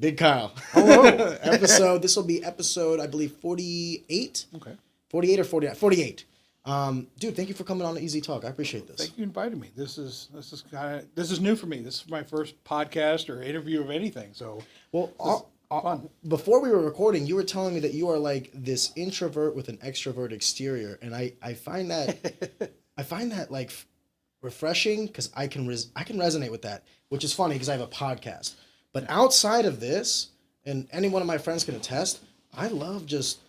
Big Kyle. Hello. This will be episode, I believe, 48. Okay. 48 or 49? 48. Dude, thank you for coming on to Easy Talk. I appreciate this. Thank you for inviting me. This is new for me. This is my first podcast or interview of anything. So, fun. Before we were recording, you were telling me that you are like this introvert with an extrovert exterior, and I find that like refreshing because I can resonate with that, which is funny because I have a podcast. But outside of this, and any one of my friends can attest, I love just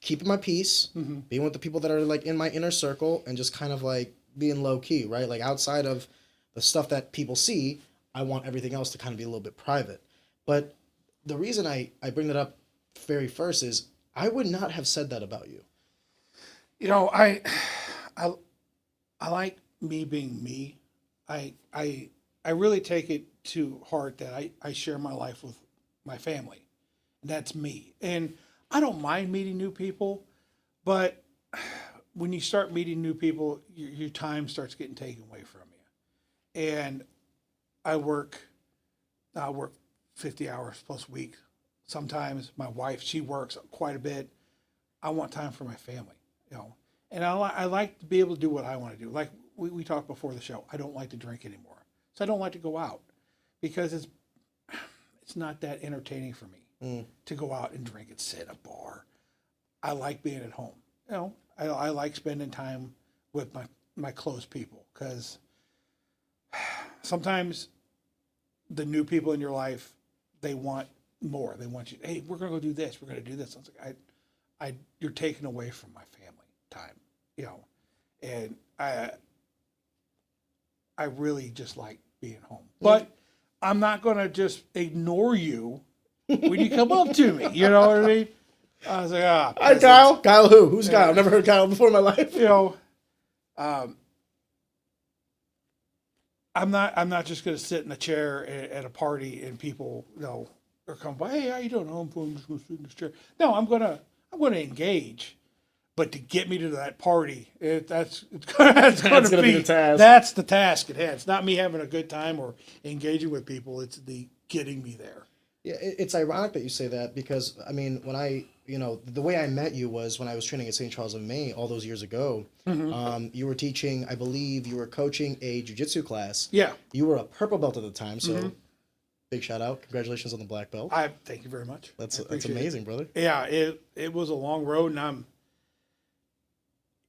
keeping my peace, being with the people that are like in my inner circle, and just kind of like being low key, right? Like outside of the stuff that people see, I want everything else to kind of be a little bit private. But the reason I bring that up very first is I would not have said that about you. You know, I like me being me. I really take it to heart that I share my life with my family. And that's me. And I don't mind meeting new people, but when you start meeting new people, your time starts getting taken away from you. And I work 50 hours plus a week. Sometimes my wife, she works quite a bit. I want time for my family, you know. And I like to be able to do what I want to do. Like we talked before the show, I don't like to drink anymore. So I don't like to go out because it's not that entertaining for me to go out and drink and sit at a bar. I like being at home. You know, I like spending time with my close people because sometimes the new people in your life, they want more. They want you, hey, we're going to go do this. We're going to do this. I was like, you're taken away from my family time, you know, and I really just like being home. But I'm not going to just ignore you when you come up to me. You know what I mean? I was like, Hi, Kyle. Kyle who? Who's Kyle? I've never heard Kyle before in my life. You know, I'm not just going to sit in a chair at a party and people, you know, are come by, hey, how you doing? Oh, I'm just going to sit in this chair. No, I'm going to engage. But to get me to that party, that's going to be the task. That's the task at hand. It's not me having a good time or engaging with people. It's the getting me there. Yeah, it's ironic that you say that because, I mean, the way I met you was when I was training at St. Charles of May all those years ago. You were teaching, I believe you were coaching a jiu-jitsu class. Yeah. You were a purple belt at the time, so big shout out. Congratulations on the black belt. Thank you very much. That's amazing, brother. Yeah, it was a long road, and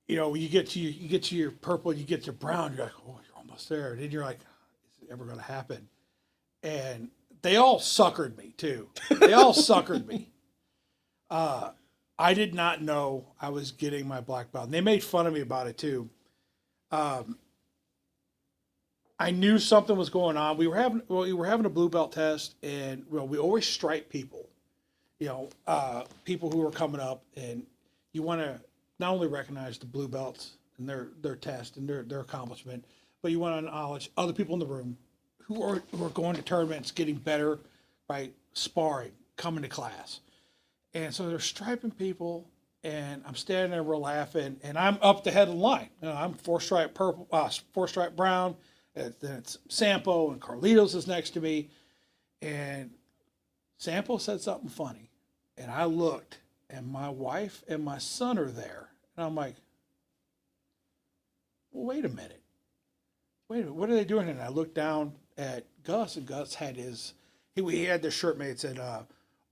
you get to your purple, you get to brown, you're like, oh, you're almost there. And then you're like, is it ever going to happen? And they all suckered me, too. They all suckered me. I did not know I was getting my black belt. And they made fun of me about it, too. I knew something was going on. We were having a blue belt test, and we always stripe people. People who are coming up, and you want to not only recognize the blue belts and their test and their accomplishment, but you want to acknowledge other people in the room who are going to tournaments, getting better by sparring, coming to class. And so they're striping people, and I'm standing there, we're laughing, and I'm up the head of the line. I'm 4-stripe purple, 4-stripe brown, and then it's Sampo, and Carlitos is next to me. And Sampo said something funny, and I looked, and my wife and my son are there. And I'm like, well, wait a minute, what are they doing? And I looked down at Gus, and Gus had he had this shirt made that said,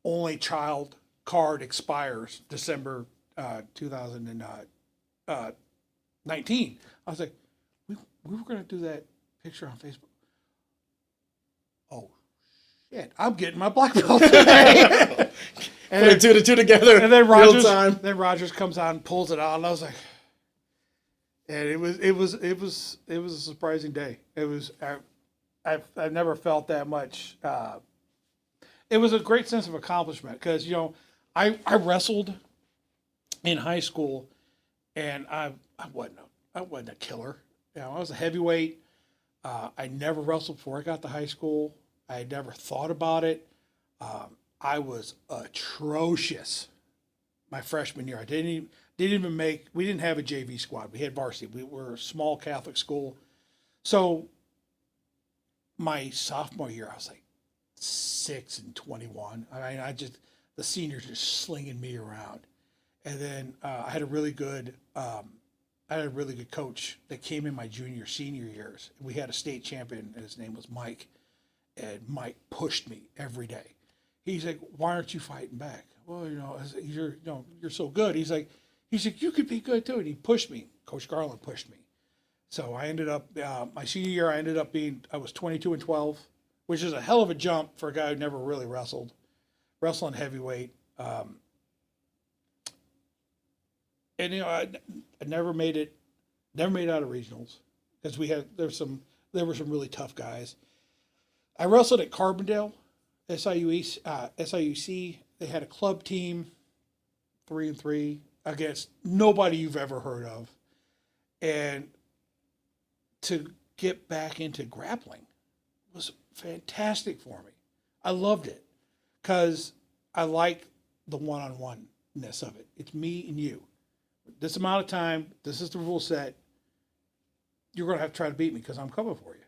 only child card expires December 2019. I was like, we were going to do that picture on Facebook. Oh, shit, I'm getting my black belt today. And put two to two together. And then Rogers comes on and pulls it out, and I was like, and it was a surprising day. It was I've never felt that much. It was a great sense of accomplishment because I wrestled in high school, and I wasn't a killer. I was a heavyweight. I never wrestled before I got to high school. I had never thought about it. I was atrocious my freshman year. We didn't have a JV squad. We had varsity. We were a small Catholic school. So my sophomore year, I was like, 6 and 21. I mean, the seniors just slinging me around. And then I had a really good coach that came in my senior years. We had a state champion, and his name was Mike. And Mike pushed me every day. He's like, "Why aren't you fighting back?" Well, you're so good. He's like, "You could be good too." And he pushed me. Coach Garland pushed me. So I ended up my senior year. I was 22 and 12, which is a hell of a jump for a guy who never really wrestled heavyweight. And I never made it out of regionals because there were some really tough guys. I wrestled at Carbondale, SIUC. They had a club team, 3-3 against nobody you've ever heard of, and to get back into grappling was fantastic for me. I loved it because I like the one-on-one-ness of it. It's me and you. This amount of time, this is the rule set. You're going to have to try to beat me because I'm coming for you.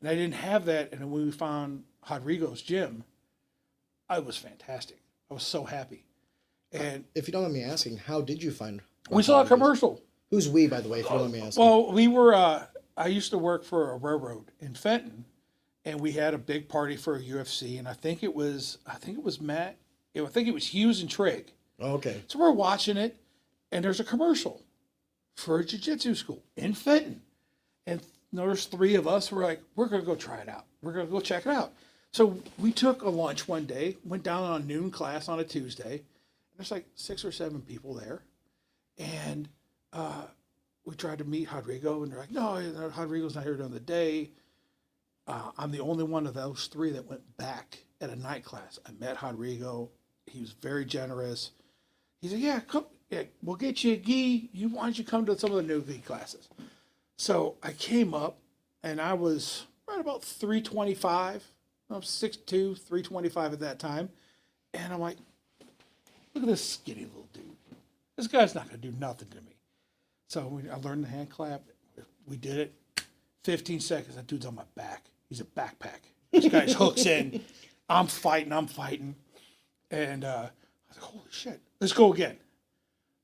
And I didn't have that. And when we found Rodrigo's gym, I was fantastic. I was so happy. And if you don't mind me asking, how did you find? We saw a commercial. Who's we, by the way? If you don't mind me asking. Well, we were. I used to work for a railroad in Fenton, and we had a big party for a UFC. And I think it was Matt. I think it was Hughes and Trigg. Oh, okay. So we're watching it, and there's a commercial for a jiu-jitsu school in Fenton. And there's 3 of us. We're like, we're going to go try it out. We're going to go check it out. So we took a lunch one day, went down on a noon class on a Tuesday. And there's like 6 or 7 people there. And we tried to meet Rodrigo, and they're like, no, Rodrigo's not here during the day. I'm the only one of those 3 that went back at a night class. I met Rodrigo. He was very generous. He said, yeah, come. Yeah, we'll get you a gi. Why don't you come to some of the new gi classes? So I came up, and I was right about 325. I was 6'2", 325 at that time. And I'm like, look at this skinny little dude. This guy's not going to do nothing to me. So I learned the hand clap. We did it. 15 seconds, that dude's on my back. He's a backpack. This guy's hooks in. I'm fighting. And I was like, holy shit, let's go again.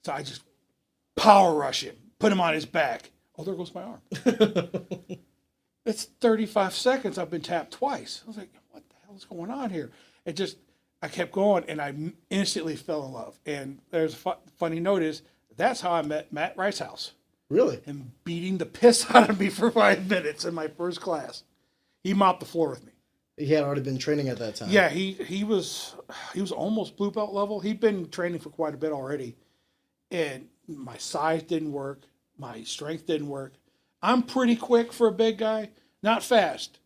So I just power rush him, put him on his back. Oh, there goes my arm. It's 35 seconds. I've been tapped twice. I was like, what the hell is going on here? I kept going, and I instantly fell in love. And there's a funny note is, that's how I met Matt Ricehouse. Really? And beating the piss out of me for 5 minutes in my first class. He mopped the floor with me. He had already been training at that time. Yeah, he was almost blue belt level. He'd been training for quite a bit already. And my size didn't work. My strength didn't work. I'm pretty quick for a big guy. Not fast.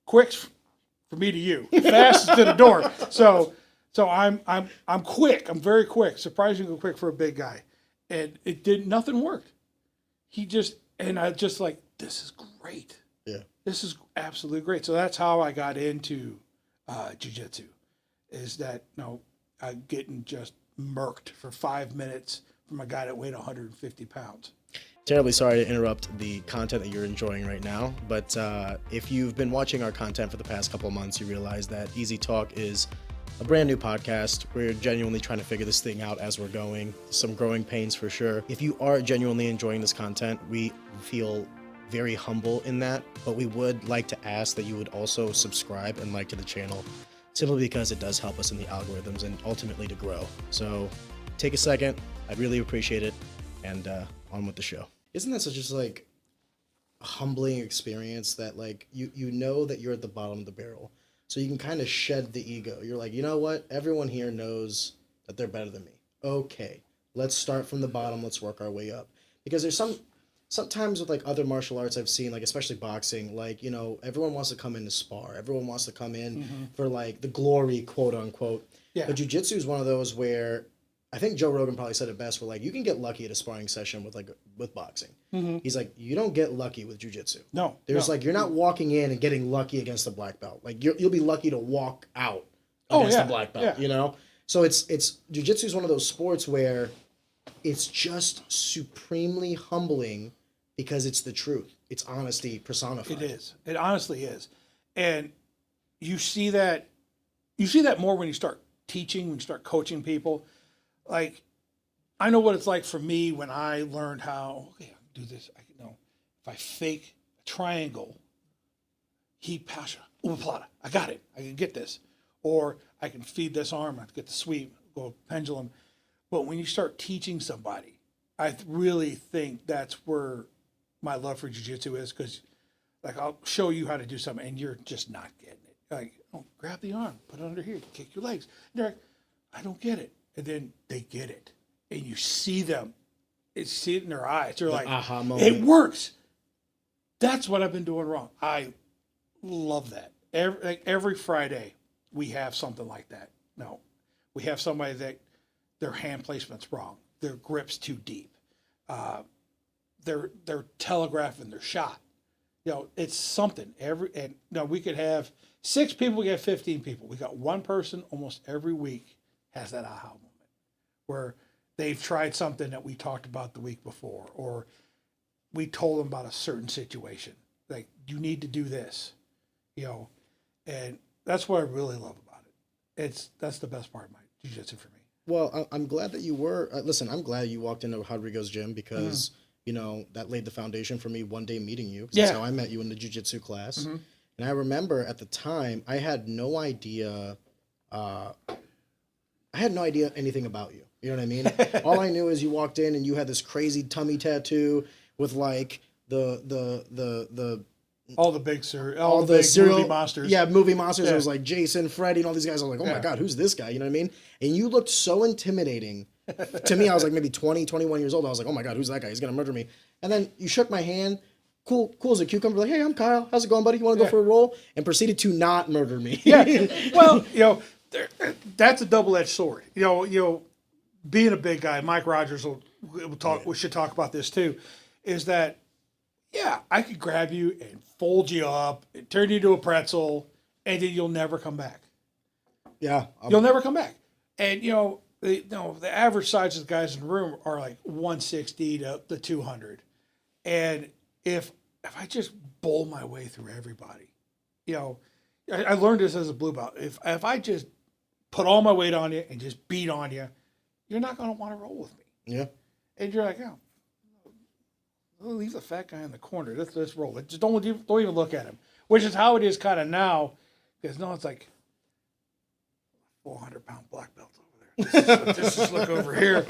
Quick for me to you. Fast is to the door. So I'm quick. I'm very quick. Surprisingly quick for a big guy. And nothing worked. I just like, this is great. Yeah. This is absolutely great. So that's how I got into jiu-jitsu. Is that, I'm getting just murked for 5 minutes from a guy that weighed 150 pounds. Terribly sorry to interrupt the content that you're enjoying right now, but if you've been watching our content for the past couple of months, you realize that Easy Talk is a brand new podcast. We're genuinely trying to figure this thing out as we're going. Some growing pains for sure. If you are genuinely enjoying this content, we feel very humble in that, but we would like to ask that you would also subscribe and like to the channel, simply because it does help us in the algorithms and ultimately to grow. So take a second. I'd really appreciate it. And on with the show. Isn't that such a humbling experience that you know that you're at the bottom of the barrel, so you can kind of shed the ego. You're like, you know what? Everyone here knows that they're better than me. Okay, let's start from the bottom. Let's work our way up. Because there's sometimes with other martial arts I've seen, especially boxing, everyone wants to come in to spar. Everyone wants to come in for the glory, quote unquote. Yeah. But jiu-jitsu is one of those where I think Joe Rogan probably said it best, where you can get lucky at a sparring session with boxing. Mm-hmm. He's like, you don't get lucky with jiu-jitsu. No. There's you're not walking in and getting lucky against a black belt. You'll be lucky to walk out against a black belt, So it's jiu-jitsu is one of those sports where it's just supremely humbling because it's the truth. It's honesty personified. It is. It honestly is. And you see that you see that more when you start teaching, when you start coaching people. Like, I know what it's like for me when I learned how, okay, I can do this. I can know if I fake a triangle, heat pasha, umaplata, I got it. I can get this. Or I can feed this arm, I can get the sweep, go pendulum. But when you start teaching somebody, I really think that's where my love for jiu-jitsu is, because like I'll show you how to do something and you're just not getting it. Like, oh, grab the arm, put it under here, kick your legs. And they're like, I don't get it. And then they get it. And you see them. You see it in their eyes. They're like, aha moment. It works. That's what I've been doing wrong. I love that. Every Friday, we have something like that. No, we have somebody that their hand placement's wrong. Their grip's too deep. They're telegraphing their shot. You know, it's something. We could have 6 people, we have 15 people. We got one person almost every week has that aha moment where they've tried something that we talked about the week before, or we told them about a certain situation. Like, you need to do this, you know, and that's what I really love about it. That's the best part of my jiu-jitsu for me. Well, I'm glad that you were. Listen, I'm glad you walked into Rodrigo's gym because, you know, that laid the foundation for me one day meeting you. That's how I met you in the jiu-jitsu class. Mm-hmm. And I remember at the time, I had no idea anything about you. You know what I mean? All I knew is you walked in and you had this crazy tummy tattoo with like all the big movie monsters. Yeah, movie monsters. It was like Jason, Freddy, and all these guys. I was like, oh my God, who's this guy? You know what I mean? And you looked so intimidating. To me, I was like maybe 20, 21 years old. I was like, oh my God, who's that guy? He's going to murder me. And then you shook my hand. Cool as a cucumber. Like, hey, I'm Kyle. How's it going, buddy? You want to go for a roll? And proceeded to not murder me. Yeah. Well, you know, that's a double-edged sword. You know, being a big guy, Mike Rogers will talk. Yeah. We should talk about this too. Is that, yeah, I could grab you and fold you up, and turn you into a pretzel, and then you'll never come back. Yeah, you'll never come back. And the average size of the guys in the room are like 160 to 200, and if I just bowl my way through everybody, you know, I learned this as a blue belt. If I just put all my weight on you and just beat on you, you're not going to want to roll with me. Yeah. And you're like, oh, leave the fat guy in the corner. Let's roll it. Just don't even look at him. Which is how it is kind of now, because no, it's like 400-pound black belt over there. Just look over here.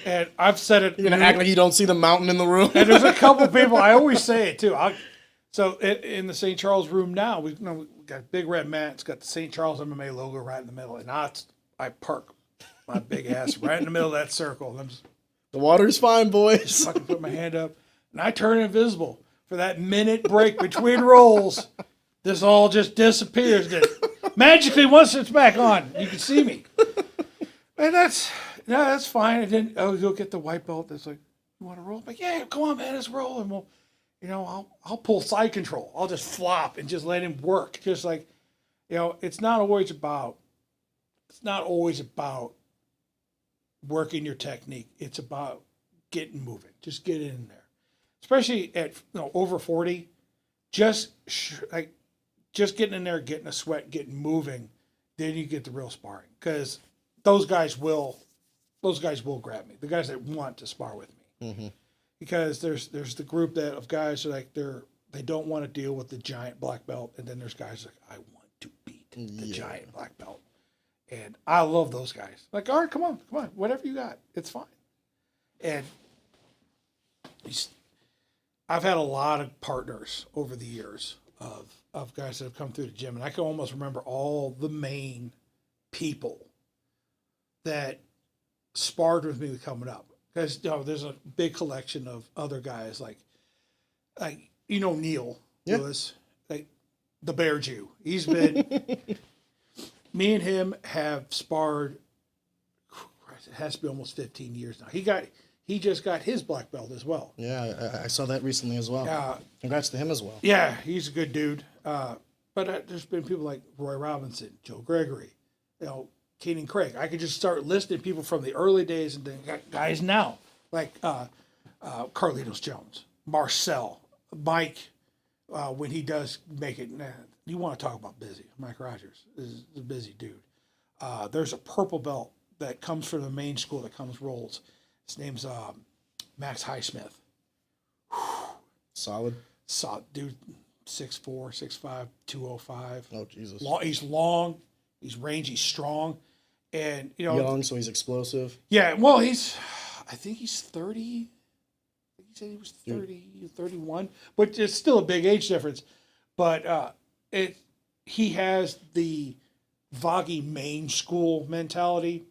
And I've said it. You're going to act like you don't see the mountain in the room? And there's a couple people, I always say it too. So in the St. Charles room now, we got a big red mat. It's got the St. Charles MMA logo right in the middle. And I park my big ass right in the middle of that circle. And the water's fine, boys. Just fucking put my hand up. And I turn invisible for that minute break between rolls. This all just disappears. Magically, once it's back on, you can see me. And that's fine. And then you'll get the white belt. That's like, you want to roll? I'm like, yeah, come on, man, let's roll. And we'll, I'll pull side control. I'll just flop and just let him work. Just like, it's not always about working your technique. It's about getting moving. Just get in there. Especially at over 40, just getting in there, getting a sweat, getting moving, then you get the real sparring. Because those guys will grab me. The guys that want to spar with me. Mm-hmm. Because there's the group of guys that they don't want to deal with the giant black belt, and then there's guys like, I want to beat the giant black belt. And I love those guys. Like, all right, come on, whatever you got, it's fine. And I've had a lot of partners over the years of guys that have come through the gym, and I can almost remember all the main people that sparred with me coming up. Because there's a big collection of other guys like Neil Lewis, like the Bear Jew. He's been me and him have sparred. It has to be almost 15 years now. He just got his black belt as well. Yeah, I saw that recently as well. Congrats to him as well. Yeah, he's a good dude. But there's been people like Roy Robinson, Joe Gregory, Keenan Craig. I could just start listing people from the early days and then guys now, like Carlitos Jones, Marcel, Mike, when he does make it. you want to talk about busy. Mike Rogers is a busy dude. There's a purple belt that comes from the main school that comes rolls. His name's Max Highsmith. Solid. Solid dude, 6'4", 6'5", 205. Oh, Jesus. He's long, he's rangy, he's strong. And, you know. Young, so he's explosive. Yeah, well, I think he's 30. He said he was 30, 31. But it's still a big age difference. But he has the Voggy main school mentality.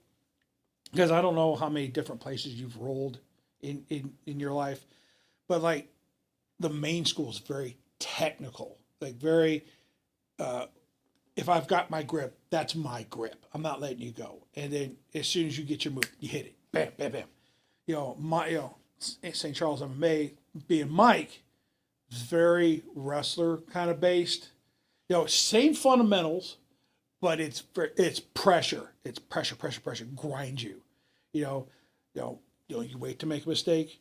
Because I don't know how many different places you've rolled in your life. But, like, the main school is very technical. Like, very, if I've got my grip, that's my grip. I'm not letting you go. And then as soon as you get your move, you hit it. Bam, bam, bam. St. Charles MMA, being Mike, is very wrestler kind of based. Same fundamentals, but it's pressure. It's pressure, grind you. You wait to make a mistake.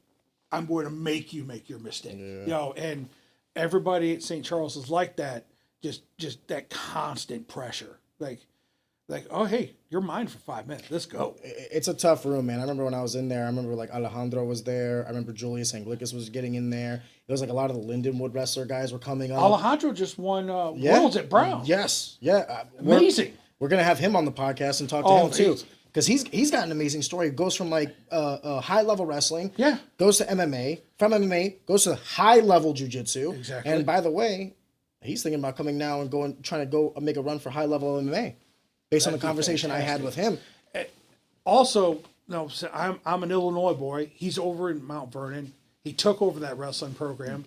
I'm going to make you make your mistake. Yeah. And everybody at St. Charles is like that. Just that constant pressure. Like, oh, hey, you're mine for 5 minutes. Let's go. It's a tough room, man. I remember when I was in there, I remember like Alejandro was there. I remember Julius Anglicus was getting in there. It was like a lot of the Lindenwood wrestler guys were coming up. Alejandro just won Worlds at Brown. Yes. Yeah. Amazing. We're going to have him on the podcast and talk to him too. Because he's got an amazing story. He goes from like high-level wrestling. Yeah. Goes to MMA. From MMA, goes to high-level jiu-jitsu. Exactly. And by the way, he's thinking about coming now and trying to go make a run for high-level MMA. Based on the conversation fantastic. I had with him. Also, I'm an Illinois boy. He's over in Mount Vernon. He took over that wrestling program.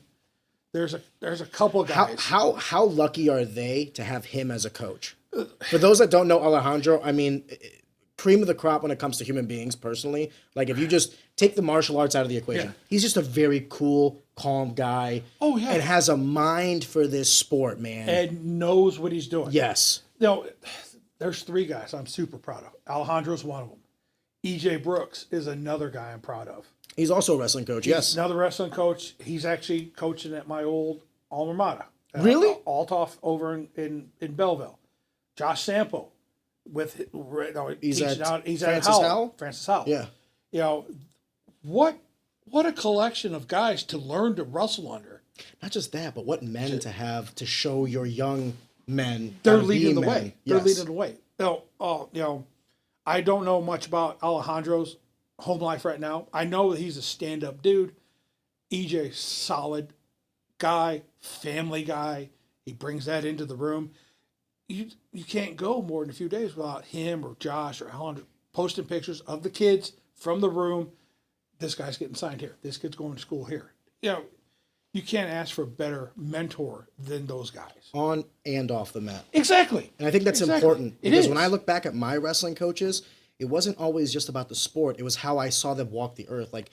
There's a couple of guys. How lucky are they to have him as a coach? For those that don't know Alejandro, I mean, cream of the crop when it comes to human beings, personally. Like, if you just take the martial arts out of the equation, he's just a very cool, calm guy. Oh, yeah. And has a mind for this sport, man. And knows what he's doing. Yes. There's 3 guys I'm super proud of. Alejandro's one of them. EJ Brooks is another guy I'm proud of. He's also a wrestling coach, yes. Another wrestling coach. He's actually coaching at my old alma mater. Really? Althoff over in Belleville. Josh Sampo he's at Francis Howell? Francis Howell. Yeah. What a collection of guys to learn to wrestle under. Not just that, but what men to have to show your young men. They're leading the way. Yes. They're leading the way. I don't know much about Alejandro's home life right now. I know that he's a stand-up dude. EJ, solid guy, family guy. He brings that into the room. You can't go more than a few days without him or Josh or Alejandro posting pictures of the kids from the room. This guy's getting signed here. This kid's going to school here. You can't ask for a better mentor than those guys. On and off the mat. Exactly. And I think that's important. Because when I look back at my wrestling coaches, it wasn't always just about the sport. It was how I saw them walk the earth. Like,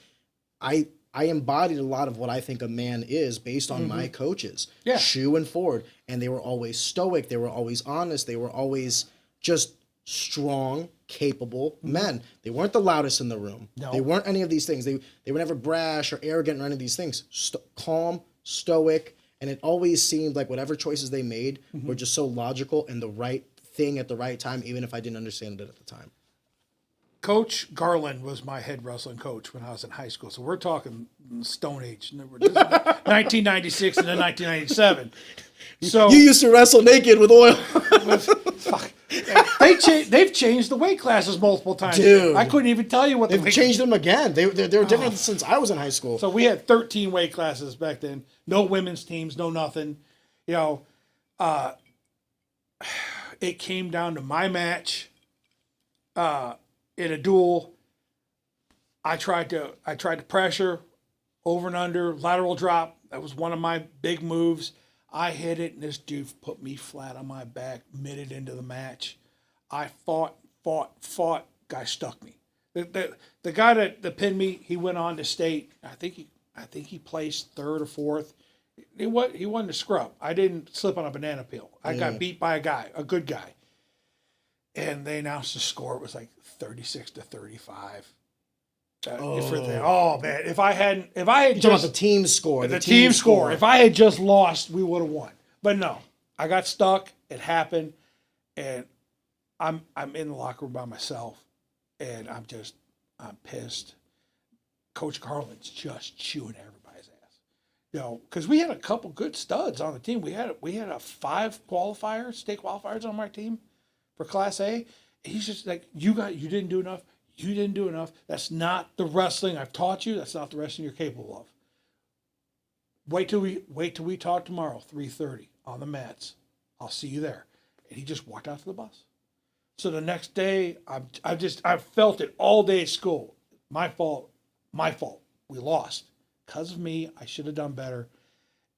I embodied a lot of what I think a man is based on my coaches. Yeah. Shu and Ford. And they were always stoic. They were always honest. They were always just strong, capable men. They weren't the loudest in the room. No. They weren't any of these things. They were never brash or arrogant or any of these things. Calm, stoic, and it always seemed like whatever choices they made were just so logical and the right thing at the right time, even if I didn't understand it at the time. Coach Garland was my head wrestling coach when I was in high school. So we're talking Stone Age. This is 1996 and then 1997. So you used to wrestle naked with oil. Fuck. They've changed the weight classes multiple times. Dude. I couldn't even tell you what they've changed them again. They're different since I was in high school. So we had 13 weight classes back then. No women's teams, no nothing. It came down to my match in a duel. I tried to pressure over and under, lateral drop. That was one of my big moves. I hit it, and this dude put me flat on my back, mitted into the match. I fought. Guy stuck me. The guy that pinned me, he went on to state. I think he placed 3rd or 4th. He wasn't a scrub. I didn't slip on a banana peel. I got beat by a good guy. And they announced the score. It was like 36-35. Oh man! If I had You're talking about the team score. The team score. If I had just lost, we would have won. But no, I got stuck. It happened, and I'm in the locker room by myself, and I'm pissed. Coach Carlin's just chewing everybody's ass, because we had a couple good studs on the team. We had a 5 state qualifiers on my team for Class A. He's just like, you didn't do enough. You didn't do enough. That's not the wrestling I've taught you. That's not the wrestling you're capable of. Wait till we talk tomorrow, 3:30 on the mats. I'll see you there. And he just walked out to the bus. So the next day, I felt it all day at school. My fault. We lost. Because of me, I should have done better.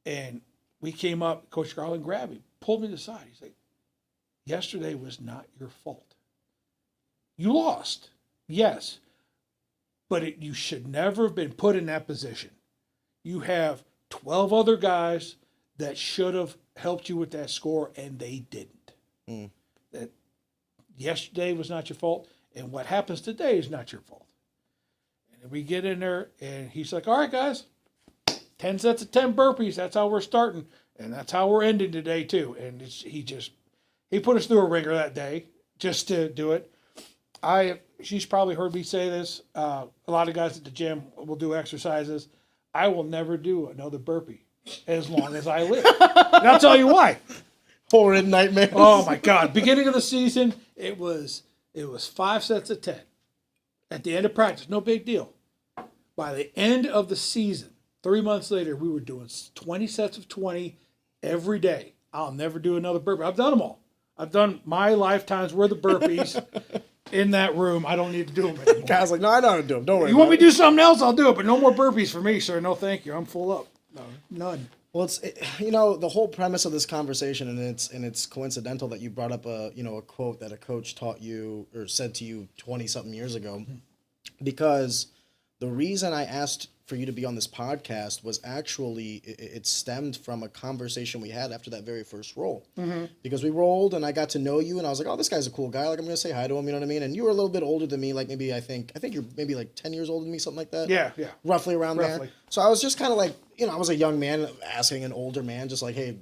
And we came up, Coach Garland grabbed me, pulled me to the side. He's like, yesterday was not your fault. You lost, yes. But you should never have been put in that position. You have 12 other guys that should have helped you with that score, and they didn't. That yesterday was not your fault, and what happens today is not your fault. And we get in there, and he's like, all right, guys, 10 sets of 10 burpees. That's how we're starting, and that's how we're ending today, too. And he put us through a ringer that day just to do it. She's probably heard me say this. A lot of guys at the gym will do exercises. I will never do another burpee as long as I live. And I'll tell you why. Horrid nightmares. Oh my God. Beginning of the season, it was 5 sets of 10. At the end of practice, no big deal. By the end of the season, 3 months later, we were doing 20 sets of 20 every day. I'll never do another burpee. I've done them all. I've done my lifetime's worth of burpees in that room. I don't need to do them anymore. Guy's like, no, I know how to do them. Don't worry. You want me to do something else? I'll do it, but no more burpees for me, sir. No, thank you. I'm full up. No, none. Well, the whole premise of this conversation, and it's coincidental that you brought up a quote that a coach taught you or said to you 20-something years ago, because the reason I asked for you to be on this podcast was actually it stemmed from a conversation we had after that very first roll. Because we rolled and I got to know you and I was like, oh, this guy's a cool guy. Like, I'm going to say hi to him, you know what I mean? And you were a little bit older than me, like maybe I think you're maybe like 10 years older than me, something like that. Yeah. Roughly around there. So I was just kind of like, I was a young man asking an older man just like, hey,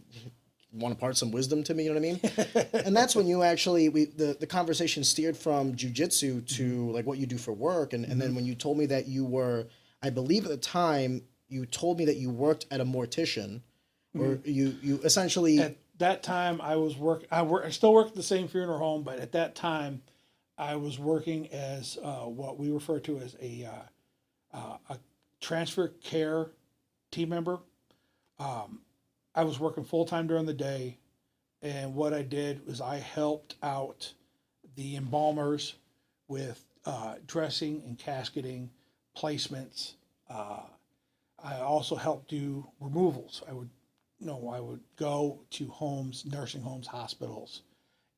want to impart some wisdom to me, you know what I mean? And that's when you actually, the conversation steered from jiu-jitsu to like what you do for work. And then when you told me that you were, I believe at the time, you told me that you worked at a mortician, or you essentially... At that time, I still work at the same funeral home, but at that time, I was working as what we refer to as a transfer care team member. I was working full-time during the day, and what I did was I helped out the embalmers with dressing and casketing, placements. I also helped do removals. I would go to homes, nursing homes, hospitals,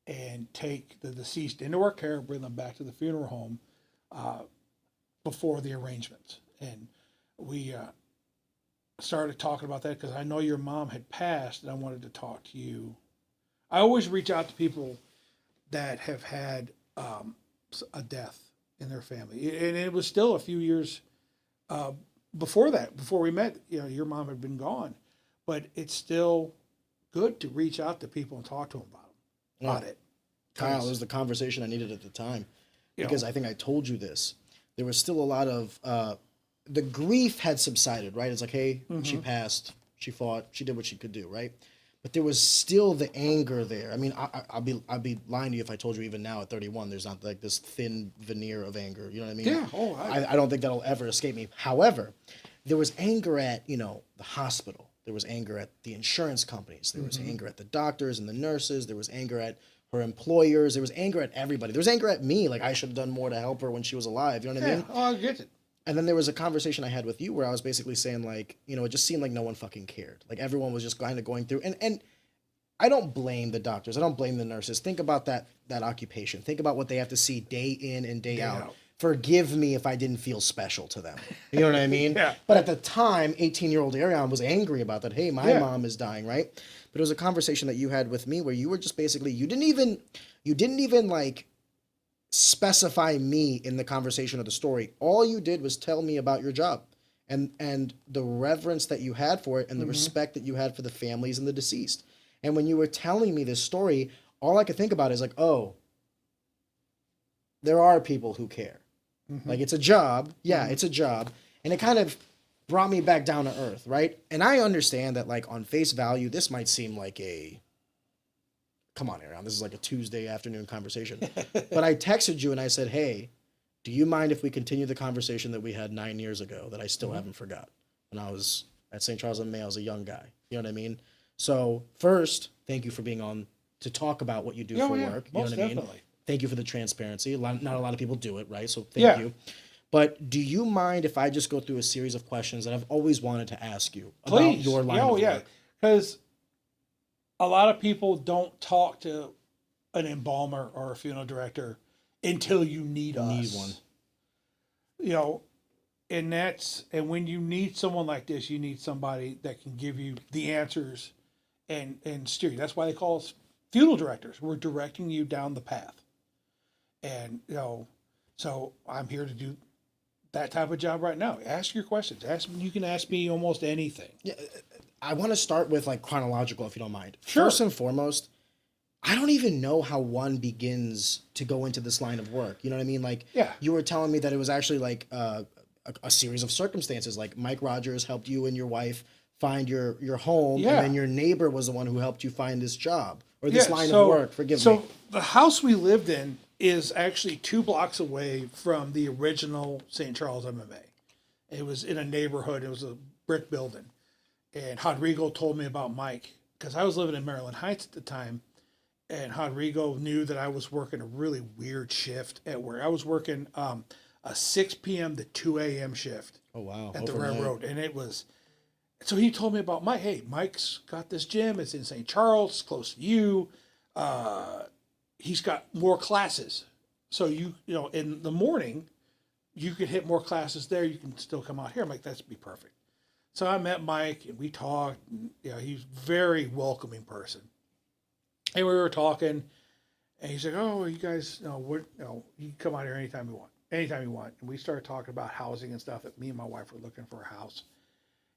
and take the deceased into our care, bring them back to the funeral home before the arrangements. And we started talking about that because I know your mom had passed, and I wanted to talk to you. I always reach out to people that have had a death in their family, and it was still a few years before we met. Your mom had been gone, but it's still good to reach out to people and talk to them about it. Kyle, it was the conversation I needed at the time, because I think I told you this. There was still a lot of the grief had subsided, right? It's like, hey, she passed, she fought, she did what she could do, right? But there was still the anger there. I mean, I'd be lying to you if I told you even now at 31, there's not like this thin veneer of anger. You know what I mean? Yeah. Oh, I don't think that'll ever escape me. However, there was anger at, the hospital. There was anger at the insurance companies. There was anger at the doctors and the nurses. There was anger at her employers. There was anger at everybody. There was anger at me. Like, I should have done more to help her when she was alive. You know what I mean? Oh, I get it. And then there was a conversation I had with you where I was basically saying, like, it just seemed like no one fucking cared. Like, everyone was just kind of going through. And I don't blame the doctors. I don't blame the nurses. Think about that occupation. Think about what they have to see day in and day out. Forgive me if I didn't feel special to them. You know what I mean? Yeah. But at the time, 18-year-old Arion was angry about that. Hey, my mom is dying, right? But it was a conversation that you had with me where you were just basically, you didn't even like specify me in the conversation or the story. All you did was tell me about your job and the reverence that you had for it and the respect that you had for the families and the deceased. And when you were telling me this story, all I could think about is like, oh, there are people who care. Mm-hmm. Like, it's a job. Yeah, it's a job. And it kind of brought me back down to earth, right? And I understand that, like, on face value, this might seem like a, come on, Aaron, this is like a Tuesday afternoon conversation. But I texted you and I said, hey, do you mind if we continue the conversation that we had 9 years ago that I still haven't forgot when I was at St. Charles and May? I was a young guy. You know what I mean? So first, thank you for being on to talk about what you do for work. You know what I mean? Thank you for the transparency. Not a lot of people do it, right? So thank you. But do you mind if I just go through a series of questions that I've always wanted to ask you about your line of work? Because a lot of people don't talk to an embalmer or a funeral director until you need us. Need one. You know, and when you need someone like this, you need somebody that can give you the answers and steer you. That's why they call us funeral directors. We're directing you down the path. And, you know, so I'm here to do that type of job right now. Ask your questions. You can ask me almost anything. Yeah, I want to start with like chronological, if you don't mind. Sure. First and foremost, I don't even know how one begins to go into this line of work. You know what I mean? Like, you were telling me that it was actually like a series of circumstances. Like Mike Rogers helped you and your wife find your home, and then your neighbor was the one who helped you find this job or this line of work. Forgive me. So the house we lived in is actually 2 blocks away from the original St. Charles MMA. It was in a neighborhood. It was a brick building. And Rodrigo told me about Mike because I was living in Maryland Heights at the time. And Rodrigo knew that I was working a really weird shift at work. I was working a 6 p.m. to 2 a.m. shift. Oh, wow. At the railroad. And it was, so he told me about Mike. Hey, Mike's got this gym. It's in St. Charles, close to you. He's got more classes. So you know, in the morning, you could hit more classes there. You can still come out here. I'm like, that'd be perfect. So I met Mike and we talked. And, you know, he's a very welcoming person. And we were talking, and he's like, "Oh, you guys, you can come out here anytime you want, And we started talking about housing and stuff. That me and my wife were looking for a house.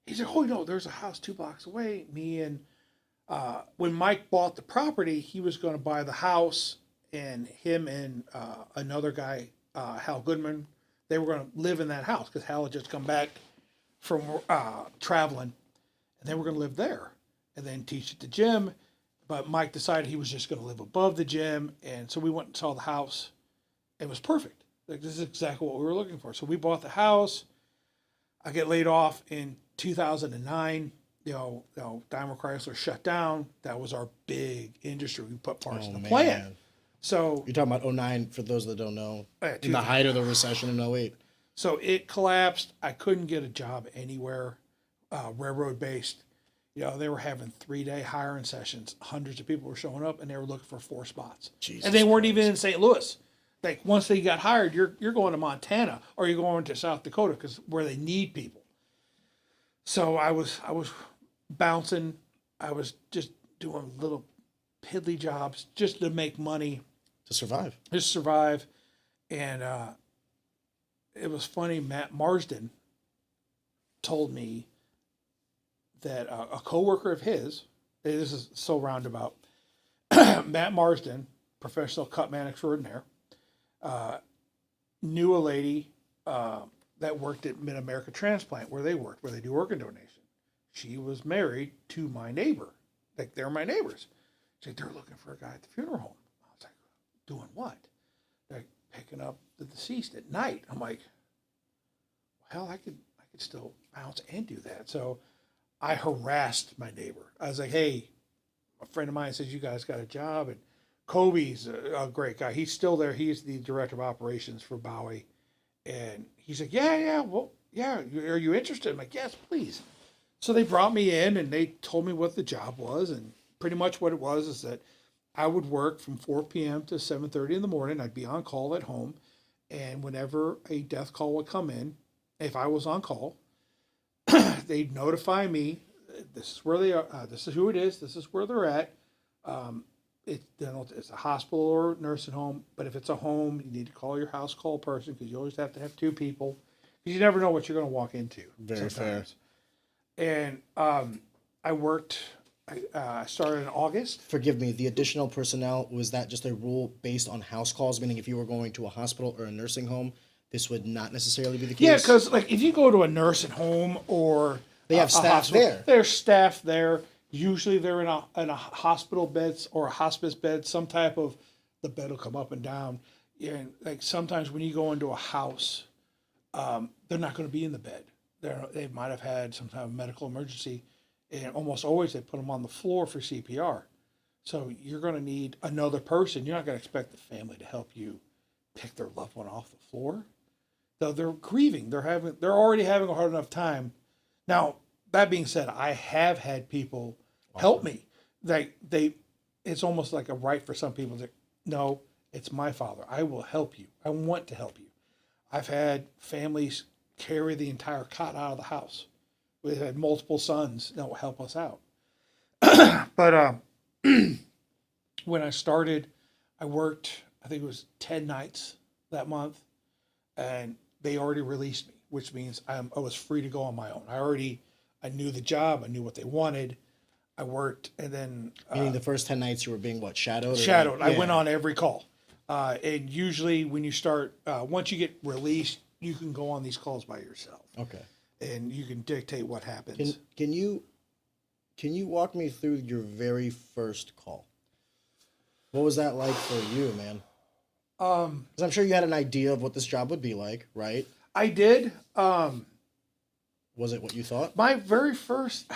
He's like, "Oh, no, there's a house 2 blocks away." Me and when Mike bought the property, he was going to buy the house, and him and another guy, Hal Goodman, they were going to live in that house because Hal had just come back from traveling, and they were going to live there and then teach at the gym. But Mike decided he was just going to live above the gym. And so we went and saw the house. It was perfect. Like, this is exactly what we were looking for. So we bought the house. I get laid off in 2009. You know, Daimler Chrysler shut down. That was our big industry. We put parts in the plant. So you're talking about 09, for those that don't know, in the height of the recession in 08. So it collapsed. I couldn't get a job anywhere, railroad based. You know, they were having 3-day hiring sessions. Hundreds of people were showing up, and they were looking for 4 spots. Jesus and they weren't Christ. even in St. Louis. Like, once they got hired, you're going to Montana or you're going to South Dakota because where they need people. So I was bouncing. I was just doing little piddly jobs just to make money. To survive. Just survive. And it was funny. Matt Marsden told me that a coworker of his, this is so roundabout, Matt Marsden, professional cut man extraordinaire, knew a lady that worked at Mid-America Transplant where they do organ donation. She was married to my neighbor. Like, they're my neighbors. She's like, they're looking for a guy at the funeral home. I was like, doing what? They're picking up the deceased at night. I'm like, well, I could still bounce and do that. So I harassed my neighbor. I was like, hey, a friend of mine says you guys got a job, and Kobe's a great guy. He's still there. He's the director of operations for Bowie. And he's like, well, are you interested? I'm like, yes, please. So they brought me in, and they told me what the job was. And pretty much what it was is that I would work from 4 p.m. to 7:30 in the morning. I'd be on call at home. And whenever a death call would come in, if I was on call, they'd notify me, this is where they are, this is who it is, this is where they're at. It's a hospital or nursing home, but if it's a home, you need to call your house call person because you always have to have 2 people because you never know what you're going to walk into. Very sometimes. fair. And I worked I started in August. Forgive me, the additional personnel, was that just a rule based on house calls? Meaning if you were going to a hospital or a nursing home, this would not necessarily be the case? Yeah, because like if you go to a nursing home or They have a staff hospital, there. there's staff there. Usually they're in a hospital bed or a hospice bed, some type of, the bed will come up and down. And like sometimes when you go into a house, they're not going to be in the bed. They might have had some type of medical emergency, and almost always they put them on the floor for CPR. So you're going to need another person. You're not going to expect the family to help you pick their loved one off the floor. Though they're grieving, they're already having a hard enough time. Now that being said, I have had people help me. It's almost like a right for some people to, no, it's my father. I will help you. I want to help you. I've had families carry the entire cot out of the house. We've had multiple sons that will help us out. But when I started, I worked, I think it was 10 nights that month, and they already released me, which means I was free to go on my own. I knew the job. I knew what they wanted. I worked, and then... Meaning the first 10 nights you were being, what, shadowed? Shadowed. Yeah. I went on every call. And usually when you start, once you get released, you can go on these calls by yourself. Okay. And you can dictate what happens. Can you walk me through your very first call? What was that like for you, man? Because I'm sure you had an idea of what this job would be like, right? I did. Was it what you thought? My very first,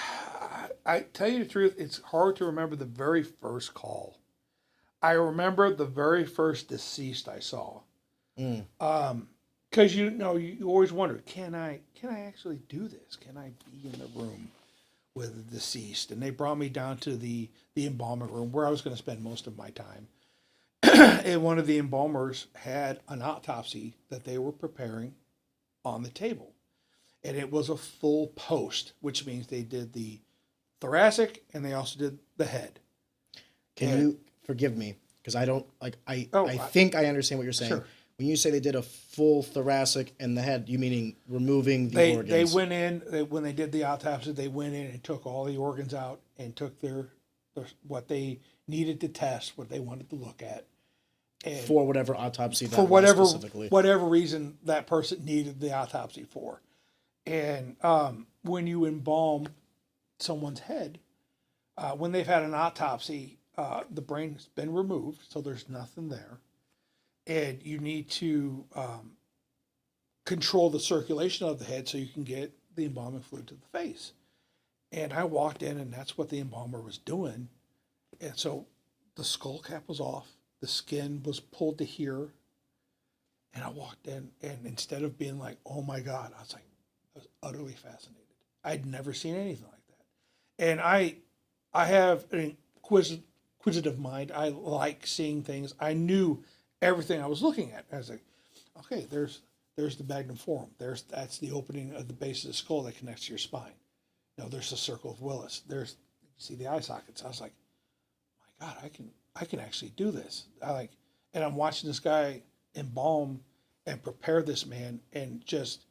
I tell you the truth, it's hard to remember the very first call. I remember the very first deceased I saw. Because you always wonder, can I actually do this? Can I be in the room with the deceased? And they brought me down to the embalmer room where I was going to spend most of my time. And one of the embalmers had an autopsy that they were preparing on the table. And it was a full post, which means they did the thoracic and they also did the head. Can you forgive me? Because I don't, like, I think I understand what you're saying. Sure. When you say they did a full thoracic and the head, you meaning removing the organs? They went in, when they did the autopsy, they went in and took all the organs out and took their what they needed to test, what they wanted to look at. And for whatever autopsy that for was whatever specifically. whatever reason that person needed the autopsy for. And when you embalm someone's head, when they've had an autopsy, the brain's been removed, so there's nothing there. And you need to control the circulation of the head so you can get the embalming fluid to the face. And I walked in, and that's what the embalmer was doing. And so the skull cap was off. The skin was pulled to here. And I walked in, and instead of being like, oh my God, I was utterly fascinated. I'd never seen anything like that. And I have an inquisitive mind. I like seeing things. I knew everything I was looking at. I was like, okay, there's the magnum forum. That's the opening of the base of the skull that connects to your spine. There's the circle of Willis. You see the eye sockets. I was like, my God, I can actually do this. And I'm watching this guy embalm and prepare this man, and just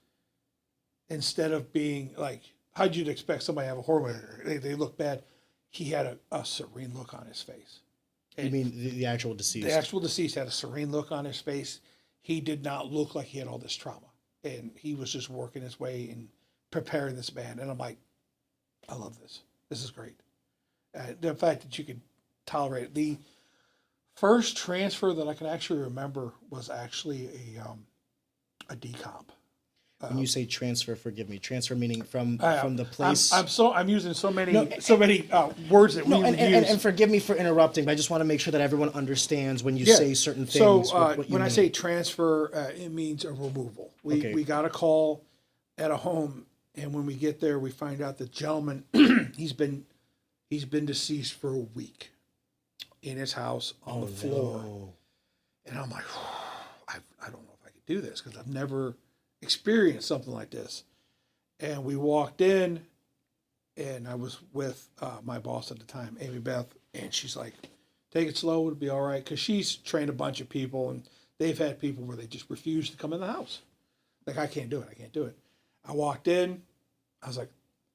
instead of being like, how'd you expect somebody to have a hormone? They look bad. He had a serene look on his face. You mean the actual deceased? The actual deceased had a serene look on his face. He did not look like he had all this trauma. And he was just working his way and preparing this man. And I'm like, I love this. This is great. The fact that you could tolerate it. The first transfer that I can actually remember was actually a decomp. When you say transfer, forgive me. Transfer meaning from the place. I'm using so many words that we use. And forgive me for interrupting, but I just want to make sure that everyone understands when you say certain things. So when I say transfer, it means a removal. We got a call at a home, and when we get there, we find out the gentleman he's been deceased for a week in his house on the floor, and I'm like, I don't know if I could do this because I've never experienced something like this. And we walked in, and I was with my boss at the time, Amy Beth, and she's like, take it slow, it'll be all right, because she's trained a bunch of people, and they've had people where they just refuse to come in the house. Like, I can't do it. I walked in, I was like,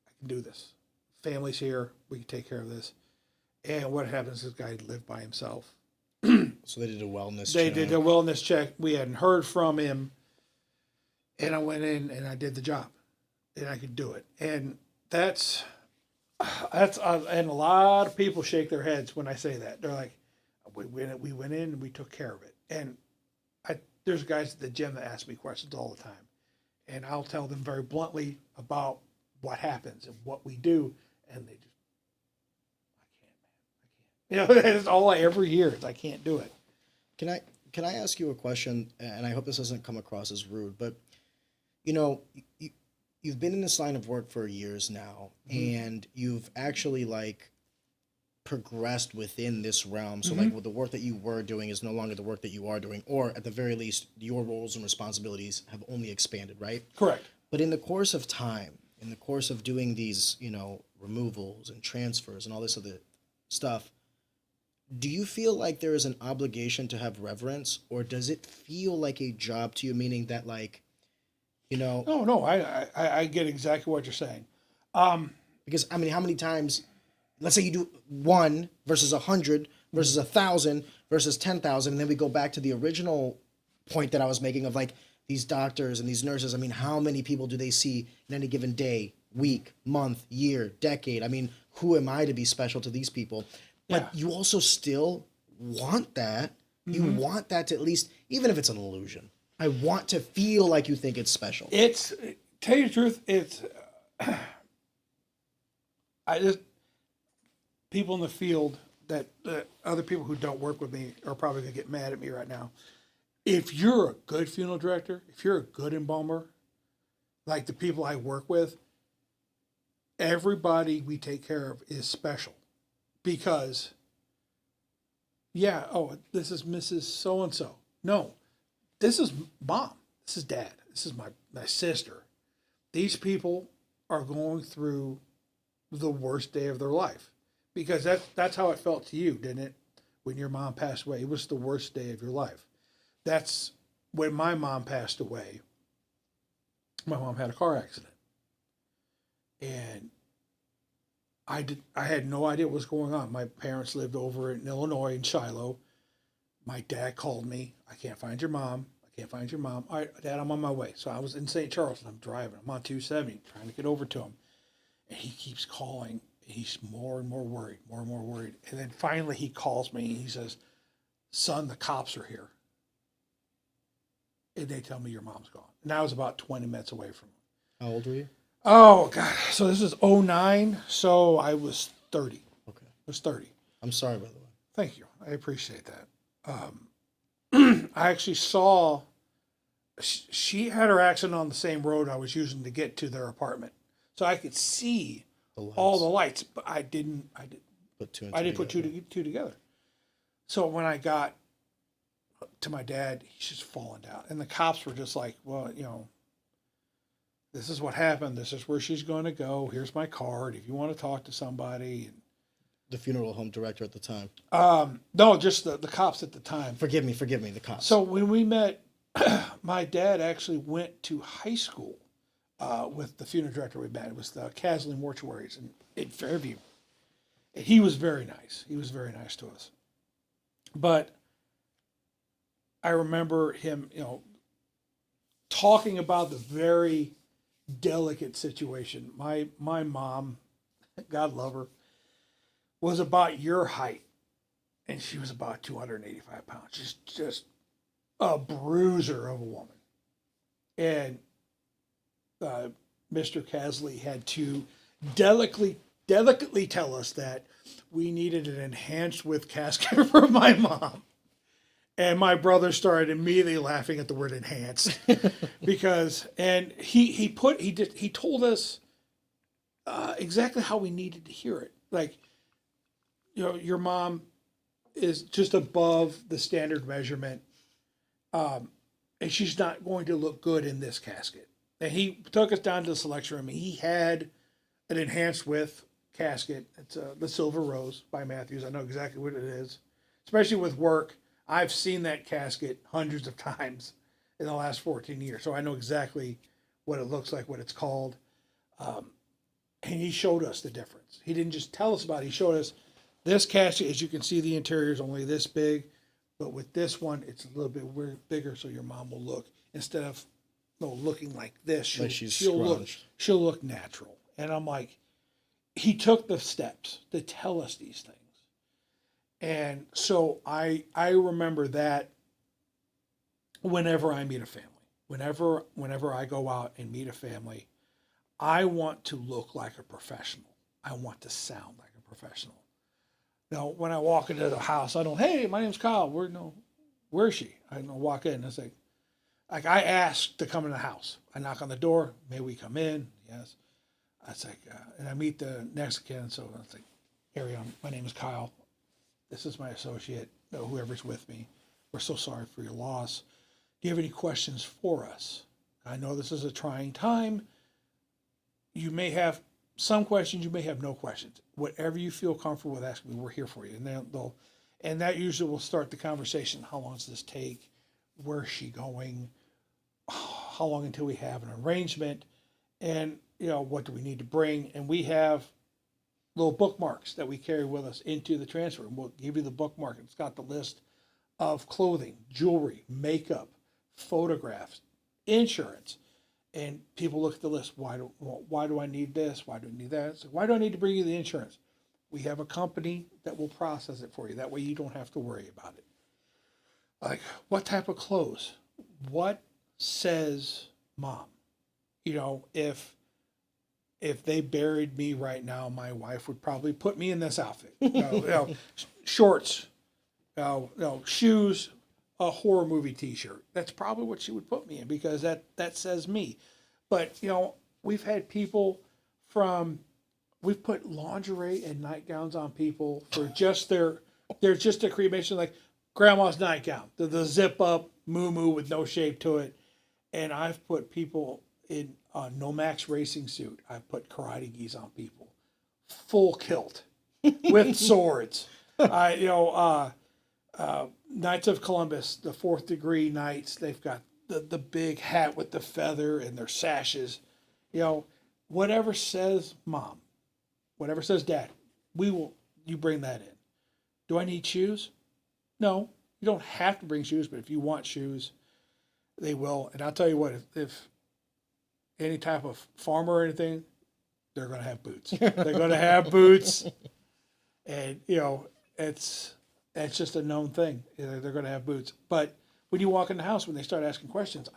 I can do this. family's here. We can take care of this. And what happens is this guy lived by himself. So they did a wellness They check. did a wellness check. We hadn't heard from him. And I went in and I did the job. And I could do it. And that's and a lot of people shake their heads when I say that. They're like, we went in and we took care of it. And there's guys at the gym that ask me questions all the time. And I'll tell them very bluntly about what happens and what we do. And they just, I can't, man. I can't. That's all I ever hear is I can't do it. Can I ask you a question? And I hope this doesn't come across as rude, but you've been in this line of work for years now, and you've actually like progressed within this realm. So like the work that you were doing is no longer the work that you are doing, or at the very least, your roles and responsibilities have only expanded, right? Correct. But in the course of time, in the course of doing these, removals and transfers and all this other stuff, do you feel like there is an obligation to have reverence, or does it feel like a job to you, meaning that like, No, I get exactly what you're saying. Because I mean, how many times, let's say you do 1 versus 100 versus 1,000 versus 10,000, and then we go back to the original point that I was making of like these doctors and these nurses. I mean, how many people do they see in any given day, week, month, year, decade? I mean, who am I to be special to these people? But you also still want that. You want that to at least, even if it's an illusion. I want to feel like you think it's special. Tell you the truth, people in the field that other people who don't work with me are probably going to get mad at me right now. If you're a good funeral director, if you're a good embalmer, like the people I work with, everybody we take care of is special. Because, this is Mrs. So-and-so. No, this is mom. This is dad. This is my sister. These people are going through the worst day of their life. Because that's how it felt to you, didn't it? When your mom passed away, it was the worst day of your life. That's when my mom passed away. My mom had a car accident. And I had no idea what was going on. My parents lived over in Illinois in Shiloh. My dad called me. I can't find your mom. I can't find your mom. All right, Dad, I'm on my way. So I was in St. Charles and I'm driving. I'm on 270 trying to get over to him. And he keeps calling. He's more and more worried, more and more worried. And then finally he calls me and he says, son, the cops are here. And they tell me your mom's gone. And I was about 20 minutes away from him. How old were you? Oh, God. So this is 2009. So I was 30. Okay. I was 30. I'm sorry, by the way. Thank you. I appreciate that. I actually saw, she had her accident on the same road I was using to get to their apartment. So I could see all the lights, but I didn't put two together. So when I got to my dad, he's just falling down. And the cops were just like, well, this is what happened. This is where she's going to go. Here's my card. If you want to talk to somebody. And the funeral home director at the time. No, just the cops at the time. Forgive me, the cops. So when we met, my dad actually went to high school with the funeral director we met. It was the Koehly Mortuaries in Fairview. And he was very nice. He was very nice to us. But I remember him, talking about the very delicate situation. My mom, God love her, was about your height, and she was about 285 pounds. Just a bruiser of a woman. And Mr. Koehly had to delicately tell us that we needed an enhanced width casket for my mom. And my brother started immediately laughing at the word enhanced because, and he told us exactly how we needed to hear it. Like, your mom is just above the standard measurement, and she's not going to look good in this casket. And he took us down to the selection room. And he had an enhanced width casket. It's the Silver Rose by Matthews. I know exactly what it is, especially with work. I've seen that casket hundreds of times in the last 14 years. So I know exactly what it looks like, what it's called. And he showed us the difference. He didn't just tell us about it. He showed us this casket, as you can see, the interior is only this big, but with this one, it's a little bit bigger, so your mom will look, instead of looking like this, she'll look natural. And I'm like, he took the steps to tell us these things. And so I remember that whenever I meet a family, whenever I go out and meet a family, I want to look like a professional. I want to sound like a professional. Now, when I walk into the house, I don't, hey, my name's Kyle. Where is she? I don't walk in. It's like I ask to come in the house. I knock on the door. May we come in? Yes. It's like, and I meet the Mexican. So it's like, Harry, my name is Kyle. This is my associate, whoever's with me. We're so sorry for your loss. Do you have any questions for us? I know this is a trying time. You may have some questions, you may have no questions. Whatever you feel comfortable with asking me, we're here for you. And that usually will start the conversation. How long does this take? Where's she going? How long until we have an arrangement? And, what do we need to bring? And we have little bookmarks that we carry with us into the transfer. And we'll give you the bookmark. It's got the list of clothing, jewelry, makeup, photographs, insurance. And people look at the list. Why do I need this? Why do I need that? So why do I need to bring you the insurance? We have a company that will process it for you. That way you don't have to worry about it. Like, what type of clothes? What says mom? If they buried me right now, my wife would probably put me in this outfit. Shorts, shoes, a horror movie T-shirt. That's probably what she would put me in, because that says me. But we've had people we've put lingerie and nightgowns on people for just their cremation, like grandma's nightgown, the zip up moo with no shape to it. And I've put people in a Nomax racing suit. I've put karate gis on people, full kilt with swords. Knights of Columbus, the 4th degree knights, they've got the big hat with the feather and their sashes. Whatever says mom, whatever says dad, you bring that in. Do I need shoes? No, you don't have to bring shoes, but if you want shoes, they will. And I'll tell you what, if any type of farmer or anything, they're going to have boots. They're going to have boots. And, it's just a known thing. They're going to have boots. But when you walk in the house, when they start asking questions,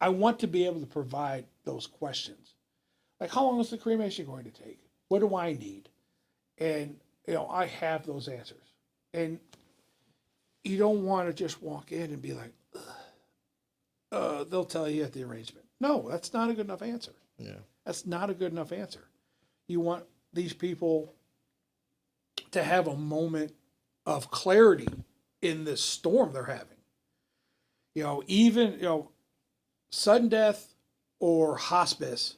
I want to be able to provide those questions. Like, how long is the cremation going to take? What do I need? And, I have those answers. And you don't want to just walk in and be like, they'll tell you at the arrangement. No, that's not a good enough answer. Yeah. That's not a good enough answer. You want these people to have a moment of clarity in this storm they're having. Even sudden death or hospice,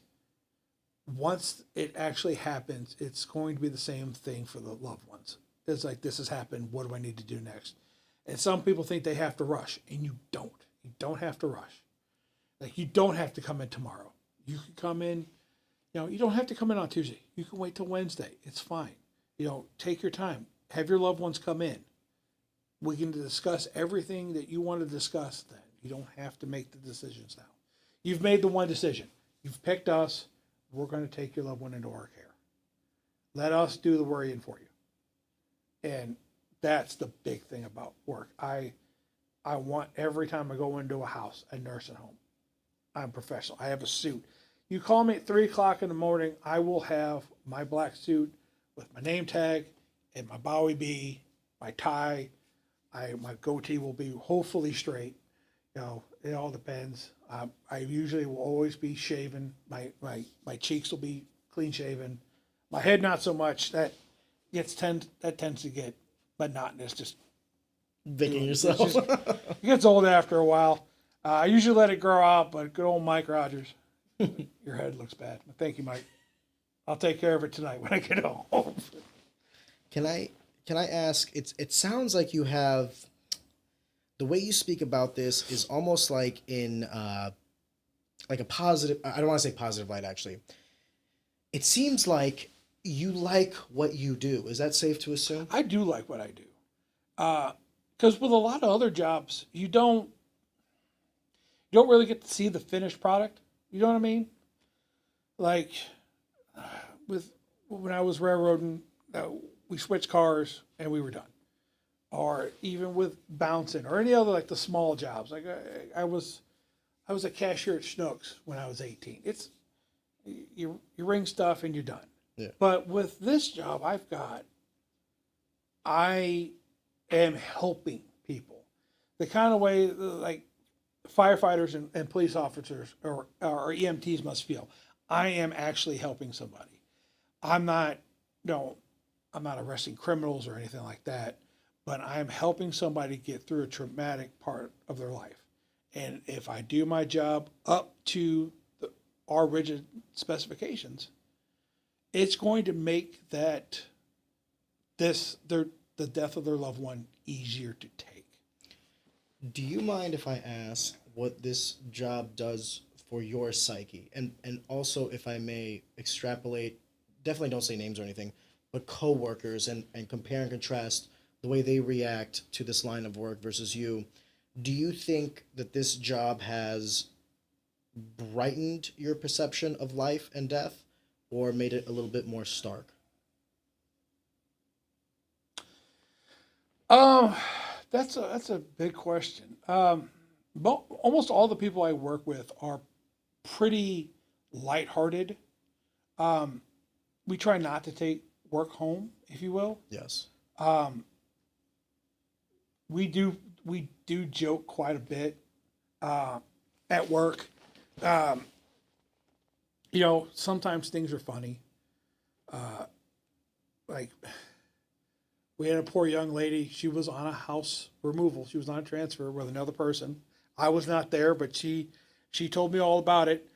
once it actually happens, it's going to be the same thing for the loved ones. It's like, this has happened. What do I need to do next? And some people think they have to rush, and you don't. You don't have to rush. Like, you don't have to come in tomorrow. You can come in, you don't have to come in on Tuesday. You can wait till Wednesday. It's fine. Take your time. Have your loved ones come in. We can discuss everything that you want to discuss then. You don't have to make the decisions now. You've made the one decision. You've picked us. We're going to take your loved one into our care. Let us do the worrying for you. And that's the big thing about work. I want, every time I go into a house, a nursing home, I'm professional. I have a suit. You call me at 3:00 in the morning, I will have my black suit with my name tag and my Bowie B, my tie. My goatee will be hopefully straight. It all depends. I usually will always be shaven. My cheeks will be clean shaven. My head not so much. That tends to get monotonous. Just Vicking yourself. It gets old after a while. I usually let it grow out, but good old Mike Rogers, your head looks bad. Thank you, Mike. I'll take care of it tonight when I get home. Can I ask? It sounds like you have, the way you speak about this is almost like in like a positive. I don't want to say positive light, actually. it seems like you like what you do. Is that safe to assume? I do like what I do. Because with a lot of other jobs, you don't really get to see the finished product. You know what I mean? Like with when I was railroading, we switched cars and we were done. Or even with bouncing or any other like the small jobs. Like I was a cashier at Schnucks when I was 18. It's you ring stuff and you're done. Yeah. But with this job I am helping people. The kind of way like firefighters and police officers or EMTs must feel. I am actually helping somebody. I'm not arresting criminals or anything like that, but I am helping somebody get through a traumatic part of their life. And if I do my job up to our rigid specifications, it's going to make the death of their loved one easier to take. Do you mind if I ask what this job does for your psyche? And also, if I may extrapolate, definitely don't say names or anything, but coworkers and compare and contrast the way they react to this line of work versus you. Do you think that this job has brightened your perception of life and death or made it a little bit more stark? That's a big question. Almost all the people I work with are pretty lighthearted. We try not to take work home, if you will. Yes. We do joke quite a bit at work. Sometimes things are funny. Like we had a poor young lady. She was on a house removal. She was on a transfer with another person. I was not there, but she told me all about it.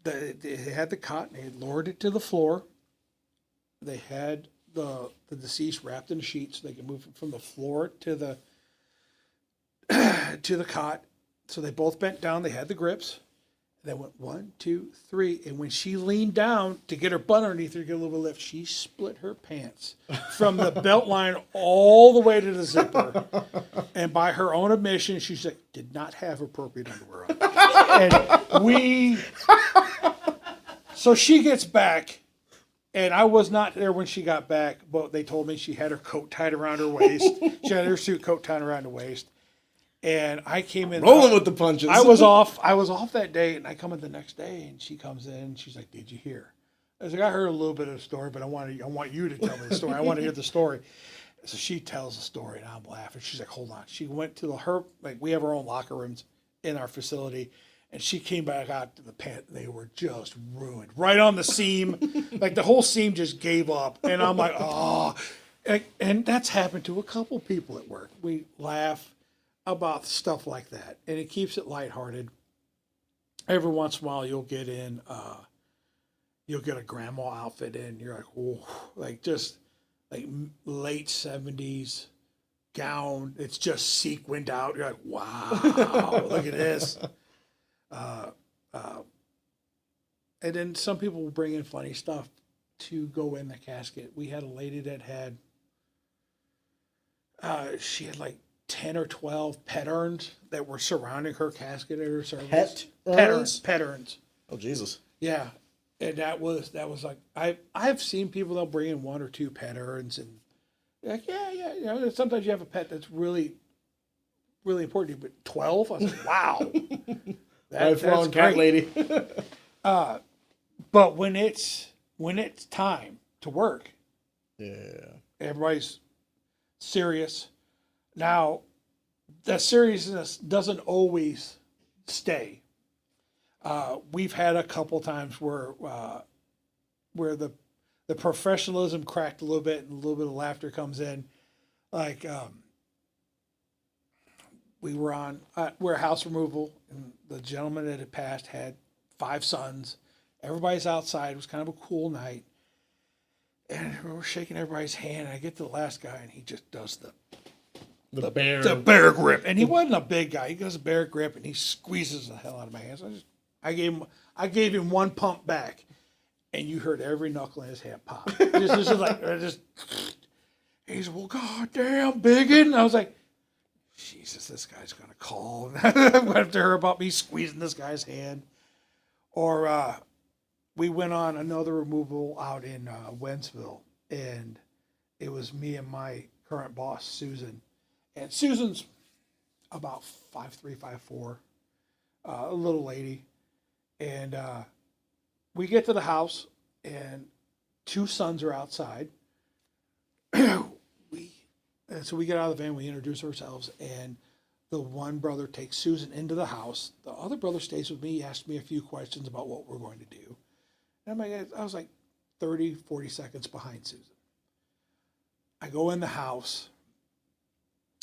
They had the cot and they had lowered it to the floor. They had the deceased wrapped in a sheet so they could move it from the floor to the cot. So they both bent down. They had the grips. They went 1, 2, 3, and when she leaned down to get her butt underneath her to get a little bit of lift, she split her pants from the belt line all the way to the zipper. And by her own admission, she said, did not have appropriate underwear on. So she gets back, and I was not there when she got back, but they told me she had her coat tied around her waist. She had her suit coat tied around her waist. And I came in rolling with the punches. I was off that day, and I come in the next day, and she comes in, and she's like, "Did you hear?" I was like, "I heard a little bit of the story, but I want you to tell me the story. I want to hear the story." So she tells the story, and I'm laughing. She's like, "Hold on." She went to we have our own locker rooms in our facility, and she came back out to the pant. They were just ruined, right on the seam. Like the whole seam just gave up, and I'm like, "Oh," and that's happened to a couple people at work. We laugh about stuff like that, and it keeps it lighthearted. Every once in a while, you'll get a grandma outfit in. You're like, whoa, just late 70s gown. It's just sequined out. You're like, wow, look at this. And then some people will bring in funny stuff to go in the casket. We had a lady that she had 10 or 12 pet urns that were surrounding her casket at her service. Pet urns. Oh, Jesus. Yeah. And that was like, I've seen people, they'll bring in 1 or 2 pet urns and like, yeah. Sometimes you have a pet that's really, really important to you, but 12? I was like, wow. That's great. Cat lady. But when it's time to work, yeah, everybody's serious. Now, the seriousness doesn't always stay. We've had a couple times where the professionalism cracked a little bit and a little bit of laughter comes in. We're a house removal, and the gentleman that had passed had 5 sons. Everybody's outside. It was kind of a cool night. And we're shaking everybody's hand. And I get to the last guy, and he just does the bear grip. And he wasn't a big guy. He does a bear grip, and he squeezes the hell out of my hands. I gave him 1 pump back. and you heard every knuckle in his hand pop. Just like, he said, well, goddamn, biggin. I was like, Jesus, this guy's going to call. I went up to her about me squeezing this guy's hand. Or we went on another removal out in Wentzville, and it was me and my current boss, Susan. And Susan's about 5'3", 5'4", a little lady. And we get to the house, and 2 sons are outside. So we get out of the van, we introduce ourselves, and the one brother takes Susan into the house. The other brother stays with me. He asked me a few questions about what we're going to do. And I was like 30, 40 seconds behind Susan. I go in the house.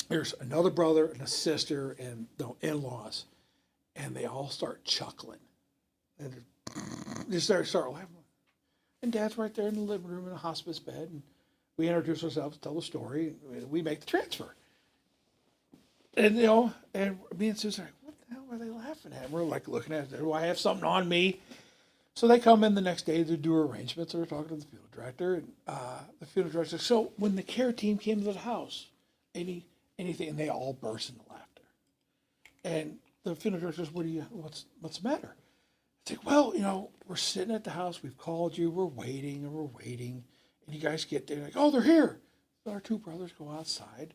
There's another brother and a sister and the in-laws, and they all start chuckling. And they start laughing. And Dad's right there in the living room in a hospice bed, and we introduce ourselves, tell the story, and we make the transfer. And, and me and Susan are like, what the hell are they laughing at? And we're like looking at it. Do I have something on me? So they come in the next day to do arrangements. They're talking to the funeral director. And the funeral director says, so when the care team came to the house, anything, and they all burst into laughter. And the funeral director says, what's the matter? It's like, well, we're sitting at the house. We've called you. We're waiting. And you guys get there, like, oh, they're here. So our 2 brothers go outside.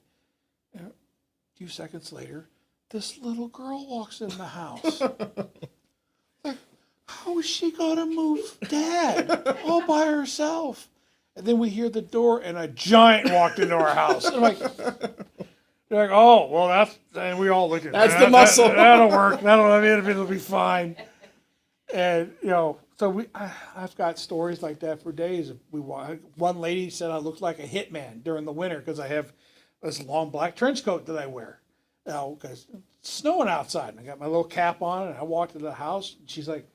And a few seconds later, this little girl walks in the house. Like, how is she going to move Dad all by herself? And then we hear the door, and a giant walked into our house. And I'm like, they're like, oh, well, and we all look at that's the muscle. That'll work. It'll be fine. And, so I've got stories like that for days. One lady said I looked like a hitman during the winter because I have this long black trench coat that I wear. Because it's snowing outside, and I got my little cap on, and I walked into the house, and she's like,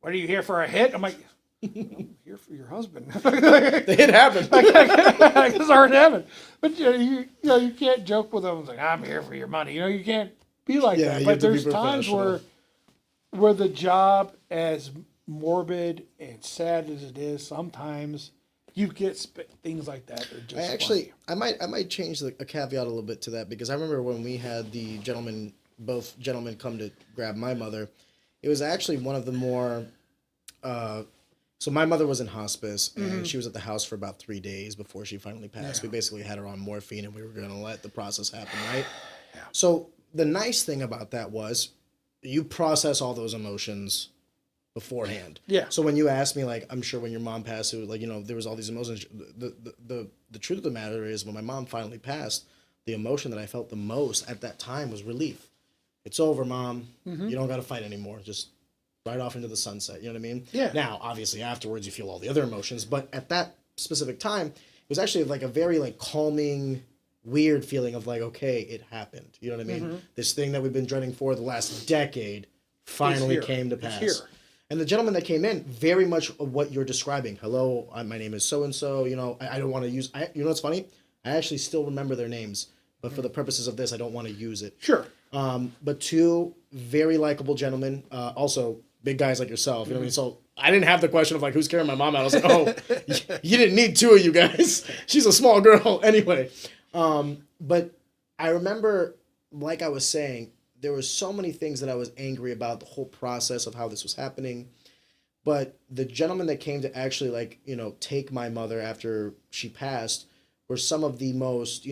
what, are you here for a hit? I'm like, I'm here for your husband. The hit happened. It's already happened. But you can't joke with them. It's like, I'm here for your money. You can't be like that. But there's times where the job, as morbid and sad as it is, sometimes you get things like that. That are just funny. I might change a caveat a little bit to that, because I remember when we had both gentlemen come to grab my mother, it was actually one of the more. So my mother was in hospice, and she was at the house for about 3 days before she finally passed. Yeah. We basically had her on morphine, and we were going to let the process happen, right? Yeah. So the nice thing about that was you process all those emotions beforehand. Yeah. So when you asked me, like, I'm sure when your mom passed, it was like, there was all these emotions. The truth of the matter is, when my mom finally passed, the emotion that I felt the most at that time was relief. It's over, Mom. Mm-hmm. You don't got to fight anymore. Just right off into the sunset. You know what I mean? Yeah. Now, obviously, afterwards, you feel all the other emotions. But at that specific time, it was actually like a very calming, weird feeling of like, okay, it happened. You know what I mean? Mm-hmm. This thing that we've been dreading for the last decade finally came to pass. It's here. And the gentleman that came in, very much of what you're describing. Hello, my name is so-and-so. I don't want to use... what's funny? I actually still remember their names. But for the purposes of this, I don't want to use it. Sure. But 2 very likable gentlemen. Also, big guys like yourself. You know what I mean? So I didn't have the question of who's carrying my mom out. I was like, oh, you didn't need 2 of you guys. She's a small girl. Anyway. But I remember, like I was saying, there were so many things that I was angry about, the whole process of how this was happening. But the gentleman that came to actually take my mother after she passed were some of the most,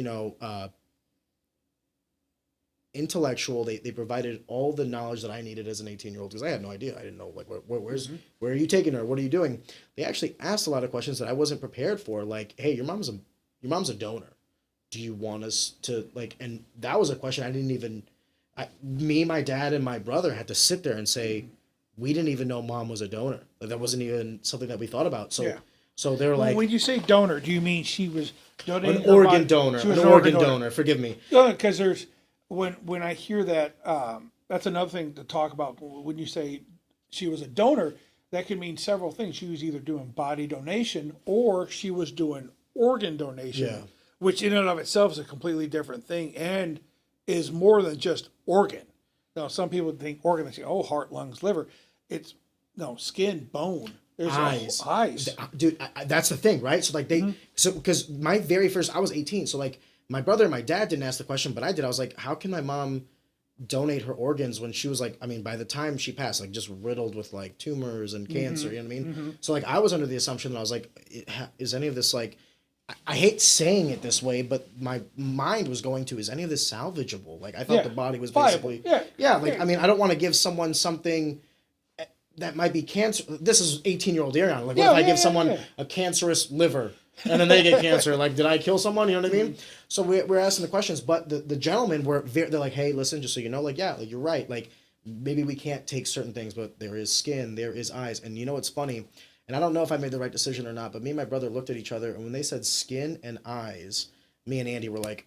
intellectual. They provided all the knowledge that I needed as an 18-year-old, because I had no idea. I didn't know where are you taking her? What are you doing? They actually asked a lot of questions that I wasn't prepared for, like, hey, your mom's a donor. Do you want us to and that was a question I didn't even my dad and my brother had to sit there and say, we didn't even know Mom was a donor. That wasn't even something that we thought about. So So they're like, when you say donor, do you mean she was donating an organ donor? An organ donor. Forgive me. Because there's when I hear that, that's another thing to talk about. When you say she was a donor, that can mean several things. She was either doing body donation or she was doing organ donation, which in and of itself is a completely different thing and is more than just organ. Now, some people think organ, they say, oh, heart, lungs, liver. It's skin, bone. There's eyes. Eyes. Dude, that's the thing, right? So like because my very first, I was 18. So like my brother and my dad didn't ask the question, but I did. I was like, how can my mom donate her organs when she was like, I mean, by the time she passed, like just riddled with like tumors and cancer, you know what I mean? So like I was under the assumption that I was like, is any of this like, I hate saying it this way, but my mind was going to, is any of this salvageable? Like I thought the body was basically, I mean, I don't want to give someone something that might be cancer. This is 18-year-old Ariana. Like what if I give someone a cancerous liver? And then they get cancer. Like, did I kill someone? You know what I mean? So we're asking the questions, but the gentlemen they're like, hey, listen, just so you know, like, yeah, like you're right. Like maybe we can't take certain things, but there is skin, there is eyes. And you know what's funny? And I don't know if I made the right decision or not, but me and my brother looked at each other, and when they said skin and eyes, me and Andy were like,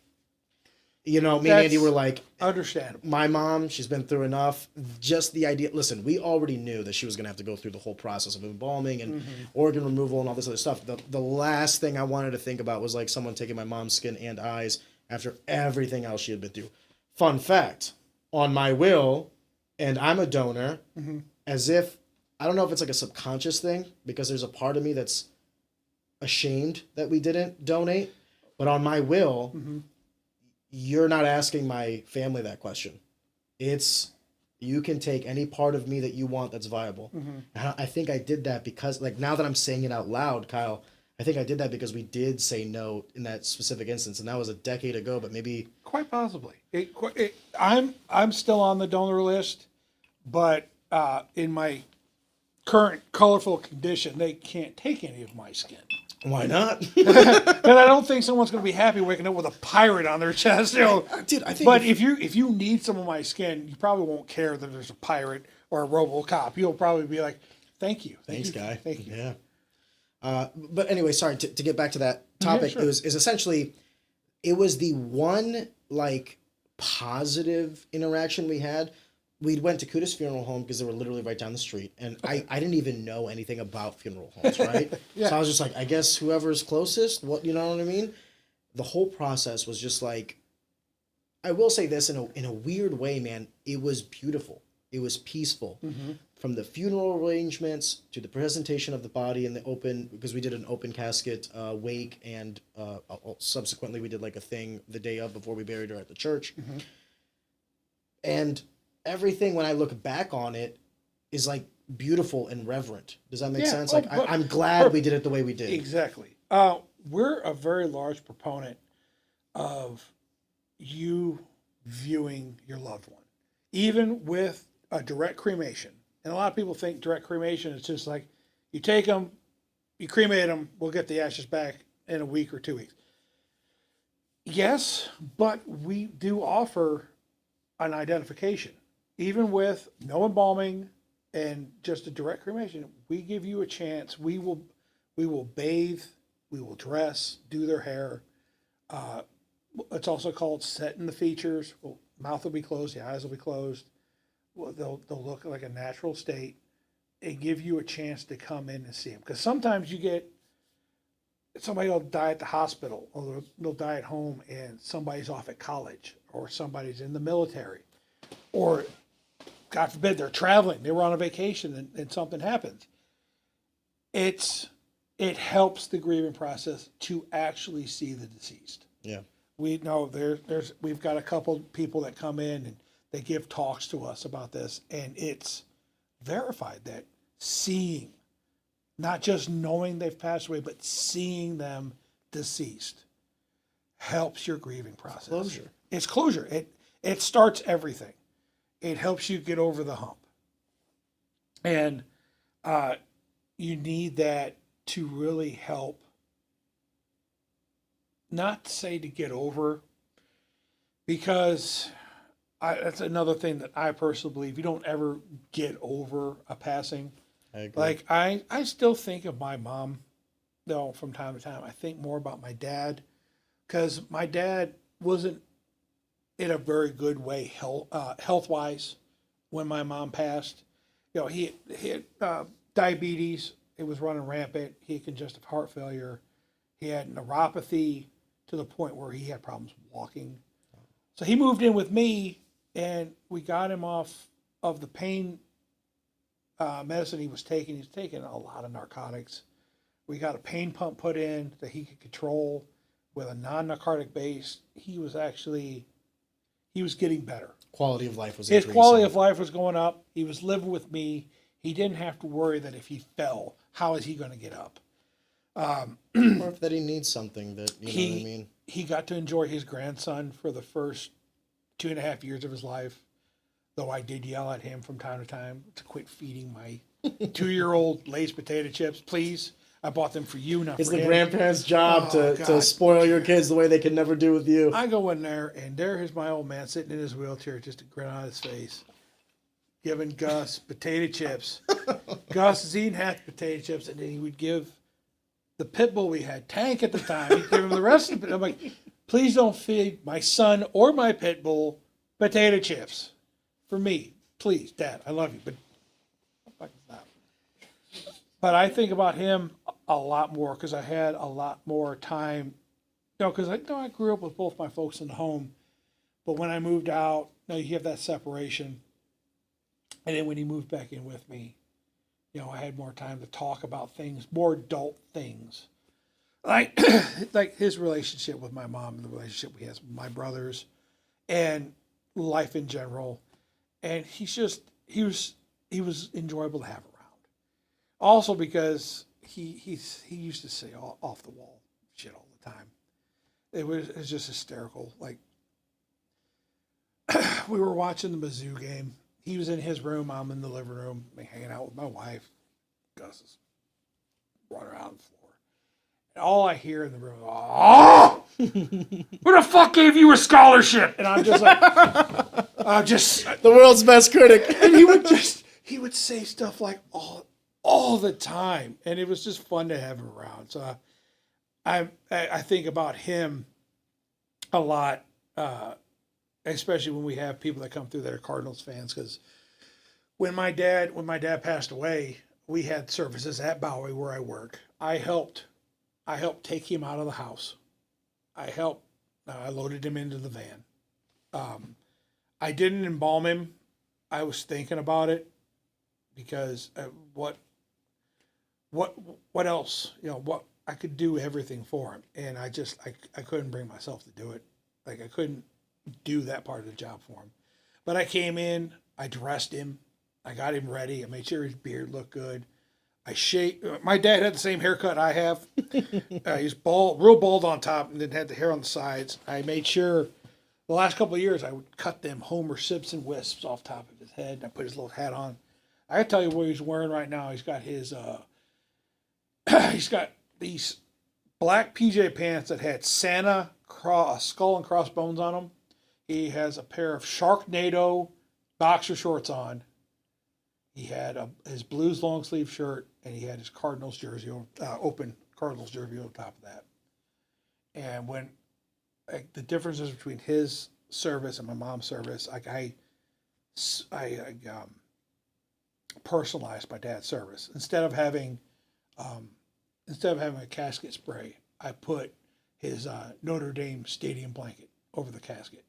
and Andy were like, understandable. My mom, she's been through enough. Just the idea. Listen, we already knew that she was going to have to go through the whole process of embalming and organ removal and all this other stuff. The last thing I wanted to think about was like someone taking my mom's skin and eyes after everything else she had been through. Fun fact, on my will, and I'm a donor, as if, I don't know if it's like a subconscious thing, because there's a part of me that's ashamed that we didn't donate, but on my will, you're not asking my family that question. It's, you can take any part of me that you want that's viable. And I think I did that because, like, now that I'm saying it out loud, Kyle, I think I did that because we did say no in that specific instance, and that was a decade ago, but maybe... Quite possibly. I'm still on the donor list, but in my current colorful condition, they can't take any of my skin. Why not? And I don't think someone's going to be happy waking up with a pirate on their chest. Dude, I think. But if you need some of my skin, you probably won't care that there's a pirate or a RoboCop. You'll probably be like, "Thank you, thanks, guy. Thank you." Yeah. But anyway, sorry to get back to that topic. Sure. It was essentially, it was the one like positive interaction we had. We went to Kuda's funeral home because they were literally right down the street. And I didn't even know anything about funeral homes, right? So I was just like, I guess whoever's closest, you know what I mean? The whole process was just like, I will say this in a weird way, man, it was beautiful. It was peaceful. From the funeral arrangements to the presentation of the body in the open, because we did an open casket wake, and subsequently we did like a thing the day of before we buried her at the church. And everything, when I look back on it, is like beautiful and reverent. Does that make sense? Like I'm glad we did it the way we did. Exactly. We're a very large proponent of you viewing your loved one, even with a direct cremation. And a lot of people think direct cremation is just like you take them, you cremate them, we'll get the ashes back in a week or 2 weeks. Yes, but we do offer an identification. Even with no embalming and just a direct cremation, we give you a chance. We will bathe, we will dress, do their hair. It's also called setting the features. Well, mouth will be closed, the eyes will be closed. Well, they'll look like a natural state, and give you a chance to come in and see them. Because sometimes you get somebody will die at the hospital, or they'll die at home, and somebody's off at college, or somebody's in the military, or God forbid they're traveling, they were on a vacation, and something happens. It helps the grieving process to actually see the deceased. Yeah. We know we've got a couple people that come in and they give talks to us about this, and it's verified that seeing, not just knowing they've passed away, but seeing them deceased helps your grieving process. Closure. It's closure. It starts everything. It helps you get over the hump. And you need that to really help, not say to get over, because that's another thing that I personally believe. You don't ever get over a passing. I agree. Like, I still think of my mom, though, from time to time. I think more about my dad, because my dad wasn't in a very good way health-wise when my mom passed. He had diabetes. It was running rampant. He had congestive heart failure. He had neuropathy to the point where he had problems walking. So he moved in with me, and we got him off of the pain medicine he was taking. He's taking a lot of narcotics. We got a pain pump put in that he could control with a non-narcotic base. He was getting better. Quality of life was His increasing. quality of life was going up. He was living with me. He didn't have to worry that if he fell, how is he going to get up? Or if that he needs something that, you know what I mean? He got to enjoy his grandson for the first 2.5 years of his life, though I did yell at him from time to time to quit feeding my 2-year-old Lay's potato chips, please. I bought them for you, not It's for the him. grandparents' job to spoil your kids the way they can never do with you. I go in there, and there is my old man sitting in his wheelchair, just a grin on his face, giving Gus potato chips. Gus is eating half the potato chips, and then he would give the pit bull we had, Tank at the time, he'd give him the rest of it. I'm like, please don't feed my son or my pit bull potato chips. For me, please, Dad, I love you, but fucking stop. But I think about him a lot more because I had a lot more time. Because I grew up with both my folks in the home, but when I moved out, you have that separation. And then when he moved back in with me, I had more time to talk about things, more adult things, like his relationship with my mom and the relationship he has with my brothers, and life in general. And he was enjoyable to have around. Also because he used to say off the wall shit all the time. It was just hysterical. Like we were watching the Mizzou game. He was in his room. I'm in the living room, hanging out with my wife. Gus is running around the floor. And all I hear in the room is, "Oh, who the fuck gave you a scholarship?" And I'm just like, the world's best critic. And he would say stuff like all the time, and it was just fun to have him around. So I think about him a lot. Especially when we have people that come through that are Cardinals fans, because when my dad passed away, we had services at Bowie where I work. I helped take him out of the house. I loaded him into the van. I didn't embalm him. I was thinking about it because what else? What I could do everything for him, and I couldn't bring myself to do it. Like I couldn't do that part of the job for him. But I came in, I dressed him, I got him ready, I made sure his beard looked good. I shaved. My dad had the same haircut I have. He's bald, real bald on top, and then had the hair on the sides. I made sure the last couple of years I would cut them Homer Simpson wisps off top of his head, and I put his little hat on. I can tell you what he's wearing right now. He's got his he's got these black PJ pants that had Santa skull and crossbones on them. He has a pair of Sharknado boxer shorts on. He had his Blues long sleeve shirt, and he had his Cardinals jersey, open Cardinals jersey on top of that. And when the differences between his service and my mom's service, I personalized my dad's service. Instead of having a casket spray, I put his Notre Dame stadium blanket over the casket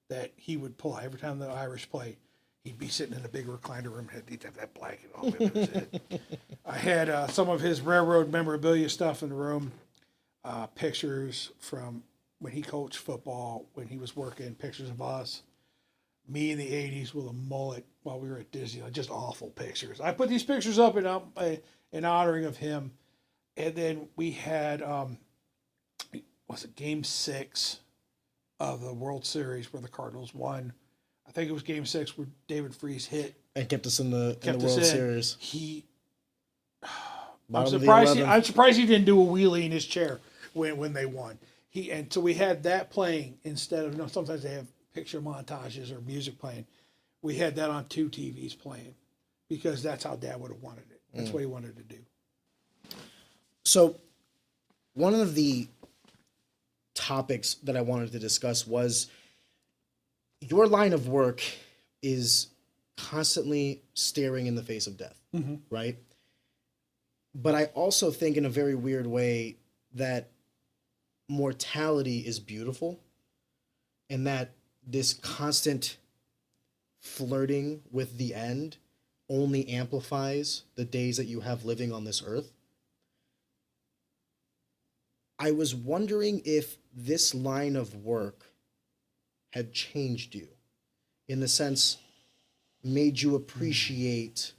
that he would pull every time the Irish played. He'd be sitting in a big recliner room. He'd have that blanket all over his head. I had some of his railroad memorabilia stuff in the room, pictures from when he coached football, when he was working, pictures of us, me in the 80s with a mullet while we were at Disneyland, just awful pictures. I put these pictures up in honoring of him. And then we had, Game 6 of the World Series where the Cardinals won. I think it was Game 6 where David Freese hit and kept us in the World Series. I'm surprised he didn't do a wheelie in his chair when they won. And so we had that playing instead of, sometimes they have picture montages or music playing. We had that on 2 TVs playing because that's how Dad would have wanted it. That's what he wanted to do. So one of the topics that I wanted to discuss was your line of work is constantly staring in the face of death, right? But I also think in a very weird way that mortality is beautiful and that this constant flirting with the end only amplifies the days that you have living on this earth. I was wondering if this line of work had changed you, in the sense, made you appreciate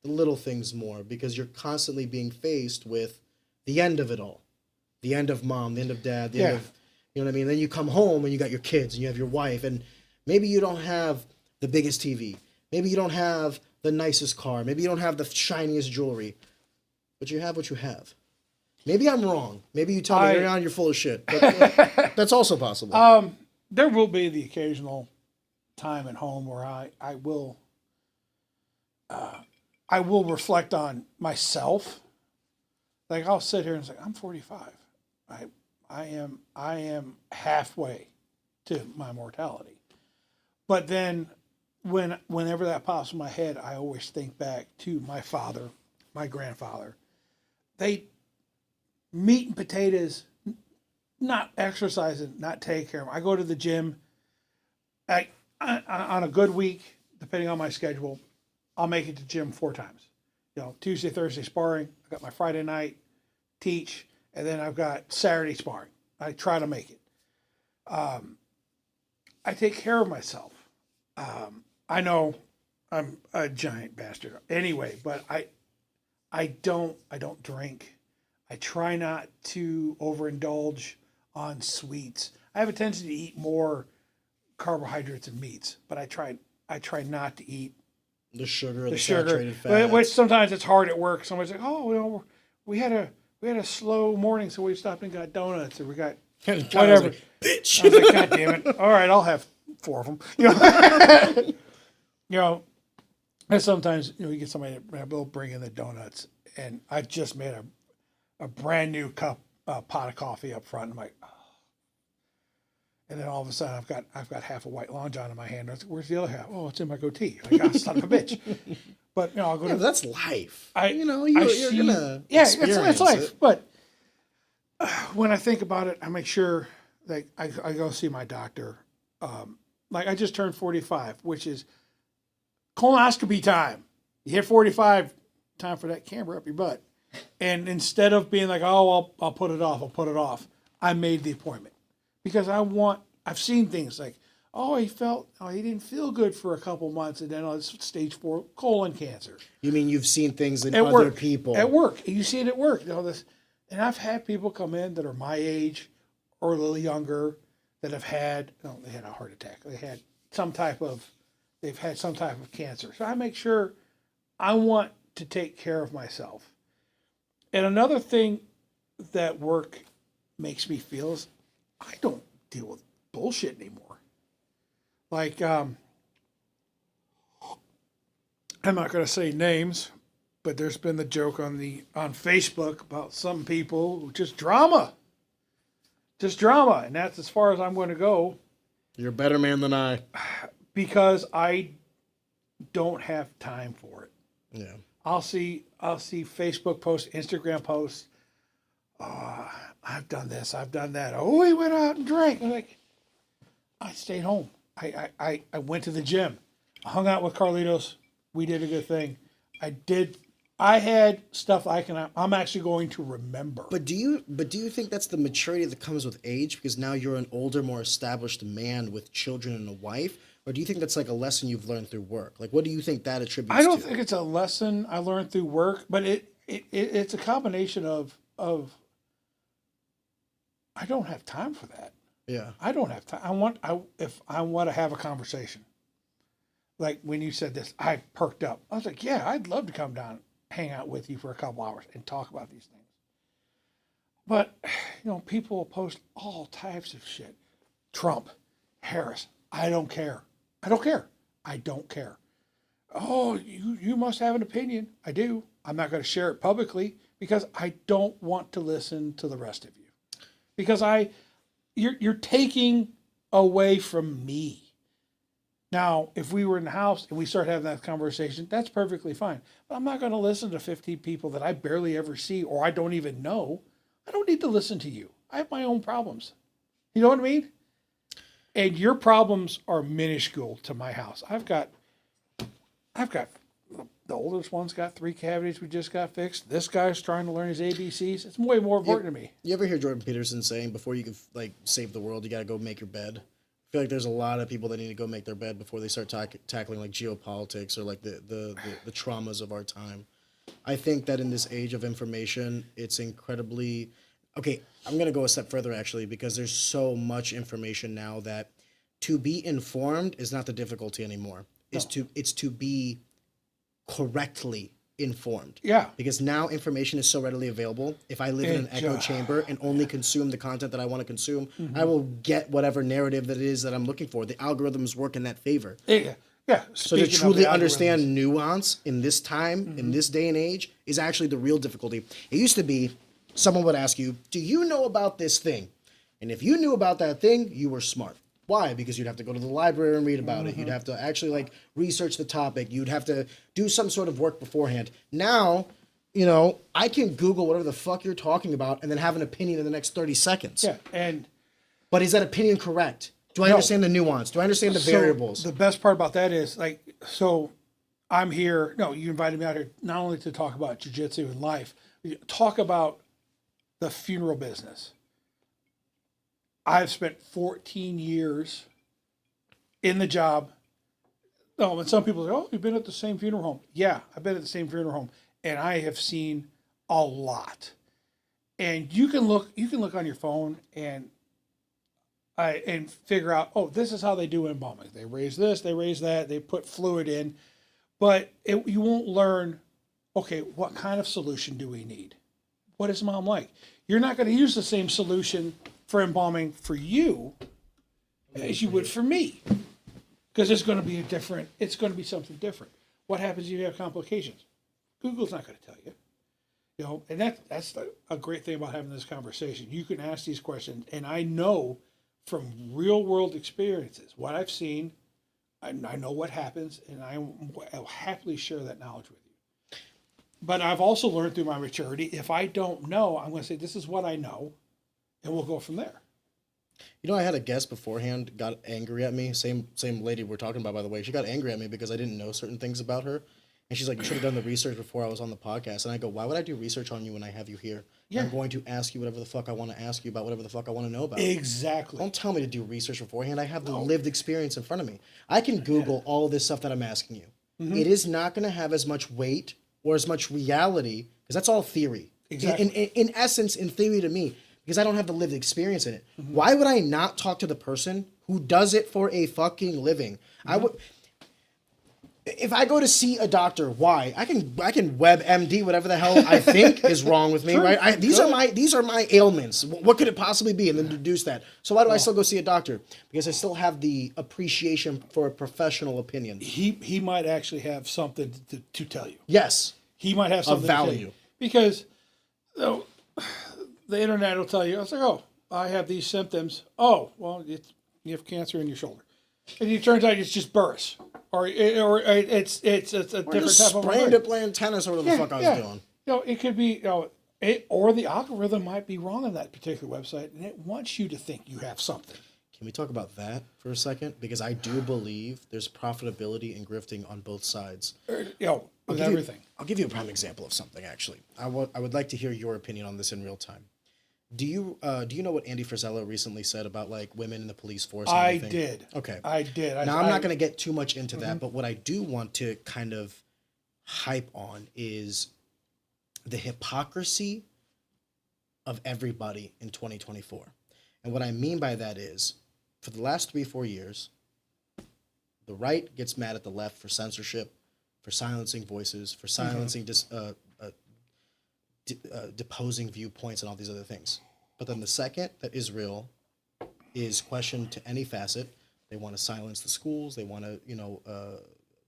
the little things more, because you're constantly being faced with the end of it all. The end of mom, the end of dad, the end of, you know what I mean? Then you come home and you got your kids and you have your wife, and maybe you don't have the biggest TV. Maybe you don't have the nicest car. Maybe you don't have the shiniest jewelry, but you have what you have. Maybe I'm wrong. Maybe you tell me you're full of shit. But that's also possible. There will be the occasional time at home where I will reflect on myself. Like, I'll sit here and say, I'm 45. I am halfway to my mortality. But then whenever that pops in my head, I always think back to my father, my grandfather. They meat and potatoes, not exercising, not taking care of them. I go to the gym. I on a good week, depending on my schedule, I'll make it to gym 4 times. You know, Tuesday, Thursday sparring. I got my Friday night teach, and then I've got Saturday sparring. I try to make it. I take care of myself. I know I'm a giant bastard anyway, but I don't drink. I try not to overindulge on sweets. I have a tendency to eat more carbohydrates and meats, but I try not to eat the sugar, the saturated fat. Which sometimes it's hard at work. Somebody's like, "Oh, you know, we had a slow morning, so we stopped and got donuts, or we got whatever." Like, bitch. I was like, "God damn it! All right, I'll have 4 of them." You know, you know. And sometimes you get somebody that will bring in the donuts, and I just made a brand new pot of coffee up front. I'm like, oh. And then all of a sudden I've got half a white Long John in my hand. I was like, where's the other half? Oh, it's in my goatee. Like, oh, son of a bitch. But I'll go. That's life. You're gonna it's life. It. But when I think about it, I make sure that I go see my doctor. Like, I just turned 45, which is colonoscopy time. You hit 45, time for that camera up your butt. And instead of being like, oh, I'll put it off, I made the appointment. Because I've seen things like, he didn't feel good for a couple months, and then it's stage 4 colon cancer. You mean you've seen things in at other work, people? At work. You see it at work. And I've had people come in that are my age or a little younger that have had, they had a heart attack. They've had some type of cancer. So I make sure I want to take care of myself. And another thing that work makes me feel is I don't deal with bullshit anymore. Like, I'm not going to say names, but there's been the joke on Facebook about some people, just drama. And that's as far as I'm going to go. You're a better man than I. Because I don't have time for it. Yeah. I'll see Facebook posts, Instagram posts. I've done this, I've done that. Oh, we went out and drank. I'm like, I stayed home. I went to the gym. I hung out with Carlitos. We did a good thing. I had stuff I'm actually going to remember. But do you think that's the maturity that comes with age? Because now you're an older, more established man with children and a wife? Or do you think that's like a lesson you've learned through work? Like, what do you think that attributes to? I don't think it's a lesson I learned through work, but it's a combination of I don't have time for that. Yeah. I don't have time. If I want to have a conversation. Like when you said this, I perked up. I was like, yeah, I'd love to come down, hang out with you for a couple hours and talk about these things. But, people will post all types of shit. Trump, Harris, I don't care. I don't care. Oh, you must have an opinion. I do. I'm not going to share it publicly because I don't want to listen to the rest of you. Because you're taking away from me. Now, if we were in the house and we start having that conversation, that's perfectly fine. But I'm not going to listen to 15 people that I barely ever see or I don't even know. I don't need to listen to you. I have my own problems. You know what I mean? And your problems are minuscule to my house. I've got The oldest one's got 3 cavities we just got fixed. This guy's trying to learn his ABCs. It's way more important to me. You ever hear Jordan Peterson saying, before you can like save the world, you got to go make your bed? I feel like there's a lot of people that need to go make their bed before they start tackling like geopolitics or like the traumas of our time. I think that in this age of information, it's incredibly... Okay, I'm going to go a step further, actually, because there's so much information now that to be informed is not the difficulty anymore. It's to be correctly informed. Yeah. Because now information is so readily available. If I live in an echo chamber and only consume the content that I want to consume, I will get whatever narrative that it is that I'm looking for. The algorithms work in that favor. Yeah. So to truly understand nuance in this time, in this day and age, is actually the real difficulty. It used to be someone would ask you, do you know about this thing? And if you knew about that thing, you were smart. Why? Because you'd have to go to the library and read about it. You'd have to actually like research the topic. You'd have to do some sort of work beforehand. Now, you know, I can Google whatever the fuck you're talking about and then have an opinion in the next 30 seconds. Yeah, but is that opinion correct? Do I understand the nuance? Do I understand the variables? The best part about that is like, so I'm here. No, you invited me out here not only to talk about jiu-jitsu and life, talk about the funeral business. I've spent 14 years in the job. Oh, and some people say, oh, you've been at the same funeral home. Yeah, I've been at the same funeral home. And I have seen a lot. And you can look on your phone and figure out, oh, this is how they do embalming. They raise this, they raise that, they put fluid in. But you won't learn, okay, what kind of solution do we need? What is mom like? You're not going to use the same solution for embalming for you as you would for me, because it's going to be it's going to be something different. What happens if you have complications? Google's not going to tell you. You know, and that's a great thing about having this conversation. You can ask these questions, and I know from real world experiences what I've seen. I know what happens, and I'll happily share that knowledge with you. But I've also learned through my maturity, if I don't know, I'm going to say, this is what I know, and we'll go from there. You know, I had a guest beforehand got angry at me. Same lady we're talking about, by the way. She got angry at me because I didn't know certain things about her. And she's like, you should have done the research before I was on the podcast. And I go, why would I do research on you when I have you here? Yeah. I'm going to ask you whatever the fuck I want to ask you about, whatever the fuck I want to know about. Exactly. Don't tell me to do research beforehand. I have the lived experience in front of me. I can Google all this stuff that I'm asking you. Mm-hmm. It is not going to have as much weight or as much reality, because that's all theory. Exactly. In essence, in theory to me, because I don't have the lived experience in it. Mm-hmm. Why would I not talk to the person who does it for a fucking living? Mm-hmm. I would... If I go to see a doctor, why? I can WebMD whatever the hell I think is wrong with me, sure. Right? These are my ailments. What could it possibly be? And then deduce that. So why do I still go see a doctor? Because I still have the appreciation for a professional opinion. He might actually have something to tell you. Yes. He might have something of value. To tell you. Because the internet will tell you, it's like, oh, I have these symptoms. Oh, well, you have cancer in your shoulder. And it turns out it's just burrs. Or it's a different type of sprained it playing tennis or whatever the fuck I was doing. You know, it could be, or the algorithm might be wrong on that particular website, and it wants you to think you have something. Can we talk about that for a second? Because I do believe there's profitability in grifting on both sides. With everything. I'll give you a prime example of something, actually. I would like to hear your opinion on this in real time. Do you know what Andy Frisella recently said about like women in the police force? And I did. Okay. I did. Now I'm not going to get too much into that, but what I do want to kind of hype on is the hypocrisy of everybody in 2024. And what I mean by that is, for the last 3-4 years, the right gets mad at the left for censorship, for silencing voices, for silencing deposing viewpoints and all these other things. But then the second that Israel is questioned to any facet, they want to silence the schools. They want to,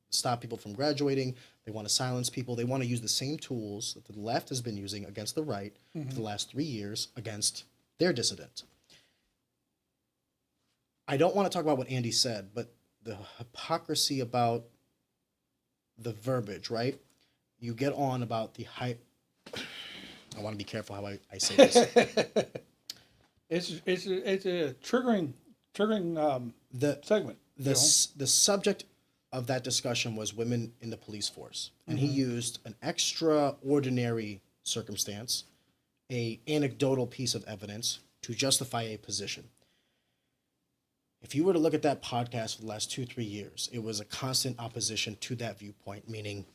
stop people from graduating. They want to silence people. They want to use the same tools that the left has been using against the right for the last 3 years against their dissident. I don't want to talk about what Andy said, but the hypocrisy about the verbiage, right? You get on about the hype. I want to be careful how I say this. It's a triggering segment. The subject of that discussion was women in the police force. And he used an extraordinary circumstance, a anecdotal piece of evidence to justify a position. If you were to look at that podcast for the last 2-3 years, it was a constant opposition to that viewpoint, meaning,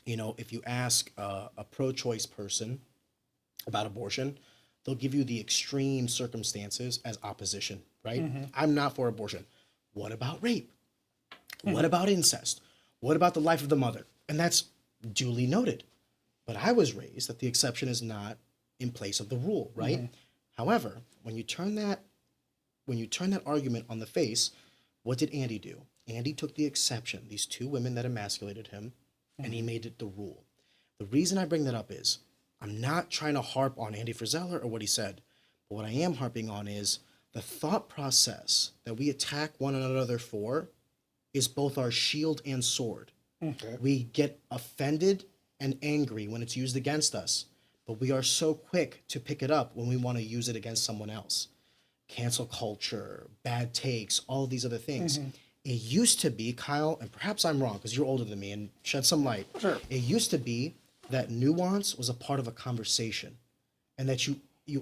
you know, if you ask a pro-choice person about abortion, they'll give you the extreme circumstances as opposition, right? I'm not for abortion. What about rape? What about incest? What about the life of the mother? And that's duly noted. But I was raised that the exception is not in place of the rule, right? However, when you turn that argument on the face, what did Andy do? Andy took the exception, these two women that emasculated him, and he made it the rule. The reason I bring that up is I'm not trying to harp on Andy Frisella or what he said, but what I am harping on is the thought process that we attack one another for is both our shield and sword. Okay. We get offended and angry when it's used against us, but we are so quick to pick it up when we want to use it against someone else. Cancel culture, bad takes, all these other things. It used to be, Kyle, and perhaps I'm wrong because you're older than me and shed some light. Sure. It used to be that nuance was a part of a conversation and that you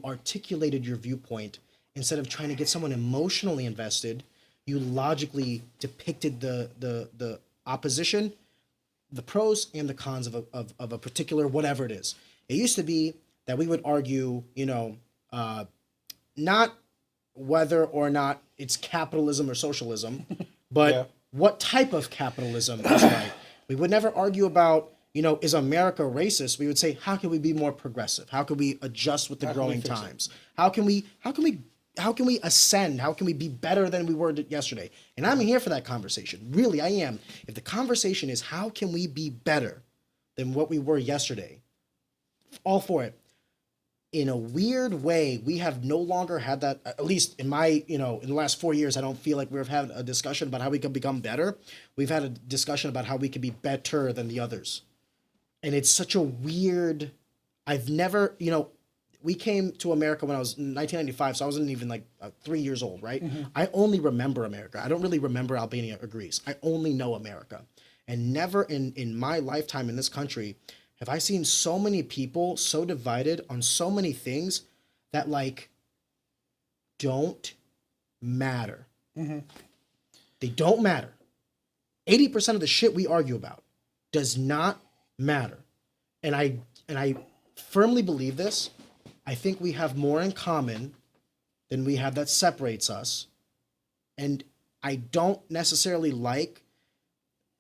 articulated your viewpoint instead of trying to get someone emotionally invested. You logically depicted the opposition, the pros and the cons of a particular whatever it is. It used to be that we would argue, not whether or not it's capitalism or socialism, but what type of capitalism is right. We would never argue about, is America racist? We would say, how can we be more progressive? How can we adjust with the growing times? How can we ascend? How can we be better than we were yesterday? And I'm here for that conversation. Really, I am. If the conversation is how can we be better than what we were yesterday, all for it. In a weird way, we have no longer had that, at least in my, in the last 4 years, I don't feel like we've had a discussion about how we can become better. We've had a discussion about how we can be better than the others. And it's such a weird, I've never, we came to America when I was in 1995, so I wasn't even 3 years old, right? I only remember America. I don't really remember Albania or Greece. I only know America. And never in my lifetime in this country have I seen so many people so divided on so many things that don't matter. They don't matter. 80% of the shit we argue about does not matter. And I firmly believe this. I think we have more in common than we have that separates us. And I don't necessarily like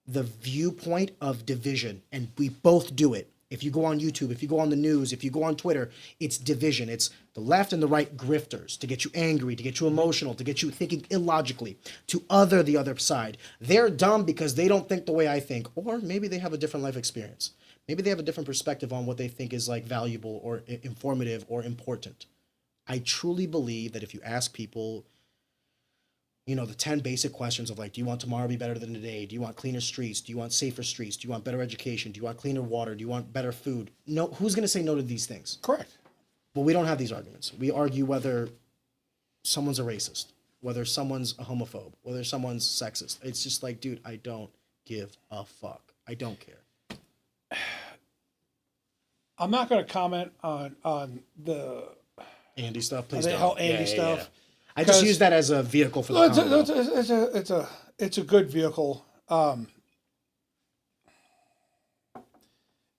the viewpoint of division, and we both do it. If you go on YouTube, if you go on the news, if you go on Twitter, it's division. It's the left and the right grifters to get you angry, to get you emotional, to get you thinking illogically, to other the other side. They're dumb because they don't think the way I think, or maybe they have a different life experience. Maybe they have a different perspective on what they think is valuable or informative or important. I truly believe that if you ask people, the 10 basic questions of do you want tomorrow to be better than today? Do you want cleaner streets? Do you want safer streets? Do you want better education? Do you want cleaner water? Do you want better food? No, who's going to say no to these things? Correct. But we don't have these arguments. We argue whether someone's a racist, whether someone's a homophobe, whether someone's sexist. It's just dude, I don't give a fuck. I don't care. I'm not going to comment on the Andy stuff. Please the don't. whole Andy stuff. Yeah. I just use that as a vehicle for the it's a good vehicle.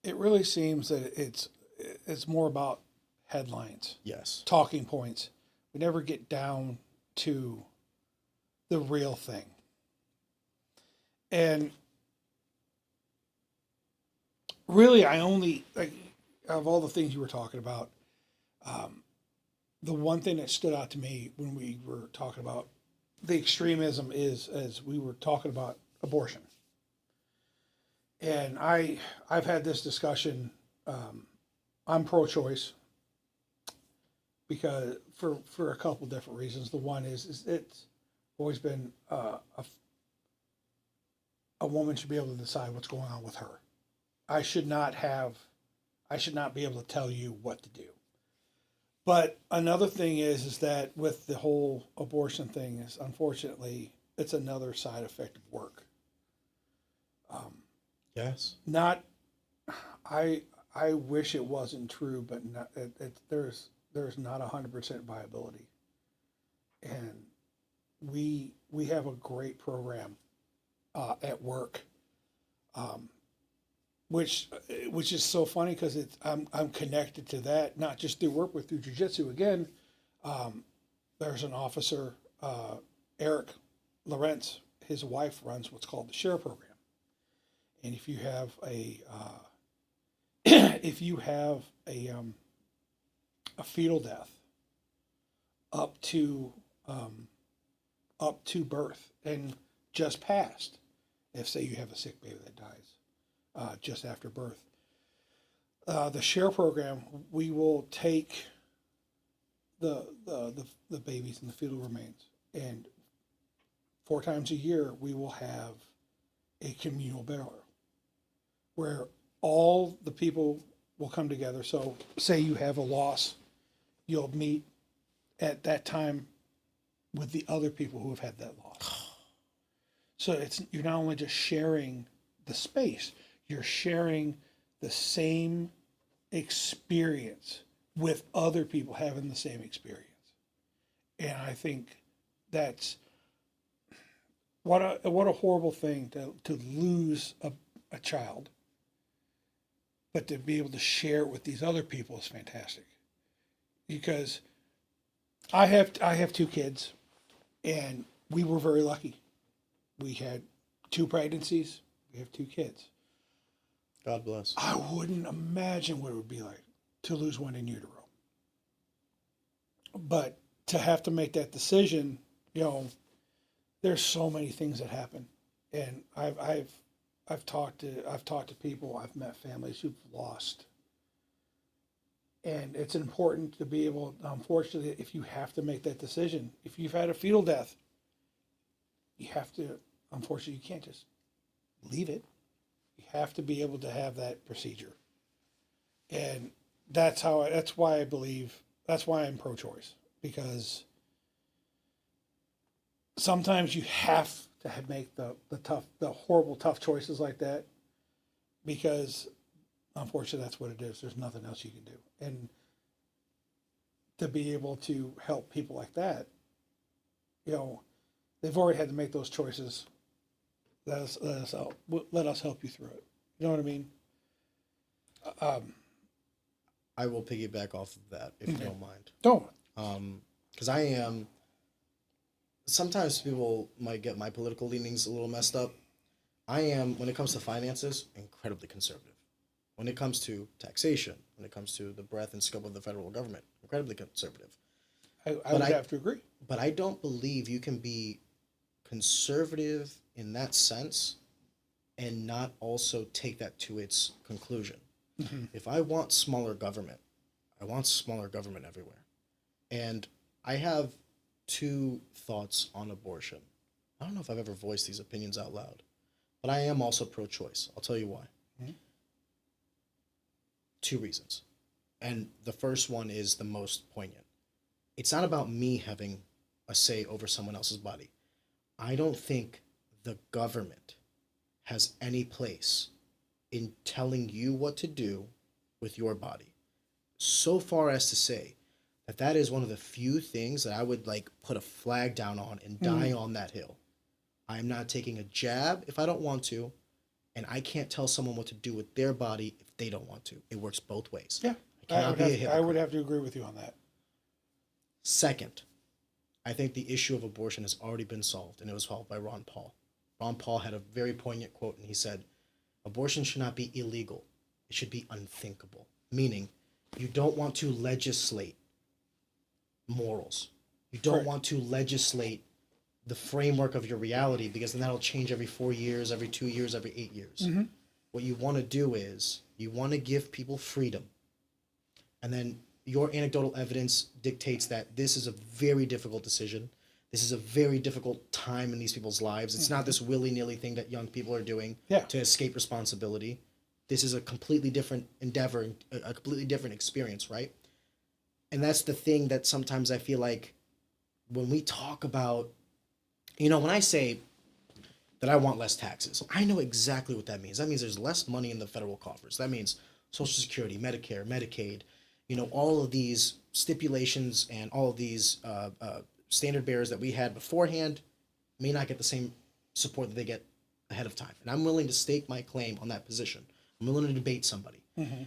It really seems that it's more about headlines. Yes. Talking points. We never get down to the real thing. And really, I only of all the things you were talking about, the one thing that stood out to me when we were talking about the extremism is as we were talking about abortion. And I've had this discussion. I'm pro-choice because for a couple different reasons. The one is it's always been a woman should be able to decide what's going on with her. I should not be able to tell you what to do. But another thing is that with the whole abortion thing is unfortunately it's another side effect of work. Yes. Not, I wish it wasn't true, but not, there's not 100% viability, and we have a great program at work, which is so funny because I'm connected to that, not just through work, but through jiu-jitsu again. There's an officer, Eric Lorenz, his wife runs what's called the SHARE program. And if you have a fetal death up to birth and just past, if say you have a sick baby that dies just after birth, the SHARE program, we will take the babies and the fetal remains, and 4 times a year we will have a communal burial where all the people will come together. So say you have a loss, you'll meet at that time with the other people who have had that loss. So you're not only just sharing the space, you're sharing the same experience with other people having the same experience. And I think that's what a horrible thing to lose a child, but to be able to share it with these other people is fantastic. Because I have 2 kids, and we were very lucky. We had 2 pregnancies. We have 2 kids. God bless. I wouldn't imagine what it would be like to lose one in utero. But to have to make that decision, there's so many things that happen, and I've talked to people, I've met families who've lost, and it's important to be able. Unfortunately, if you have to make that decision, if you've had a fetal death, you have to. Unfortunately, you can't just leave it. You have to be able to have that procedure, and that's why I believe. That's why I'm pro-choice, because sometimes you have to make the horrible, tough choices like that, because unfortunately that's what it is. There's nothing else you can do. And to be able to help people like that, they've already had to make those choices. Let us help. Let us help you through it. You know what I mean? I will piggyback off of that if you don't mind. Don't. Because I am. Sometimes people might get my political leanings a little messed up. I am, when it comes to finances, incredibly conservative. When it comes to taxation, when it comes to the breadth and scope of the federal government, incredibly conservative. I would have to agree. But I don't believe you can be conservative in that sense and not also take that to its conclusion. Mm-hmm. If I want smaller government, I want smaller government everywhere. And I have 2 thoughts on abortion. I don't know if I've ever voiced these opinions out loud, but I am also pro-choice. I'll tell you why. Mm-hmm. 2 reasons. And the first one is the most poignant. It's not about me having a say over someone else's body. I don't think the government has any place in telling you what to do with your body. So far as to say that is one of the few things that I would put a flag down on and die on that hill. I'm not taking a jab if I don't want to, and I can't tell someone what to do with their body if they don't want to. It works both ways. Yeah, I would have to agree with you on that. Second, I think the issue of abortion has already been solved, and it was solved by Ron Paul. Ron Paul had a very poignant quote, and he said, abortion should not be illegal. It should be unthinkable. Meaning, you don't want to legislate morals. You don't want to legislate the framework of your reality, because then that'll change every 4 years, every 2 years, every 8 years. Mm-hmm. What you want to do is you want to give people freedom. And then your anecdotal evidence dictates that this is a very difficult decision. This is a very difficult time in these people's lives. It's not this willy-nilly thing that young people are doing to escape responsibility. This is a completely different endeavor, a completely different experience, right? And that's the thing that sometimes I feel like when we talk about, when I say that I want less taxes. I know exactly what that means. That means there's less money in the federal coffers. That means Social Security, Medicare, Medicaid, all of these stipulations and all of these standard bearers that we had beforehand may not get the same support that they get ahead of time. And I'm willing to stake my claim on that position. I'm willing to debate somebody. Mm-hmm.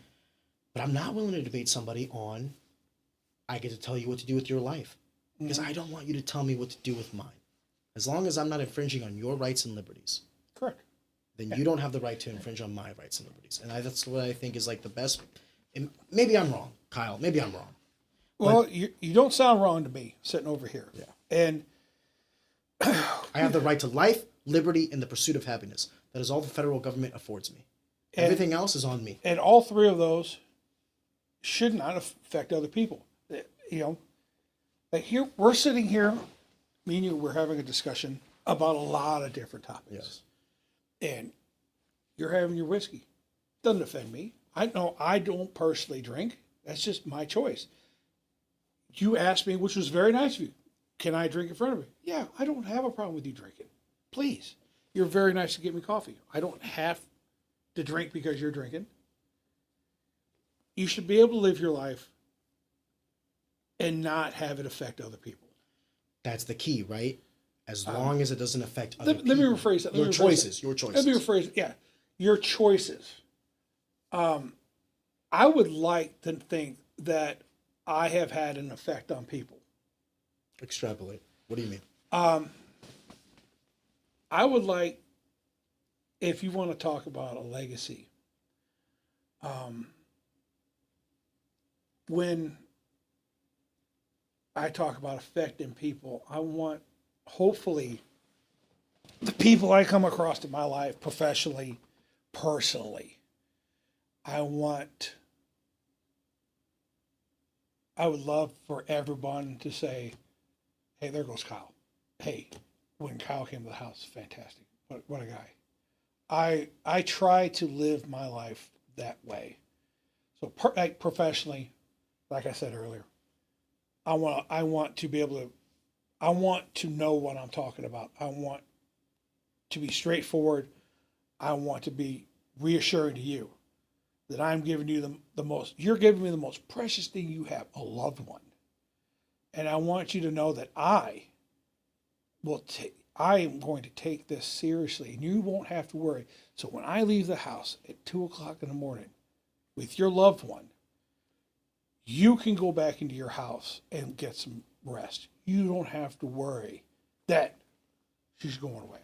But I'm not willing to debate somebody on, I get to tell you what to do with your life. Because I don't want you to tell me what to do with mine. As long as I'm not infringing on your rights and liberties. Correct. Then you don't have the right to infringe on my rights and liberties. And that's what I think is like the best. And maybe I'm wrong, Kyle. Maybe I'm wrong. Well, you don't sound wrong to me sitting over here. Yeah. And I have the right to life, liberty, and the pursuit of happiness. That is all the federal government affords me. Everything else is on me. And all three of those should not affect other people. Like here, we're sitting here, me and you, we're having a discussion about a lot of different topics. Yes. And you're having your whiskey. Doesn't offend me. I know I don't personally drink. That's just my choice. You asked me, which was very nice of you, can I drink in front of you? Yeah, I don't have a problem with you drinking. Please. You're very nice to get me coffee. I don't have to drink because you're drinking. You should be able to live your life and not have it affect other people. That's the key, right? As long as it doesn't affect other people. Let me rephrase that. Your choices. Let me rephrase it. Yeah, your choices. I would like to think that I have had an effect on people. Extrapolate. What do you mean? I would like, if you want to talk about a legacy, when I talk about affecting people, I want, hopefully, the people I come across in my life, professionally, personally, I would love for everyone to say, hey, there goes Kyle. Hey, when Kyle came to the house, fantastic. What a guy. I try to live my life that way. So like professionally, like I said earlier, I want to be able to, I want to know what I'm talking about. I want to be straightforward. I want to be reassuring to you that I'm giving you the most, you're giving me the most precious thing you have, a loved one. And I want you to know that I am going to take this seriously, and you won't have to worry. So when I leave the house at 2:00 in the morning with your loved one, you can go back into your house and get some rest. You don't have to worry that she's going away.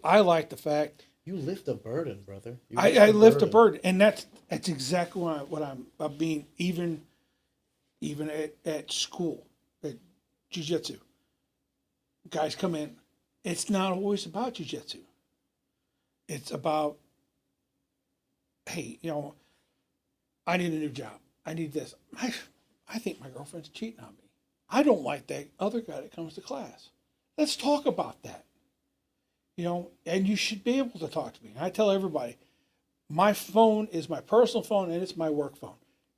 I like the fact you lift a burden, brother. I lift a burden, and that's exactly what I'm being. Even at school, at jiu-jitsu, guys come in. It's not always about jiu-jitsu. It's about, hey, I need a new job. I need this. I think my girlfriend's cheating on me. I don't like that other guy that comes to class. Let's talk about that. And you should be able to talk to me. I tell everybody, my phone is my personal phone and it's my work phone.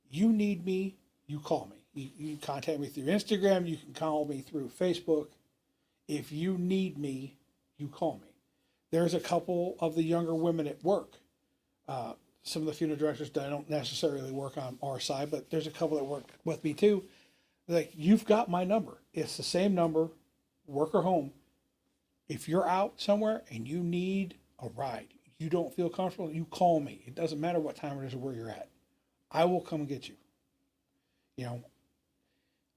You need me, you call me. You can contact me through Instagram. You can call me through Facebook. If you need me, you call me. There's a couple of the younger women at work. Some of the funeral directors that don't necessarily work on our side, but there's a couple that work with me too. Like, you've got my number. It's the same number, work or home. If you're out somewhere and you need a ride, you don't feel comfortable, you call me. It doesn't matter what time it is or where you're at. I will come and get you.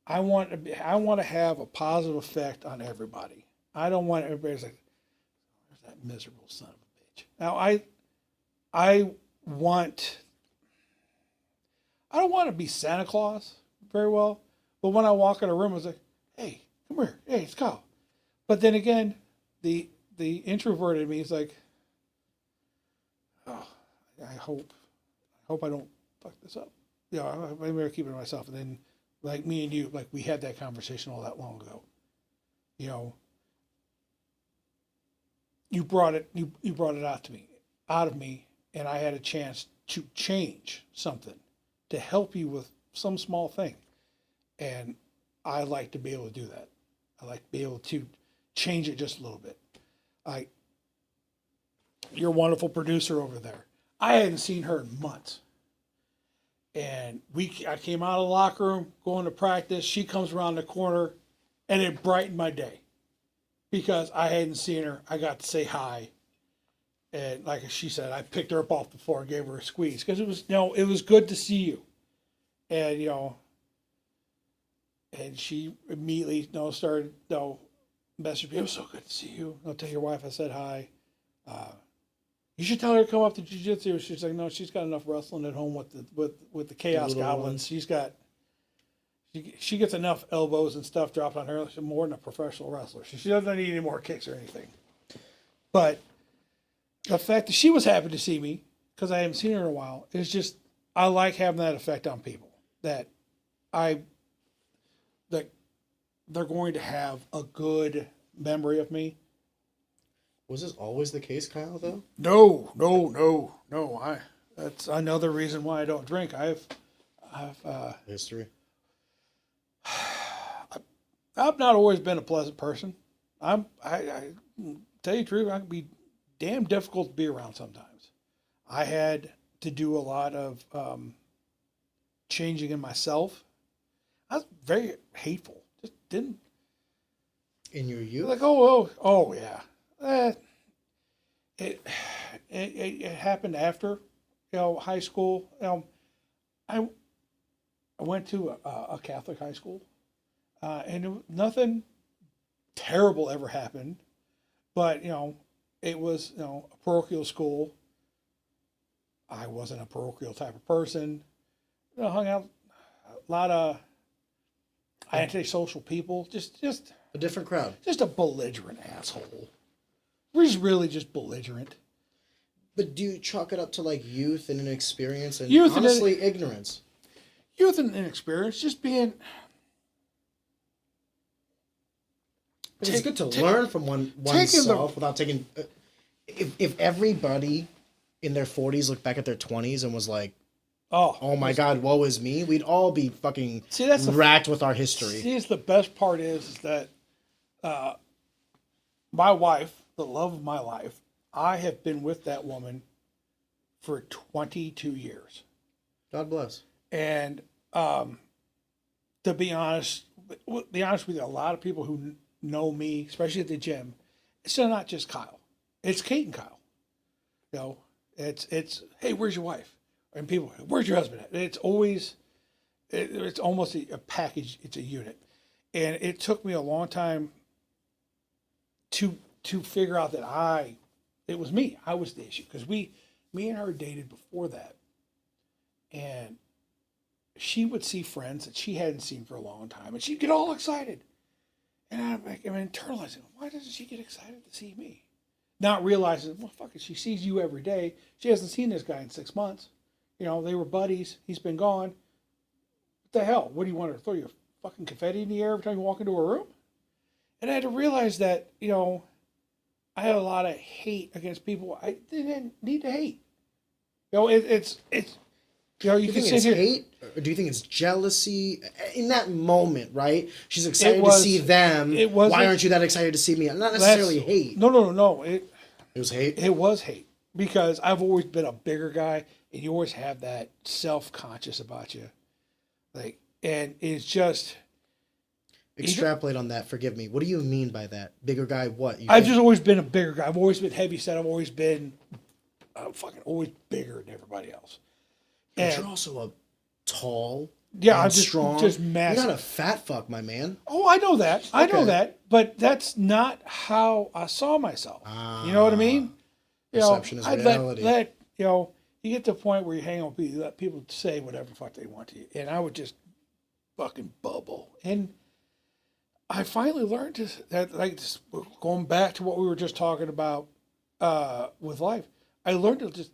I want to have a positive effect on everybody. I don't want everybody's like, there's that miserable son of a bitch. Now I don't want to be Santa Claus very well, but when I walk in a room, I was like, hey, come here. Hey, it's Kyle. But then again, the introverted me is like, oh, I hope I don't fuck this up. I'm going to keep it to myself. And then, like me and you, like we had that conversation all that long ago. You brought it out of me, and I had a chance to change something, to help you with some small thing. And I like to be able to do that. I like to be able to change it just a little bit. like, your wonderful producer over there. I hadn't seen her in months. And I came out of the locker room, going to practice. She comes around the corner, and it brightened my day because I hadn't seen her. I got to say hi. And like she said, I picked her up off the floor and gave her a squeeze because it was, it was good to see you. And, and she immediately, started, messaging me. It was so good to see you. I'll tell your wife I said hi. You should tell her to come up to jiu-jitsu. She's like, no, she's got enough wrestling at home with the Chaos Goblins. She's got, she gets enough elbows and stuff dropped on her. She's more than a professional wrestler. She doesn't need any more kicks or anything. But the fact that she was happy to see me, because I haven't seen her in a while, is just, I like having that effect on people. That they're going to have a good memory of me. Was this always the case, Kyle, though? No. That's another reason why I don't drink. I've history. I've not always been a pleasant person. I tell you the truth, I can be damn difficult to be around sometimes. I had to do a lot of changing in myself. I was very hateful. Just didn't. In your youth? Like, oh yeah. It happened after, high school. I went to a Catholic high school, and nothing terrible ever happened. But it was a parochial school. I wasn't a parochial type of person. Hung out a lot of antisocial people. Just a different crowd. Just a belligerent asshole. He's really just belligerent. But do you chalk it up to like youth and inexperience and youth honestly ignorance? Youth and inexperience, just being. It's good to learn from oneself without taking. If everybody in their 40s looked back at their 20s and was like, "Oh my God, woe is me," we'd all be fucking racked with our history. See, the best part is that my wife, the love of my life, I have been with that woman for 22 years. God bless. And to be honest with you, a lot of people who know me, especially at the gym, it's not just Kyle. It's Kate and Kyle. It's hey, where's your wife? And people, where's your husband at? It's always, it's almost a package. It's a unit. And it took me a long time to figure out that it was me. I was the issue. Because me and her dated before that. And she would see friends that she hadn't seen for a long time. And she'd get all excited. And I'm internalizing, why doesn't she get excited to see me? Not realizing, well, fuck it, she sees you every day. She hasn't seen this guy in 6 months. They were buddies. He's been gone. What the hell? What do you want her to throw you fucking confetti in the air every time you walk into a room? And I had to realize that, I had a lot of hate against people I didn't need to hate. It's you can think it's hate, or do you think it's jealousy? In that moment, right? She's excited to see them. Why aren't you that excited to see me? Not necessarily hate. No. It was hate? It was hate. Because I've always been a bigger guy, and you always have that self-conscious about you. And it's just... Extrapolate on that, forgive me. What do you mean by that? Bigger guy, what? I've just always been a bigger guy. I've always been heavy set. I've always been always bigger than everybody else. But you're also a tall, I'm strong. Just massive. You're not a fat fuck, my man. Oh, I know that. I know that. But that's not how I saw myself. You know what I mean? Perception is reality. You get to the point where you hang on with people, you let people say whatever the fuck they want to you. And I would just fucking bubble. And I finally learned going back to what we were just talking about with life. I learned to just,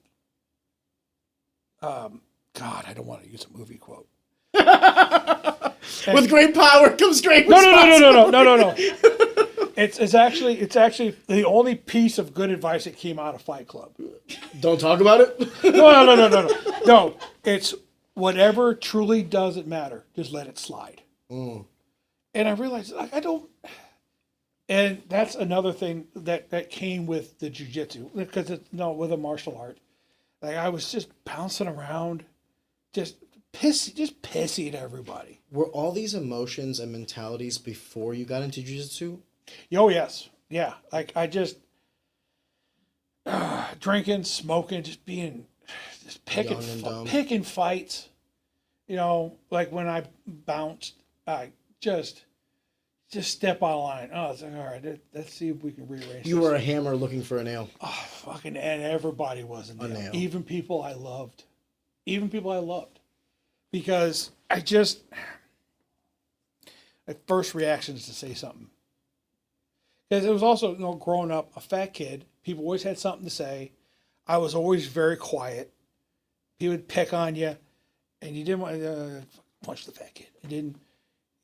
God, I don't want to use a movie quote. With great power comes great responsibility. No. It's actually the only piece of good advice that came out of Fight Club. Don't talk about it? No, it's whatever truly doesn't matter, just let it slide. And I realized, And that's another thing that came with the jiu-jitsu, because it's with a martial art. Like, I was just bouncing around, just pissy at everybody. Were all these emotions and mentalities before you got into jiu-jitsu? Oh, yes. Yeah. Like, I just, drinking, smoking, just picking fights. You know, like when I bounced, I just step out of line. Oh, it's like, all right, let's see if we can rearrange You were a hammer looking for a nail. Oh, fucking, and everybody was a nail. Even people I loved. Because my first reaction is to say something. Because it was also, growing up, a fat kid, people always had something to say. I was always very quiet. He would pick on you, and you didn't want to punch the fat kid.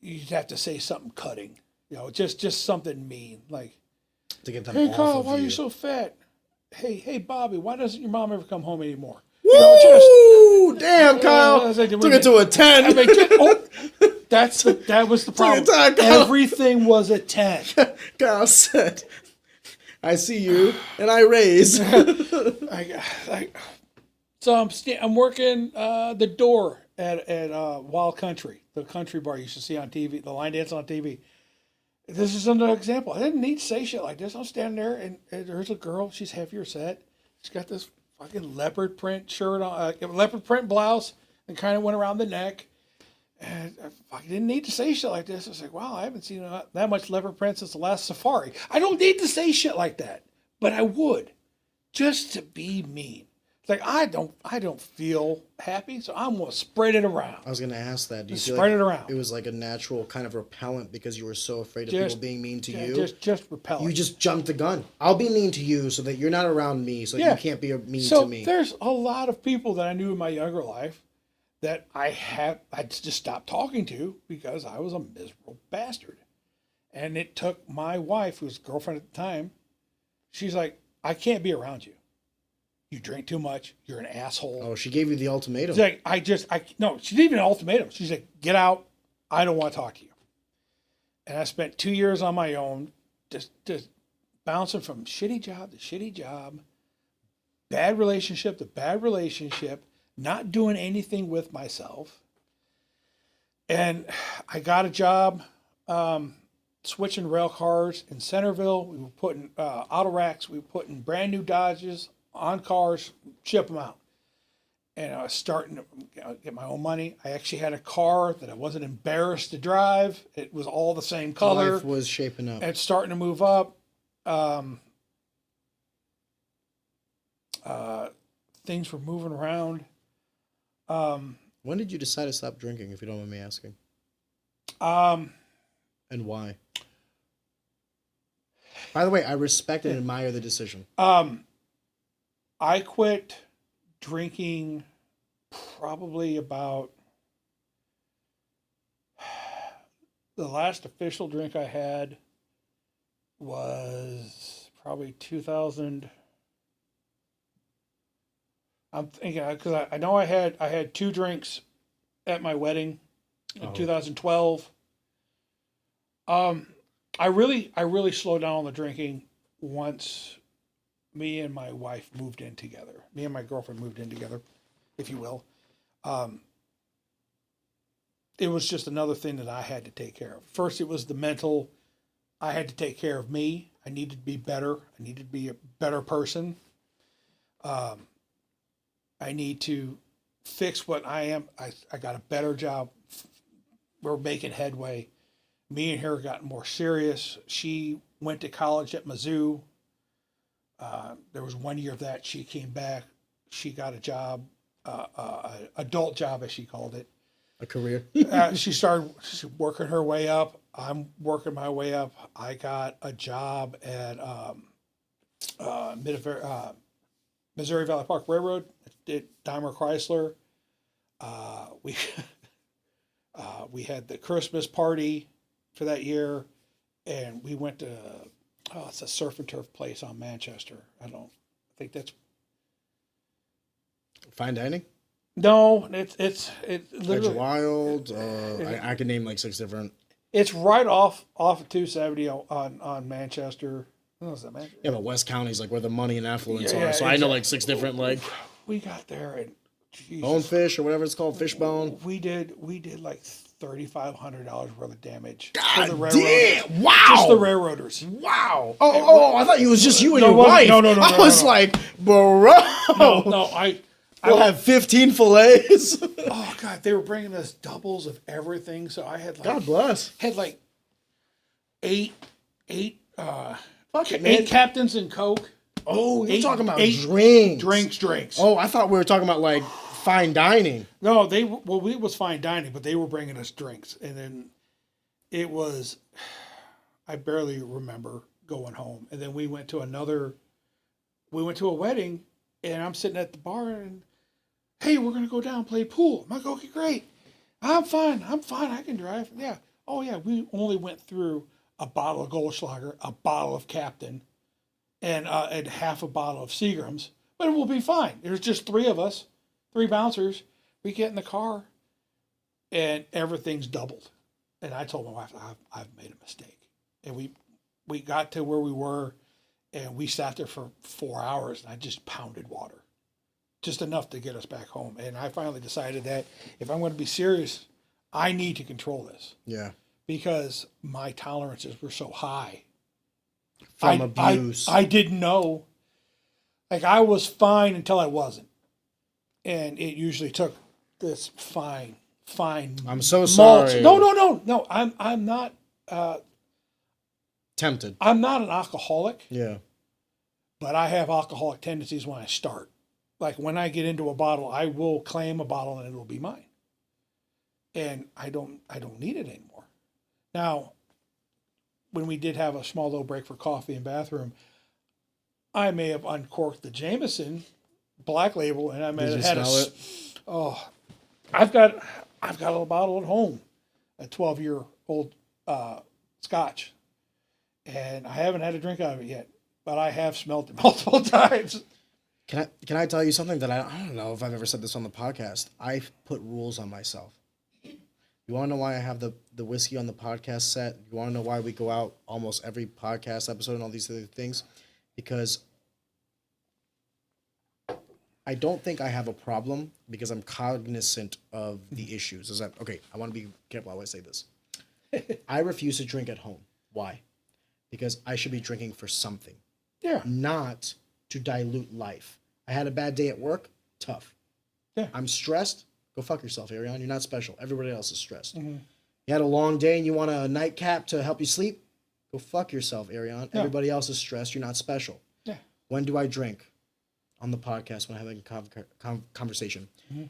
You'd have to say something cutting, just something mean, like, to get them hey, off Carl, of why are you you so fat? Hey, Bobby, why doesn't your mom ever come home anymore? Woo! Damn, Kyle. Took it to a 10. I mean, that was the problem. Everything was a 10. Kyle said, I see you, and I raise. So I'm working the door at Wild Country, the country bar you should see on TV, the line dance on TV. This is another example. I didn't need to say shit like this. I'm standing there, and there's a girl. She's heavier set. She's got this fucking leopard print shirt on, leopard print blouse, and kind of went around the neck. And I didn't need to say shit like this. I was like, wow, I haven't seen that much leopard print since the last safari. I don't need to say shit like that, but I would, just to be mean. It's like, I don't feel happy, so I'm gonna spread it around. I was gonna ask that. Do you spread it around? It was like a natural kind of repellent because you were so afraid of people being mean to you. Just repellent. You just jumped the gun. I'll be mean to you so that you're not around me, so you can't be mean to me. So there's a lot of people that I knew in my younger life that I just stopped talking to because I was a miserable bastard. And it took my wife, who was a girlfriend at the time, she's like, I can't be around you. You drink too much. You're an asshole. Oh, she gave you the ultimatum. She's like, no, she didn't even an ultimatum. She's like, get out. I don't want to talk to you. And I spent 2 years on my own, just bouncing from shitty job to shitty job, bad relationship to bad relationship, not doing anything with myself. And I got a job switching rail cars in Centerville. We were putting auto racks. We were putting brand new Dodges on cars, ship them out. And I was starting to get my own money. I actually had a car that I wasn't embarrassed to drive. It was all the same color. Life was shaping up. And it's starting to move up. Things were moving around. When did you decide to stop drinking, if you don't mind me asking? And why? By the way, I respect and admire the decision. I quit drinking probably about the last official drink I had was probably 2000. I'm thinking because I know I had 2 drinks at my wedding in 2012. I really slowed down on the drinking once me and my wife moved in together. Me and my girlfriend moved in together, if you will. It was just another thing that I had to take care of. First, it was the mental. I had to take care of me. I needed to be better. I needed to be a better person. I need to fix what I am. I got a better job. We're making headway. Me and her got more serious. She went to college at Mizzou. There was 1 year of that. She came back. She got a job, adult job, as she called it. A career. She started working her way up. I'm working my way up. I got a job at Missouri Valley Park Railroad. Did Daimler Chrysler. We had the Christmas party for that year, and we went to it's a surf and turf place on Manchester. I think that's fine dining. No, it's literally Edge Wild. I can name like 6 different. It's right off of 270 on Manchester. What was that, Manchester? Yeah, but West County's like where the money and affluence Yeah, are. So I know like 6 different like We got there and bonefish or whatever it's called, fish bone. We did like $3,500 worth of damage. God for the damn! Wow! Just the railroaders. Wow! Oh! I thought it was just you and your wasn't- wife. no, I was like, bro. No, We'll have 15 fillets. Oh God, they were bringing us doubles of everything. So I had like God bless. had like eight Fuck it, man. 8 captains in Coke. Oh, you're talking about 8 drinks. Oh, I thought we were talking about like fine dining. No, it was fine dining, but they were bringing us drinks, and then it was. I barely remember going home, and then we went to a wedding, and I'm sitting at the bar, and hey, we're gonna go down and play pool. I'm like, okay, great. I'm fine. I can drive. Yeah. Oh yeah, we only went through a bottle of Goldschlager, a bottle of Captain, and half a bottle of Seagram's, but it will be fine. There's just 3 of us, 3 bouncers. We get in the car, and everything's doubled. And I told my wife, I've made a mistake. And we got to where we were, and we sat there for 4 hours, and I just pounded water, just enough to get us back home. And I finally decided that if I'm going to be serious, I need to control this. Yeah. Because my tolerances were so high. From abuse. I didn't know. Like, I was fine until I wasn't. And it usually took this fine. I'm so sorry. No. I'm not. Tempted. I'm not an alcoholic. Yeah. But I have alcoholic tendencies when I start. Like, when I get into a bottle, I will claim a bottle and it will be mine. And I don't need it anymore. Now, when we did have a small little break for coffee and bathroom, I may have uncorked the Jameson Black Label, and I may have had it? Oh, I've got a little bottle at home, a 12-year-old Scotch, and I haven't had a drink out of it yet, but I have smelled it multiple times. Can I tell you something that I don't know if I've ever said this on the podcast? I've put rules on myself. You want to know why I have the whiskey on the podcast set? You want to know why we go out almost every podcast episode and all these other things? Because I don't think I have a problem because I'm cognizant of the issues. Is that okay? I want to be careful how I say this. I refuse to drink at home. Why? Because I should be drinking for something. Yeah. Not to dilute life. I had a bad day at work. Tough. Yeah. I'm stressed. Go fuck yourself, Ariane. You're not special. Everybody else is stressed. Mm-hmm. You had a long day and you want a nightcap to help you sleep? Go fuck yourself, Ariane. Yeah. Everybody else is stressed. You're not special. Yeah. When do I drink? On the podcast when I'm having a conversation. Mm-hmm.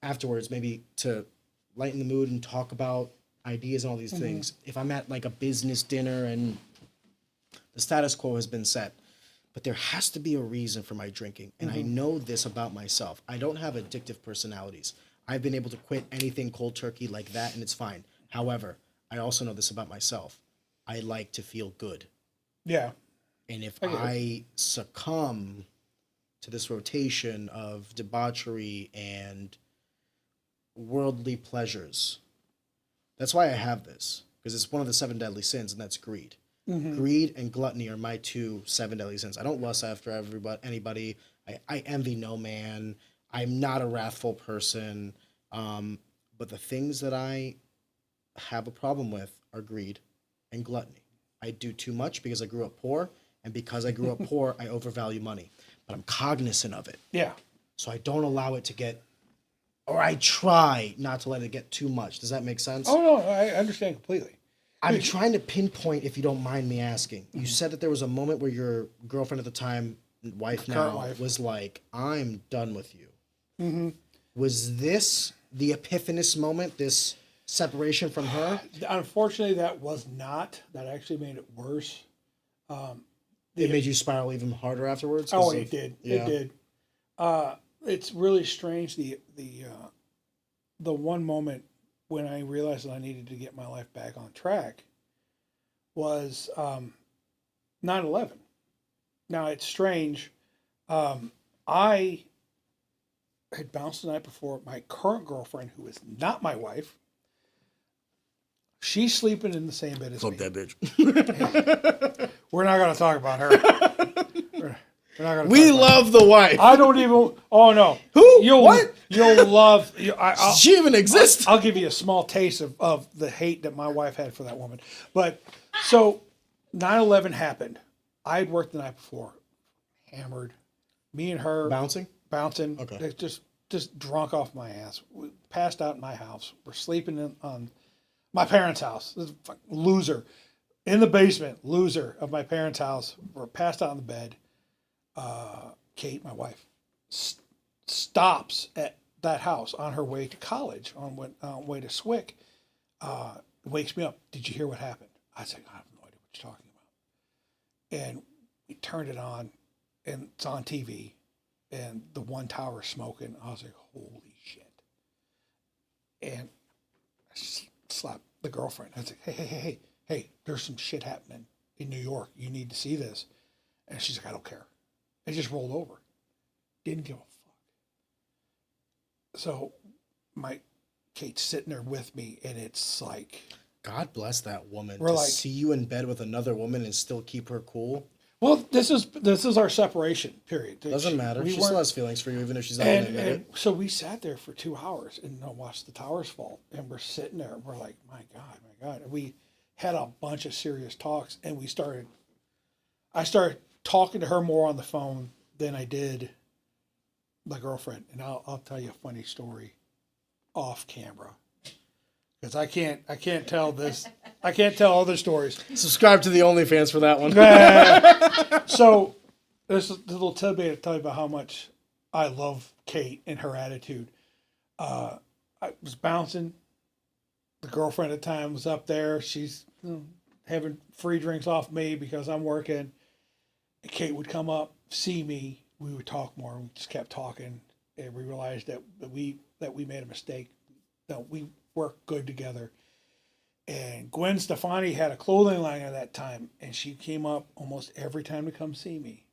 Afterwards, maybe to lighten the mood and talk about ideas and all these things. If I'm at like a business dinner and the status quo has been set, but there has to be a reason for my drinking. And I know this about myself. I don't have addictive personalities. I've been able to quit anything cold turkey like that, and it's fine. However, I also know this about myself. I like to feel good. Yeah. And if I succumb to this rotation of debauchery and worldly pleasures, that's why I have this. Because it's one of the 7 deadly sins, and that's greed. Mm-hmm. Greed and gluttony are my 2 7 deadly sins. I don't lust after anybody. I envy no man. I'm not a wrathful person, but the things that I have a problem with are greed and gluttony. I do too much because I grew up poor, and because I grew up poor, I overvalue money. But I'm cognizant of it. Yeah. So I don't allow it to get, or I try not to let it get too much. Does that make sense? Oh, no, I understand completely. I'm trying to pinpoint, if you don't mind me asking. You said that there was a moment where your girlfriend at the time, wife now, was like, I'm done with you. Mm-hmm. Was this the epiphanous moment, this separation from her? Unfortunately, that was not. That actually made it worse. It made you spiral even harder afterwards? Oh, it did. Yeah. It did. It's really strange. The one moment when I realized that I needed to get my life back on track was 9/11. Now, it's strange. I had bounced the night before. My current girlfriend, who is not my wife, She's sleeping in the same bed as me. Fuck that bitch. We're not going to talk about her. We're not gonna We love the wife. I don't even. Oh no. Who? What? You'll love. Does she even exist? I'll give you a small taste of the hate that my wife had for that woman. But so 9/11 happened. I had worked the night before, hammered. Me and her Bouncing. Okay. Just drunk off my ass. We passed out in my house. We're sleeping on my parents' house. This is a fucking loser in the basement. Loser of my parents' house. We're passed out in the bed. Kate, my wife, stops at that house on her way to college, on way to Swick. Wakes me up. Did you hear what happened? I said, I have no idea what you're talking about. And we turned it on, and it's on TV, and the one tower is smoking. I was like, holy shit. And I slapped the girlfriend. I was like, hey, there's some shit happening in New York. You need to see this. And she's like, I don't care. I just rolled over. Didn't give a fuck. So Kate's sitting there with me, and it's like, God bless that woman. We're to like, see you in bed with another woman and still keep her cool. well, this is our separation period. Doesn't matter. She still has feelings for you, even if she's not and, going to admit and so we sat there for 2 hours and watched the towers fall. And we're sitting there, and we're like, my God. And we had a bunch of serious talks, and I started talking to her more on the phone than I did my girlfriend. And I'll tell you a funny story off camera, because I can't tell this. I can't tell other stories. Subscribe to the OnlyFans for that one. So there's a little tidbit to tell you about how much I love Kate and her attitude. I was bouncing. The girlfriend at the time was up there. She's having free drinks off me because I'm working. Kate would come up, see me. We would talk more. We just kept talking, and we realized that we made a mistake. That we worked good together. And Gwen Stefani had a clothing line at that time, and she came up almost every time to come see me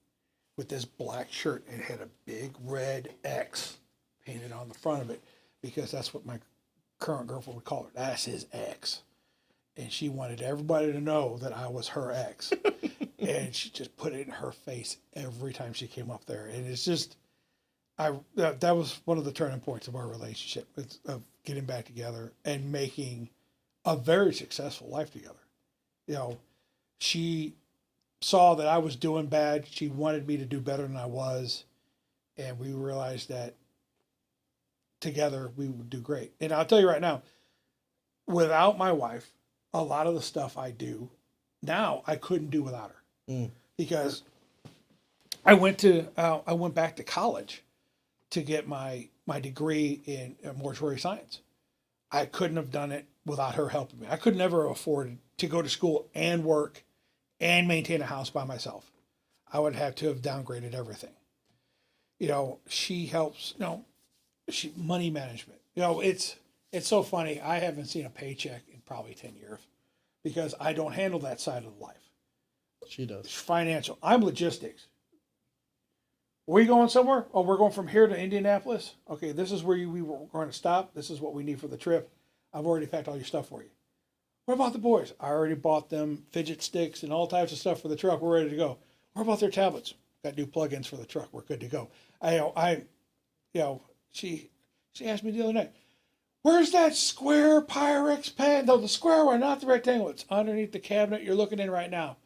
with this black shirt. It had a big red X painted on the front of it, because that's what my current girlfriend would call her. That's his ex. And she wanted everybody to know that I was her ex. And she just put it in her face every time she came up there. And it's just, that was one of the turning points of our relationship, of getting back together and making a very successful life together. You know, she saw that I was doing bad. She wanted me to do better than I was. And we realized that together we would do great. And I'll tell you right now, without my wife, a lot of the stuff I do now, I couldn't do without her. Because I went back to college to get my degree in mortuary science. I couldn't have done it without her helping me. I could never afford to go to school and work and maintain a house by myself. I would have to have downgraded everything. You know, she helps, money management. It's so funny. I haven't seen a paycheck in probably 10 years because I don't handle that side of life. She does. Financial. I'm logistics. We going somewhere? Oh, we're going from here to Indianapolis? Okay, this is where we were going to stop. This is what we need for the trip. I've already packed all your stuff for you. What about the boys? I already bought them fidget sticks and all types of stuff for the truck. We're ready to go. What about their tablets? Got new plugins for the truck. We're good to go. She asked me the other night, where's that square Pyrex pen? No, the square one, not the rectangle. It's underneath the cabinet you're looking in right now.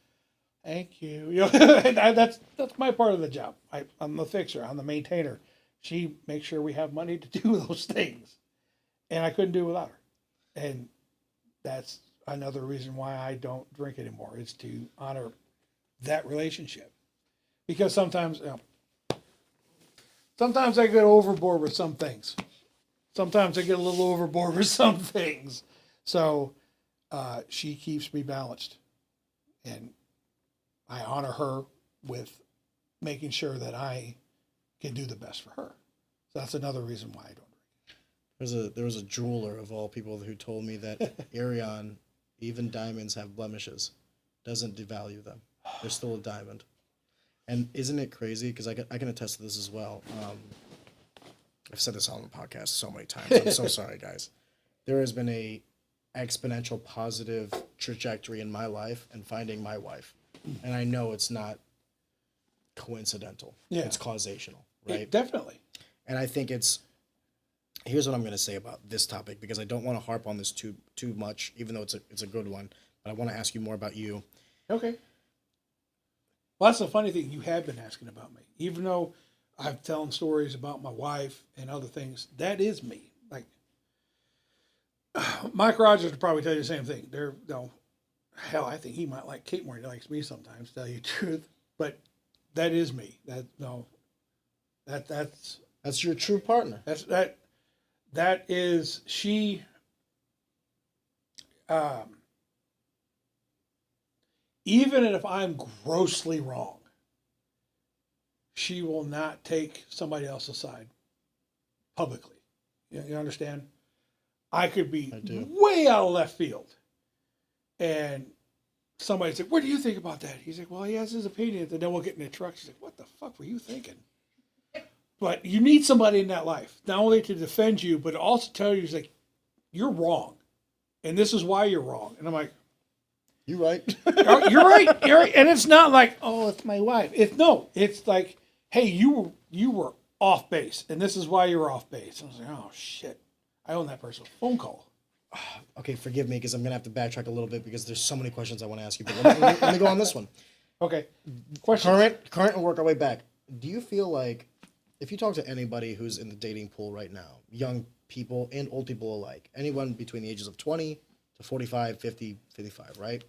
Thank you. That's my part of the job. I'm the fixer. I'm the maintainer. She makes sure we have money to do those things. And I couldn't do it without her. And that's another reason why I don't drink anymore, is to honor that relationship. Because sometimes I get overboard with some things. Sometimes I get a little overboard with some things. So she keeps me balanced. And I honor her with making sure that I can do the best for her. So that's another reason why I don't drink. There was a jeweler of all people who told me that Arion, even diamonds have blemishes, doesn't devalue them. They're still a diamond. And isn't it crazy? Because I can attest to this as well. I've said this on the podcast so many times. I'm so sorry, guys. There has been exponential positive trajectory in my life and finding my wife. And I know it's not coincidental. Yeah. It's causational, right? Definitely. And I think here's what I'm going to say about this topic, because I don't want to harp on this too much, even though it's a good one. But I want to ask you more about you. Okay. Well, that's the funny thing. You have been asking about me. Even though I'm telling stories about my wife and other things, that is me. Like, Mike Rogers would probably tell you the same thing. Hell, I think he might like Kate more than he likes me sometimes, to tell you the truth. But that is me. That's your true partner. That is she. Even if I'm grossly wrong, she will not take somebody else's side publicly. You understand? I could be way out of left field, and somebody said, "What do you think about that?" He's like, "Well, he has his opinion." And then we'll get in the truck. She's like, "What the fuck were you thinking?" But you need somebody in that life, not only to defend you, but also tell you, like, you're wrong, and this is why you're wrong. And I'm like, "You're right." You're right. You're right. And it's not like, "Oh, it's my wife." It's like, "Hey, you were off base, and this is why you were off base." And I was like, "Oh shit, I owe that person a phone call." Okay, forgive me, because I'm gonna have to backtrack a little bit, because there's so many questions I want to ask you. But let me go on this one. Okay. Question. Current, and work our way back. Do you feel like, if you talk to anybody who's in the dating pool right now, young people and old people alike, anyone between the ages of 20 to 45, 50, 55, right?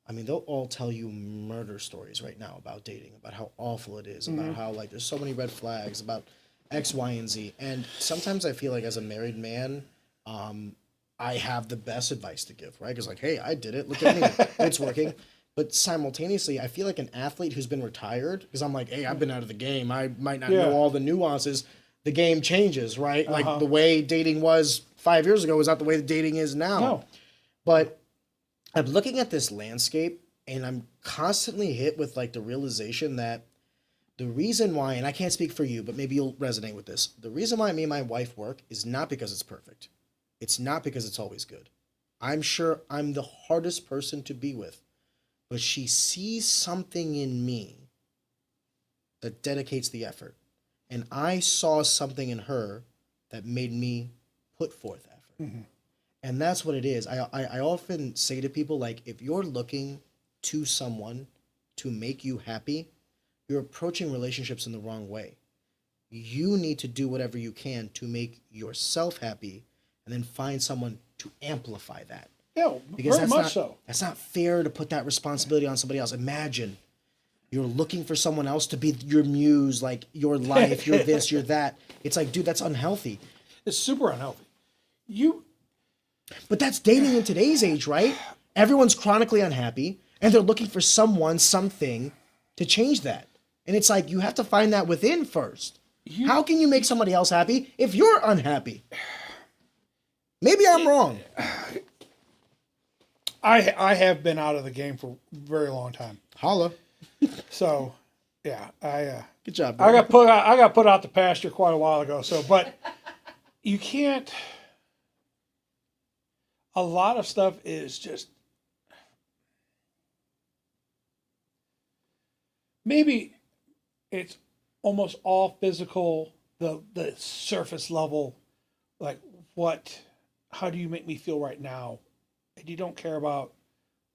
I mean, they'll all tell you murder stories right now about dating, about how awful it is, about how, like, there's so many red flags, about X, Y, and Z. And sometimes I feel like, as a married man, I have the best advice to give, right? Because, like, hey, I did it. Look at me. It's working. But simultaneously, I feel like an athlete who's been retired, because I'm like, hey, I've been out of the game. I might not know all the nuances. The game changes, right? Like, the way dating was 5 years ago is not the way the dating is now. No. But I'm looking at this landscape, and I'm constantly hit with, like, the realization that the reason why, and I can't speak for you, but maybe you'll resonate with this. The reason why me and my wife work is not because it's perfect. It's not because it's always good. I'm sure I'm the hardest person to be with. But she sees something in me that dedicates the effort. And I saw something in her that made me put forth effort. Mm-hmm. And that's what it is. I often say to people, like, if you're looking to someone to make you happy, you're approaching relationships in the wrong way. You need to do whatever you can to make yourself happy, and then find someone to amplify that. Yeah, because very much so. That's not fair to put that responsibility on somebody else. Imagine you're looking for someone else to be your muse, like your life, you're this, you're that. It's like, dude, that's unhealthy. It's super unhealthy. But that's dating in today's age, right? Everyone's chronically unhappy, and they're looking for someone, something to change that. And it's like, you have to find that within first. How can you make somebody else happy if you're unhappy? Maybe I'm wrong. I have been out of the game for a very long time. Holla. So, yeah, good job. Bro. I got put out the pasture quite a while ago. So, but you can't. A lot of stuff is just maybe it's almost all physical. The surface level, like how do you make me feel right now? And you don't care about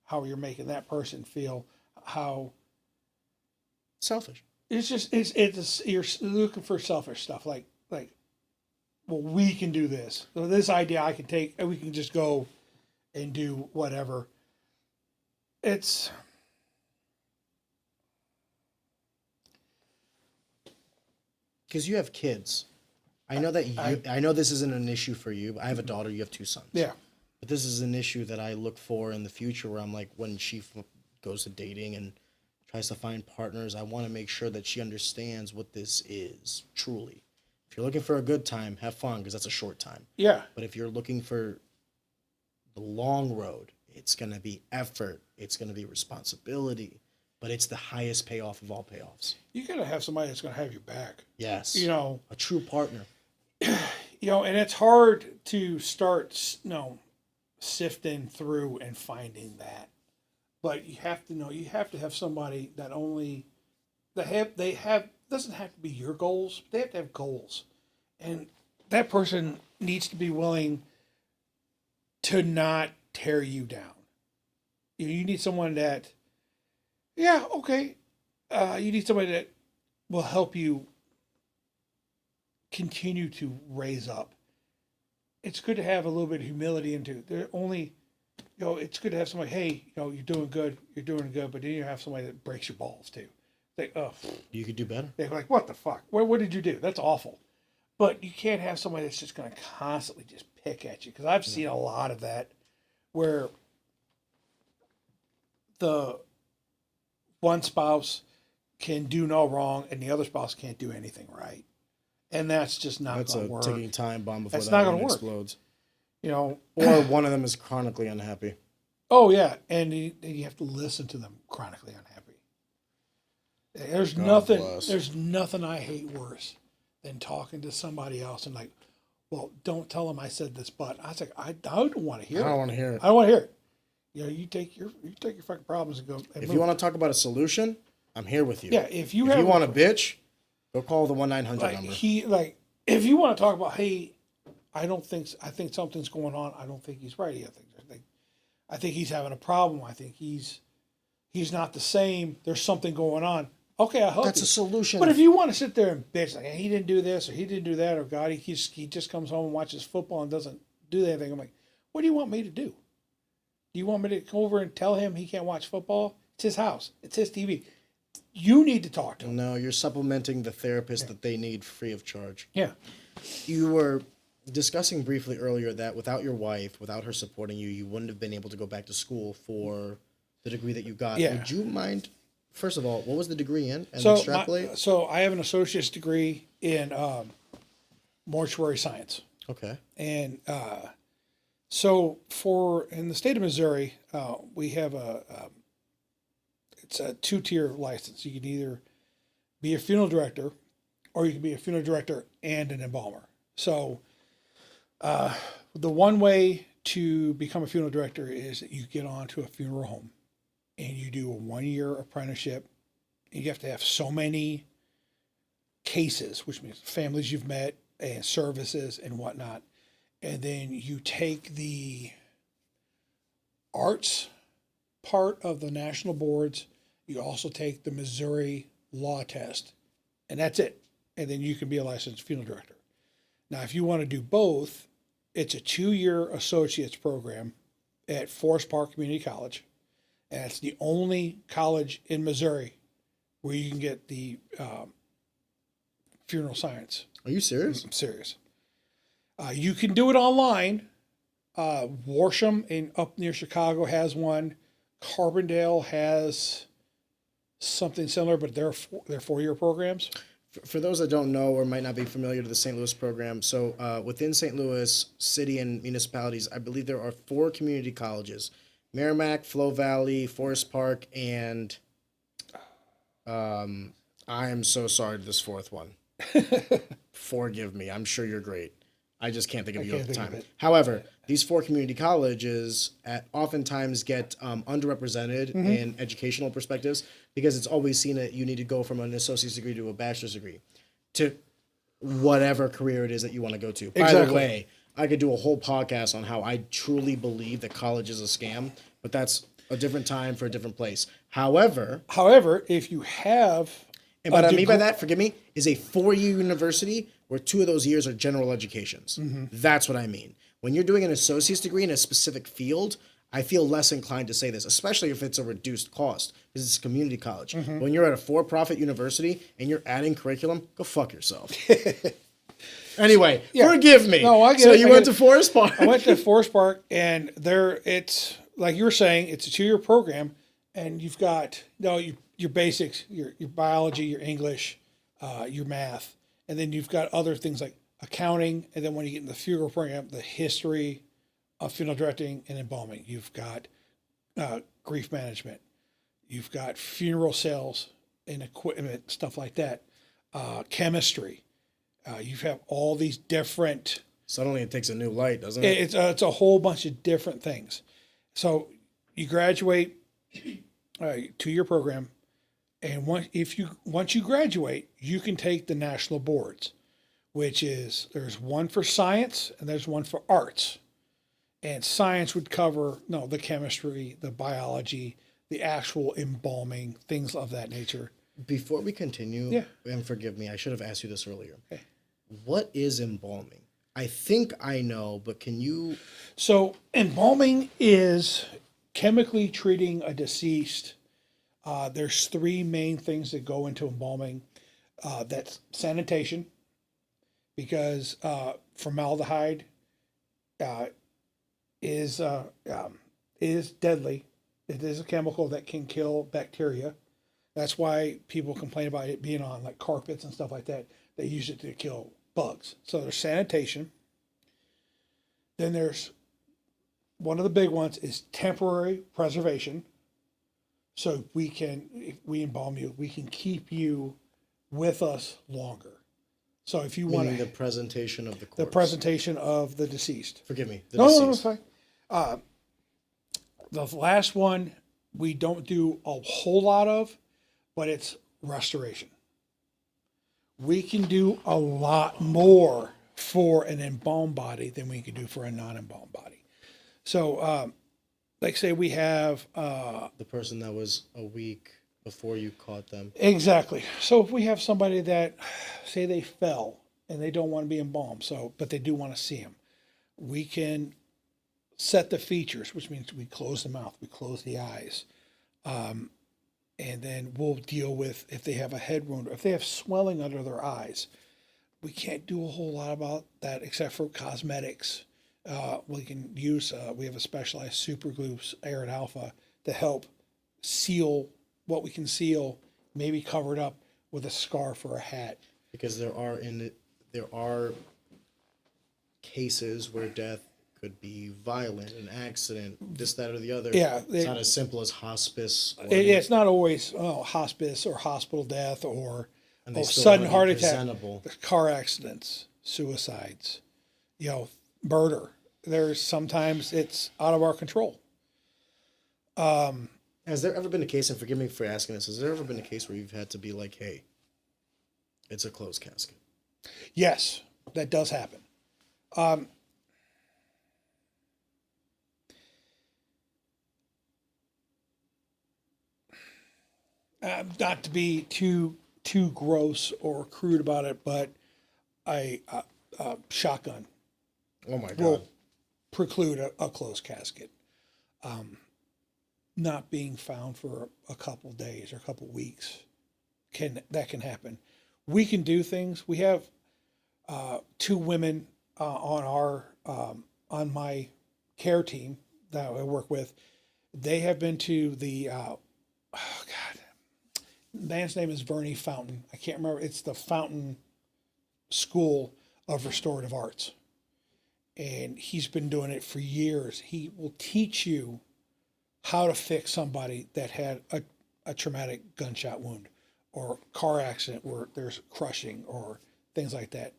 how you're making that person feel. How selfish. It's just you're looking for selfish stuff. Like, well, we can do this. So this idea I can take, and we can just go and do whatever. It's because you have kids. I know that I know this isn't an issue for you, but I have a daughter. You have two sons. Yeah. But this is an issue that I look for in the future, where I'm like, when she goes to dating and tries to find partners, I want to make sure that she understands what this is, truly. If you're looking for a good time, have fun, because that's a short time. Yeah. But if you're looking for the long road, it's going to be effort. It's going to be responsibility. But it's the highest payoff of all payoffs. You got to have somebody that's going to have your back. Yes. A true partner. And it's hard to start, sifting through and finding that. But you have to know, you have to have somebody that only, they have, doesn't have to be your goals, they have to have goals. And that person needs to be willing to not tear you down. You need someone that, yeah, okay. You need somebody that will help you continue to raise up. It's good to have a little bit of humility into it. They're only, it's good to have somebody, hey, you're doing good, but then you have somebody that breaks your balls too. They, oh, you could do better. They're like, what the fuck? What did you do? That's awful. But you can't have somebody that's just going to constantly just pick at you. Because I've seen a lot of that where the one spouse can do no wrong and the other spouse can't do anything right. And that's just not going to work. That's a ticking time bomb before that's that not one work. explodes. Or one of them is chronically unhappy. Oh, yeah. And you have to listen to them chronically unhappy. There's nothing I hate worse than talking to somebody else and like, well, don't tell them I said this, but I was like, I don't want to hear it. I don't want to hear it. I don't want to hear it. You take your fucking problems and go. And if you want to talk about a solution, I'm here with you. Yeah, if you want a bitch, go call the 1-900 like number. If you want to talk about, hey, I think something's going on. I don't think he's right. I think he's having a problem. I think he's not the same. There's something going on. Okay, I'll help you. That's a solution. But if you want to sit there and bitch, like, hey, he didn't do this or he didn't do that, or God, he just comes home and watches football and doesn't do anything, I'm like, what do you want me to do? Do you want me to come over and tell him he can't watch football? It's his house. It's his TV. You need to talk to him. No, you're supplementing the therapist that they need free of charge. Yeah. You were discussing briefly earlier that without your wife, without her supporting you, you wouldn't have been able to go back to school for the degree that you got. Yeah. Would you mind, first of all, what was the degree in? And So extrapolate? so I have an associate's degree in mortuary science. Okay. And so in the state of Missouri, we have it's a 2-tier license. You can either be a funeral director or you can be a funeral director and an embalmer. So the one way to become a funeral director is that you get onto a funeral home and you do a 1-year apprenticeship. And you have to have so many cases, which means families you've met and services and whatnot. And then you take the arts part of the national boards. You also take the Missouri law test, and that's it. And then you can be a licensed funeral director. Now, if you want to do both, it's a 2-year associate's program at Forest Park Community College. And it's the only college in Missouri where you can get the funeral science. Are you serious? I'm serious. You can do it online. Warsham up near Chicago has one. Carbondale has something similar, but they're 4-year programs. For those that don't know or might not be familiar to the St. Louis program, so within St. Louis city and municipalities, I believe there are 4 community colleges: Merrimack, Flow Valley, Forest Park, and I am so sorry to this 4th one. Forgive me. I'm sure you're great. I just can't think of you at the time. However, these 4 community colleges oftentimes get underrepresented in educational perspectives because it's always seen that you need to go from an associate's degree to a bachelor's degree to whatever career it is that you want to go to. Exactly. By the way, I could do a whole podcast on how I truly believe that college is a scam, but that's a different time for a different place. However, if you have... And what I mean by that, forgive me, is a 4-year university where 2 of those years are general educations. That's what I mean. When you're doing an associate's degree in a specific field, I feel less inclined to say this, especially if it's a reduced cost, because it's a community college. When you're at a for-profit university and you're adding curriculum, go fuck yourself. Anyway, forgive me. No, I get it. So you went to Forest Park. I went to Forest Park, and it's like you were saying, it's a 2-year program, and you've got your basics, your biology, your English, your math, and then you've got other things like accounting, and then when you get in the funeral program, the history of funeral directing and embalming. You've got grief management. You've got funeral sales and equipment, stuff like that. Chemistry. You have all these different Suddenly it takes a new light, doesn't it? It's a whole bunch of different things. So you graduate to your program, and once you graduate, you can take the national boards, which is there's one for science and there's one for arts. And science would cover the chemistry, the biology, the actual embalming, things of that nature. Before we continue, and forgive me, I should have asked you this earlier. Okay. What is embalming? I think I know, but can you? So embalming is chemically treating a deceased. There's three main things that go into embalming. That's sanitation, because formaldehyde is deadly. It is a chemical that can kill bacteria. That's why people complain about it being on like carpets and stuff like that. They use it to kill bugs. So there's sanitation. Then there's one of the big ones is temporary preservation. So if we embalm you, we can keep you with us longer. So if you want the presentation of the corpse. The presentation of the deceased. Forgive me. No, it's fine. The last one we don't do a whole lot of, but it's restoration. We can do a lot more for an embalmed body than we can do for a non-embalmed body. So, like say we have the person that was a week before you caught them. Exactly. So if we have somebody that, say they fell and they don't want to be embalmed, but they do want to see them, we can set the features, which means we close the mouth, we close the eyes, and then we'll deal with if they have a head wound or if they have swelling under their eyes. We can't do a whole lot about that except for cosmetics. We can use, we have a specialized super glue, Arid Alpha, to help seal what we can seal, maybe cover it up with a scarf or a hat. Because there are cases where death could be violent, an accident, this, that, or the other. Yeah. It's not as simple as hospice. It's not always hospice or hospital death or sudden heart attack, car accidents, suicides, murder. There's sometimes it's out of our control. Has there ever been a case, and forgive me for asking this, has there ever been a case where you've had to be like, hey, it's a closed casket? Yes, that does happen. Not to be too gross or crude about it, but a shotgun oh my God. will preclude a closed casket. Not being found for a couple days or a couple weeks can happen. We can do things. We have two women on my care team that I work with. They have been to the man's name is Bernie Fountain. I can't remember. It's the Fountain School of Restorative Arts. And he's been doing it for years. He will teach you how to fix somebody that had a traumatic gunshot wound or car accident where there's crushing or things like that.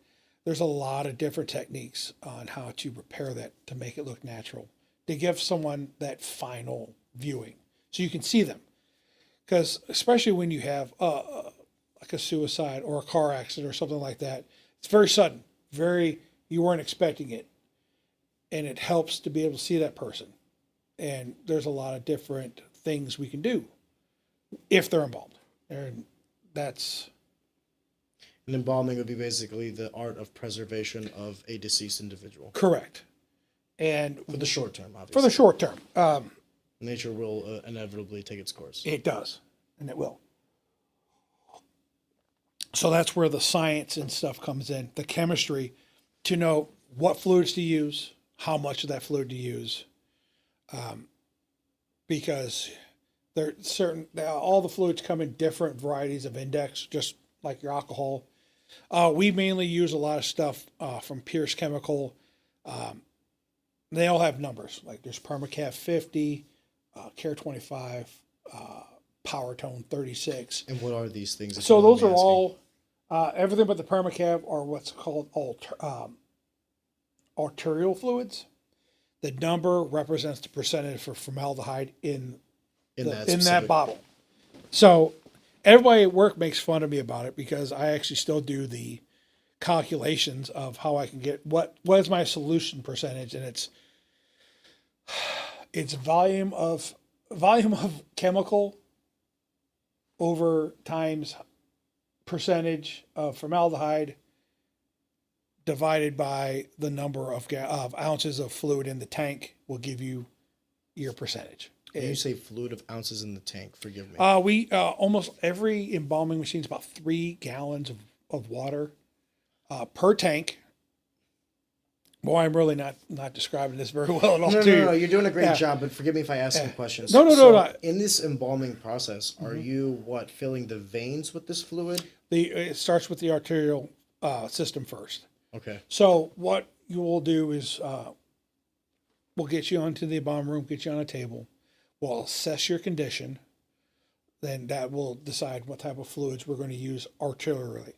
There's a lot of different techniques on how to repair that to make it look natural, to give someone that final viewing so you can see them. Because especially when you have like a suicide or a car accident or something like that, it's very sudden, you weren't expecting it. And it helps to be able to see that person. And there's a lot of different things we can do if they're embalmed. And that's... And embalming would be basically the art of preservation of a deceased individual. Correct. And for the short term, obviously. For the short term. Nature will inevitably take its course. It does, and it will. So that's where the science and stuff comes in, the chemistry, to know what fluids to use, how much of that fluid to use, because there all the fluids come in different varieties of index, just like your alcohol. We mainly use a lot of stuff from Pierce Chemical. They all have numbers, like there's Permacav 50, Care 25, Power Tone 36. And what are these things? So those are all, everything but the Permacav are what's called arterial fluids. The number represents the percentage for formaldehyde in that bottle. So everybody at work makes fun of me about it because I actually still do the calculations of how I can get what is my solution percentage, and it's volume of chemical over times percentage of formaldehyde divided by the number of ounces of fluid in the tank will give you your percentage. When you say fluid of ounces in the tank, forgive me. We almost every embalming machine is about 3 gallons of water per tank. Boy, I'm really not describing this very well at all. No, you're doing a great job, but forgive me if I ask some questions. No. In this embalming process, are you filling the veins with this fluid? It starts with the arterial system first. Okay. So what you will do is we'll get you onto the embalming room, get you on a table. We'll assess your condition. Then that will decide what type of fluids we're going to use arterially.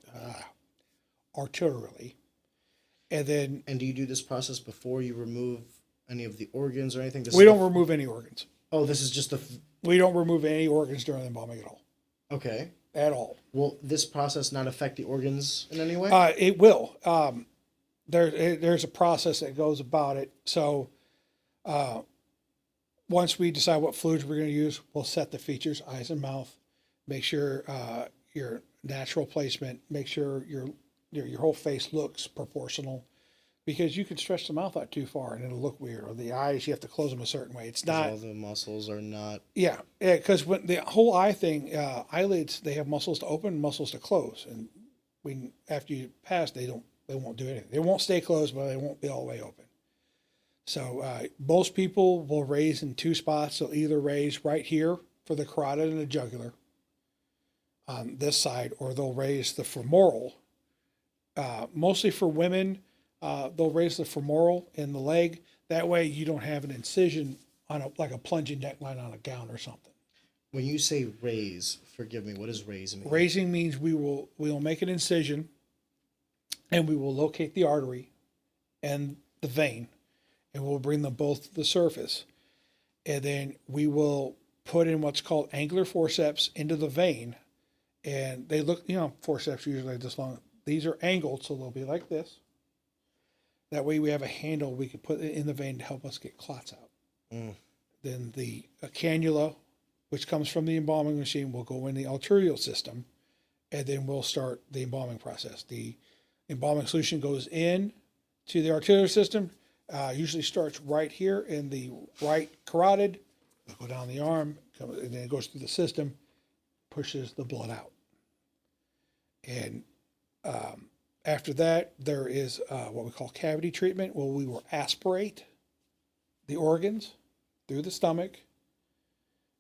And then... And do you do this process before you remove any of the organs or anything? We don't remove any organs. Oh, this is just We don't remove any organs during the embalming at all. Okay. At all. Will this process not affect the organs in any way? It will. There's a process that goes about it. So once we decide what fluids we're going to use, we'll set the features, eyes and mouth, make sure your natural placement, make sure your whole face looks proportional, because you can stretch the mouth out too far and it'll look weird. Or the eyes, you have to close them a certain way. It's not... All the muscles are not... Yeah, because when the whole eye thing, eyelids, they have muscles to open and muscles to close. And after you pass, they won't do anything. They won't stay closed, but they won't be all the way open. So most people will raise in 2 spots. They'll either raise right here for the carotid and the jugular on this side, or they'll raise the femoral. Mostly for women, they'll raise the femoral in the leg. That way you don't have an incision on like a plunging neckline on a gown or something. When you say raise, forgive me, what does raise mean? Raising means we will make an incision, and we will locate the artery and the vein, and we'll bring them both to the surface. And then we will put in what's called angular forceps into the vein. And they look, forceps usually this long. These are angled, so they'll be like this. That way we have a handle we can put in the vein to help us get clots out. Then the cannula, which comes from the embalming machine, will go in the arterial system, and then we'll start the embalming process. The embalming solution goes in to the arterial system, usually starts right here in the right carotid, go down the arm, and then it goes through the system, pushes the blood out. And after that, there is what we call cavity treatment, where we will aspirate the organs through the stomach,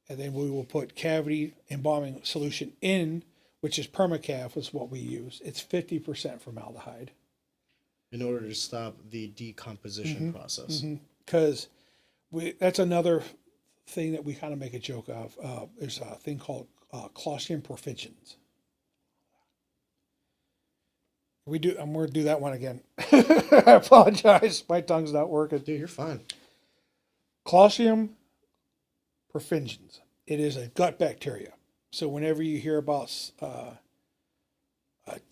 and then we will put cavity embalming solution in, which is permacav, is what we use. It's 50% formaldehyde. In order to stop the decomposition process. Because that's another thing that we kind of make a joke of. There's a thing called Clostridium perfringens. I'm going to do that one again. I apologize. My tongue's not working. Dude, you're fine. Clostridium perfringens. It is a gut bacteria. So whenever you hear about a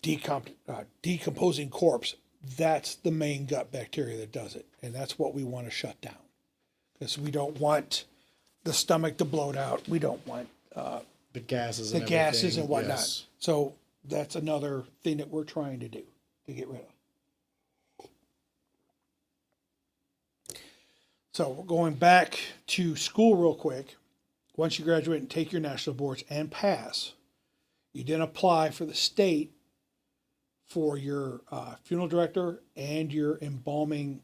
decomposing corpse, that's the main gut bacteria that does it. And that's what we want to shut down. Because we don't want the stomach to bloat out. We don't want the gases and whatnot. Yes. So that's another thing that we're trying to do to get rid of. So we're going back to school real quick. Once you graduate and take your national boards and pass, you then apply for the state for your funeral director and your embalming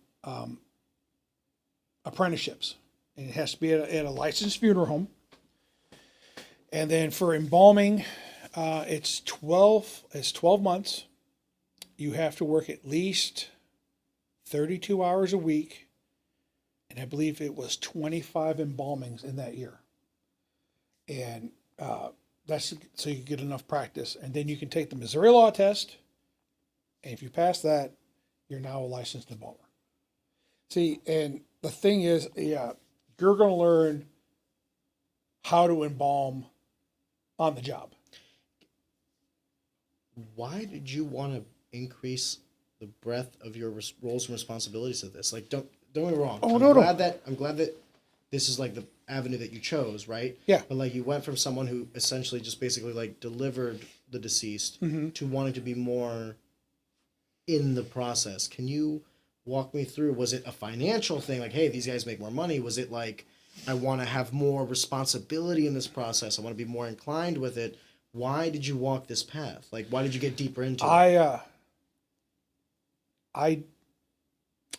apprenticeships. And it has to be at a licensed funeral home. And then for embalming, it's 12 months. You have to work at least 32 hours a week. And I believe it was 25 embalmings in that year. And that's so you get enough practice. And then you can take the Missouri Law test. And if you pass that, you're now a licensed embalmer. See, and the thing is, yeah, you're going to learn how to embalm on the job. Why did you want to increase the breadth of your roles and responsibilities of this? Like, don't get me wrong. Oh, I'm no. glad that this is like the avenue that you chose, right? Yeah. But like, you went from someone who essentially just basically like delivered the deceased to wanting to be more in the process. Can you walk me through? Was it a financial thing? Like, hey, these guys make more money. Was it like, I want to have more responsibility in this process. I want to be more inclined with it. Why did you walk this path? Like, why did you get deeper into it?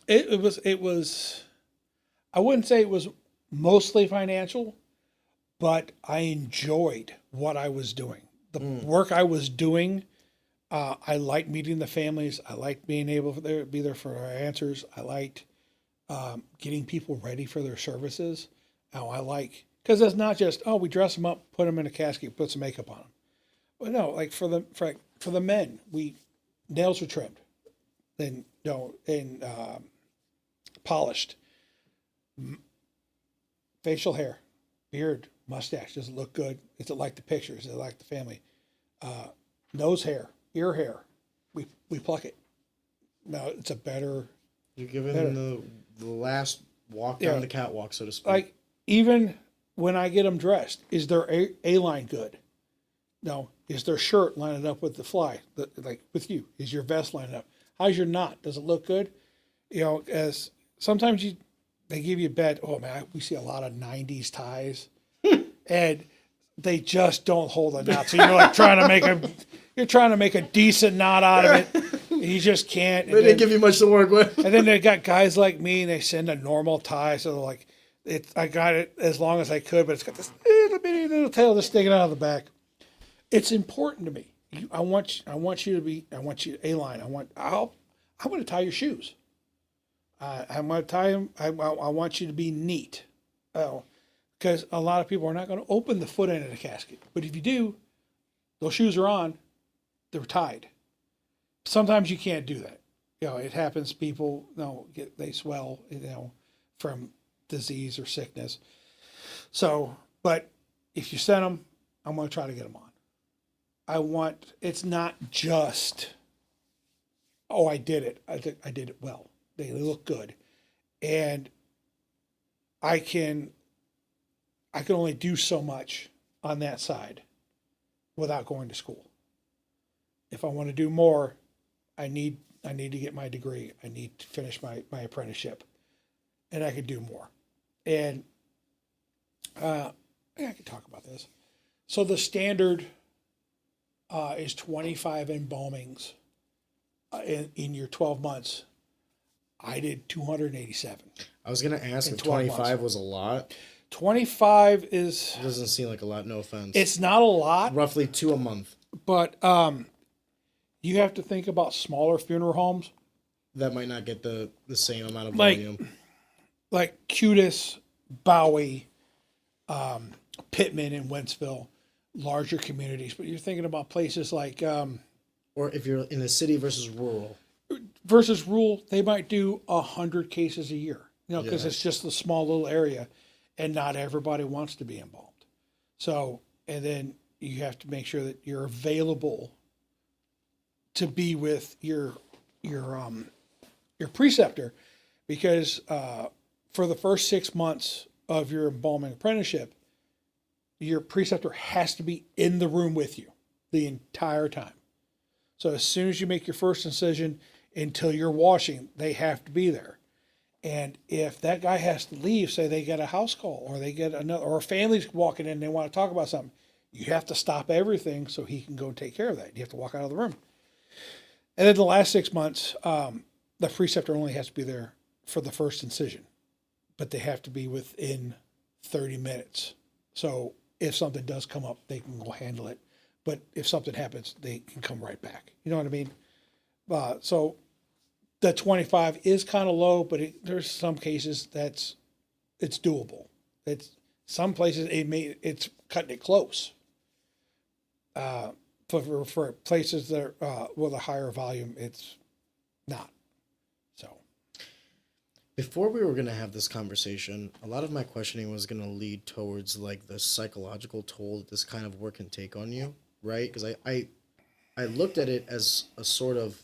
It was, I wouldn't say it was mostly financial, but I enjoyed what I was doing. The work I was doing, I liked meeting the families. I liked being able to be there for our answers. I liked getting people ready for their services. Because it's not just, oh, we dress them up, put them in a casket, put some makeup on them. Well, no, like for the men, nails were trimmed, and polished, facial hair, beard, mustache. Does it look good? Is it like the pictures? Is it like the family? Nose hair, ear hair, we pluck it. No, it's a better. You're giving the last walk down the catwalk, so to speak. Like, even when I get them dressed, is their A-line good? No. Is their shirt lining up with the fly? Like with you, is your vest lining up? How's your knot? Does it look good? As sometimes they give you a bet. Oh man, we see a lot of '90s ties, and they just don't hold a knot. So you're like trying to make a decent knot out of it. And you just can't. They didn't give you much to work with. And then they got guys like me, and they send a normal tie. So they're like, I got it as long as I could, but it's got this little tail just sticking out of the back. It's important to me. I want you to A-line. I'm going to tie your shoes. I'm going to tie them. I want you to be neat. Because a lot of people are not going to open the foot end of the casket. But if you do, those shoes are on, they're tied. Sometimes you can't do that. It happens. People, they swell, from disease or sickness. So, but if you send them, I'm going to try to get them on. It's not just, oh, I did it. I did it well. They look good. And I can only do so much on that side without going to school. If I want to do more, I need to get my degree. I need to finish my apprenticeship, and I could do more. And I could talk about this. So the standard is 25 embalmings in your 12 months. I did 287. I was going to ask if 25 was a lot. 25 It doesn't seem like a lot, no offense. It's not a lot. Roughly 2 a month. But you have to think about smaller funeral homes. That might not get the same amount of volume. Like Cudis, Bowie, Pittman, and Wentzville, larger communities. But you're thinking about places like... or if you're in the city versus rural. Versus rural, they might do 100 cases a year. Because it's just a small little area, and not everybody wants to be embalmed. So, and then you have to make sure that you're available to be with your preceptor, because for the first 6 months of your embalming apprenticeship, your preceptor has to be in the room with you the entire time. So as soon as you make your first incision until you're washing, they have to be there. And if that guy has to leave, say they get a house call or they get another, or a family's walking in and they want to talk about something, you have to stop everything so he can go and take care of that. You have to walk out of the room. And then the last 6 months, the preceptor only has to be there for the first incision, but they have to be within 30 minutes. So if something does come up, they can go handle it. But if something happens, they can come right back. You know what I mean? So the 25 is kind of low, but there's some cases it's doable. It's some places it's cutting it close. For places that with a higher volume, it's not. So Before we were going to have this conversation, a lot of my questioning was going to lead towards like the psychological toll that this kind of work can take on you, right? Because I looked at it as a sort of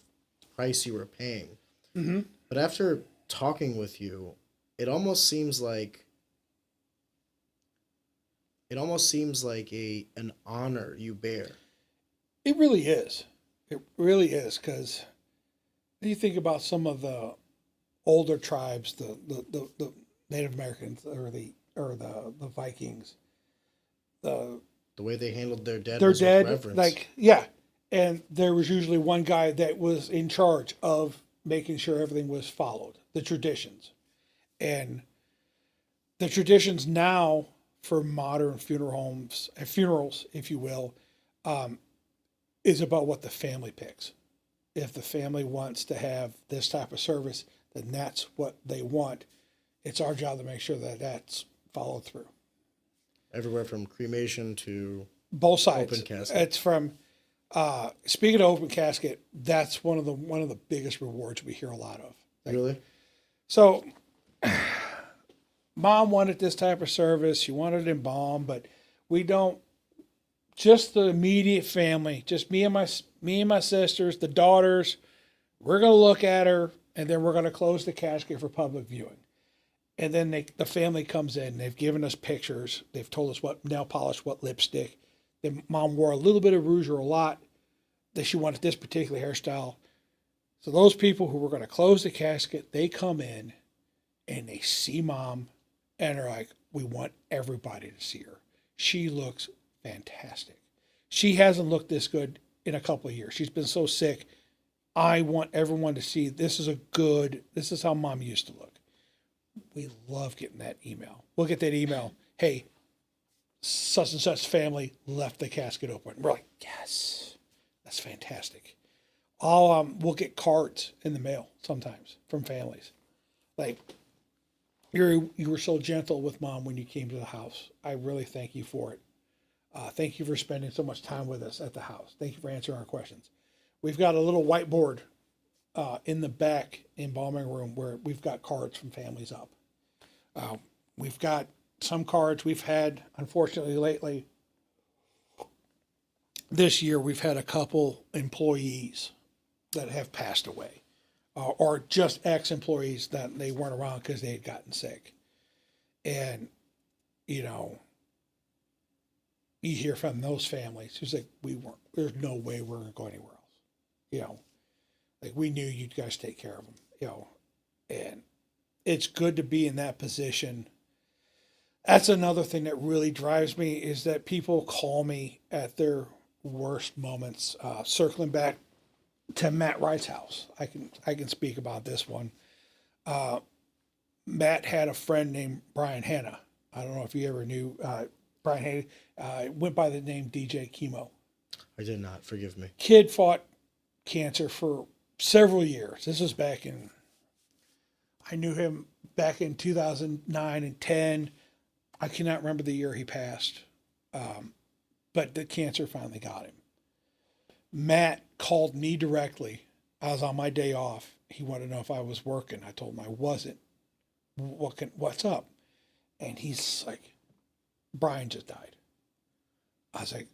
price you were paying. Mm-hmm. But after talking with you, it almost seems like an honor you bear. It really is. It really is, because you think about some of the older tribes, the Native Americans or the Vikings, the The way they handled their dead they're was with dead. reverence. Like, yeah, and there was usually one guy that was in charge of making sure everything was followed, the traditions, and the traditions now for modern funeral homes and funerals, if you will, is about what the family picks. If the family wants to have this type of service, then that's what they want. It's our job to make sure that that's followed through. Everywhere from cremation to Both sides. open casket. It's from speaking of open casket, that's one of the biggest rewards we hear a lot of. Like, Really? so mom wanted this type of service. She wanted it embalmed, but we don't. Just the immediate family, just me and my sisters, the daughters. We're gonna look at her, and then we're gonna close the casket for public viewing. And then the family comes in. They've given us pictures. They've told us what nail polish, what lipstick. Then mom wore a little bit of rouge or a lot. That she wanted this particular hairstyle. So those people who were going to close the casket, they come in, and they see mom, and are like, "We want everybody to see her. She looks fantastic. She hasn't looked this good in a couple of years. She's been so sick. I want everyone to see this is how mom used to look." We love getting that email. We'll get that email. Hey, such and such family left the casket open. We're like, yes, that's fantastic. We'll get cards in the mail sometimes from families. Like, you were so gentle with mom when you came to the house. I really thank you for it. Thank you for spending so much time with us at the house. Thank you for answering our questions. We've got a little whiteboard in the back embalming room where we've got cards from families up. We've got some cards we've had, unfortunately, lately. This year, we've had a couple employees that have passed away, or just ex-employees that they weren't around because they had gotten sick. And, you hear from those families who's like, there's no way we're going to go anywhere else. Like, we knew you'd guys take care of them, and it's good to be in that position. That's another thing that really drives me, is that people call me at their worst moments. Circling back to Matt Wright's house, I can speak about this one. Matt had a friend named Brian Hanna. I don't know if you ever knew Brian Hanna. Went by the name DJ Chemo. I did not. Forgive me. Kid fought cancer for several years. This was I knew him back in 2009 and 10. I cannot remember the year he passed, but the cancer finally got him. Matt called me directly. I was on my day off. He wanted to know if I was working. I told him I wasn't. What's up? And he's like, Brian just died. I was like,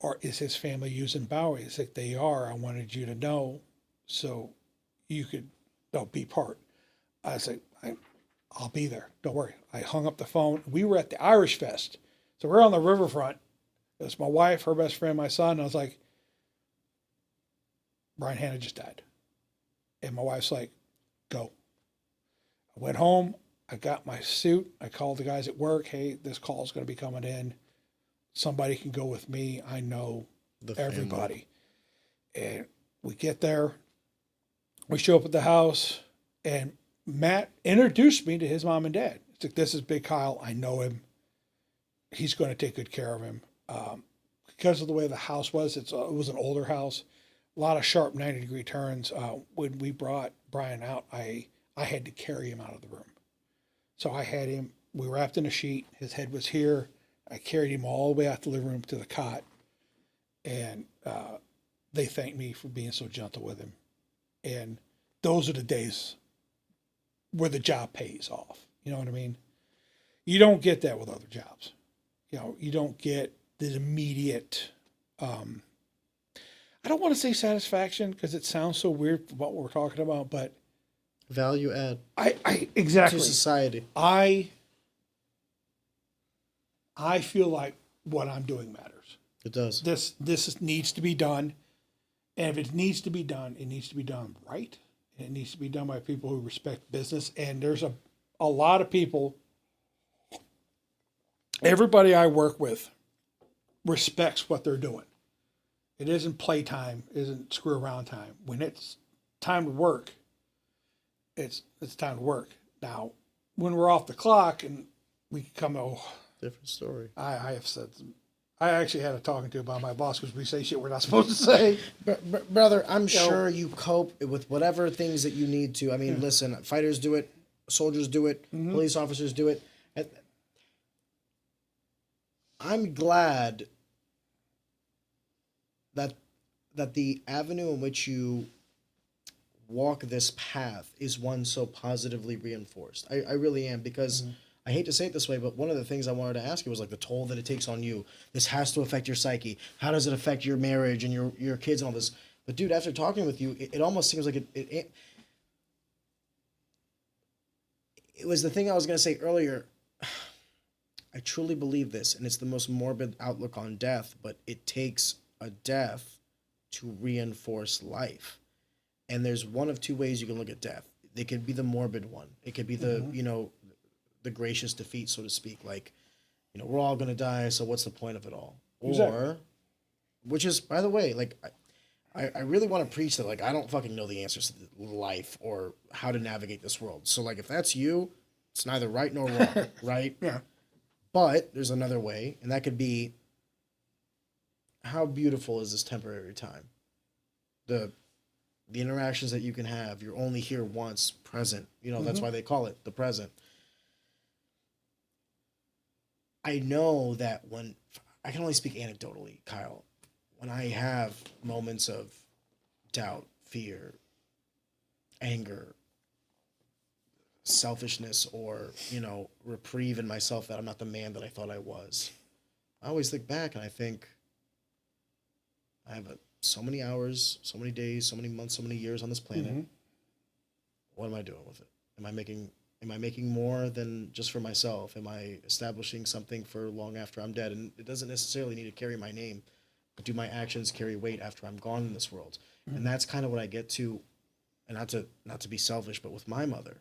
or is his family using Bowie? He's like, they are. I wanted you to know so you could be part. I was like, I'll be there. Don't worry. I hung up the phone. We were at the Irish Fest. So we're on the riverfront. It was my wife, her best friend, my son. And I was like, Brian Hanna just died. And my wife's like, go. I went home. I got my suit. I called the guys at work. Hey, this call is going to be coming in. Somebody can go with me. I know everybody. And we get there. We show up at the house. And Matt introduced me to his mom and dad. It's like, this is Big Kyle. I know him. He's going to take good care of him. Because of the way the house was, it was an older house. A lot of sharp 90-degree turns. When we brought Brian out, I had to carry him out of the room. So I had him, we wrapped in a sheet. His head was here. I carried him all the way out the living room to the cot. And they thanked me for being so gentle with him. And those are the days where the job pays off. You know what I mean? You don't get that with other jobs. You know, you don't get the immediate, I don't want to say satisfaction because it sounds so weird for what we're talking about, but Value add I exactly to society. I feel like what I'm doing matters. It does. This needs to be done, and if it needs to be done, it needs to be done right. And it needs to be done by people who respect business. And there's a lot of people. Everybody I work with respects what they're doing. It isn't playtime, isn't screw around time. When it's time to work, it's time to work. Now, when we're off the clock and we come, Different story. I have said, I actually had a talking to about my boss because we say shit we're not supposed to say. Brother, I'm sure you cope with whatever things that you need to. I mean, listen, fighters do it, soldiers do it, police officers do it. I'm glad that the avenue in which you walk this path is one so positively reinforced. I really am, because I hate to say it this way, but one of the things I wanted to ask you was like the toll that it takes on you. This has to affect your psyche. How does it affect your marriage and your kids and all this? But dude, after talking with you, it almost seems like it was the thing I was going to say earlier. I truly believe this, and it's the most morbid outlook on death, but it takes a death to reinforce life. And there's one of two ways you can look at death. It could be the morbid one. It could be the, the gracious defeat, so to speak. Like, we're all going to die, so what's the point of it all? Or, which is, by the way, like, I really want to preach that, like, I don't fucking know the answers to life or how to navigate this world. So, like, if that's you, it's neither right nor wrong, right? Yeah. But there's another way, and that could be, how beautiful is this temporary time? The interactions that you can have, you're only here once, present. That's why they call it the present. I know that when, I can only speak anecdotally, Kyle, when I have moments of doubt, fear, anger, selfishness, or, reprieve in myself that I'm not the man that I thought I was, I always think back and I think, I have so many hours, so many days, so many months, so many years on this planet. What am I doing with it? Am I making more than just for myself? Am I establishing something for long after I'm dead? And it doesn't necessarily need to carry my name, but do my actions carry weight after I'm gone in this world? And that's kind of what I get to, and not to be selfish, but with my mother.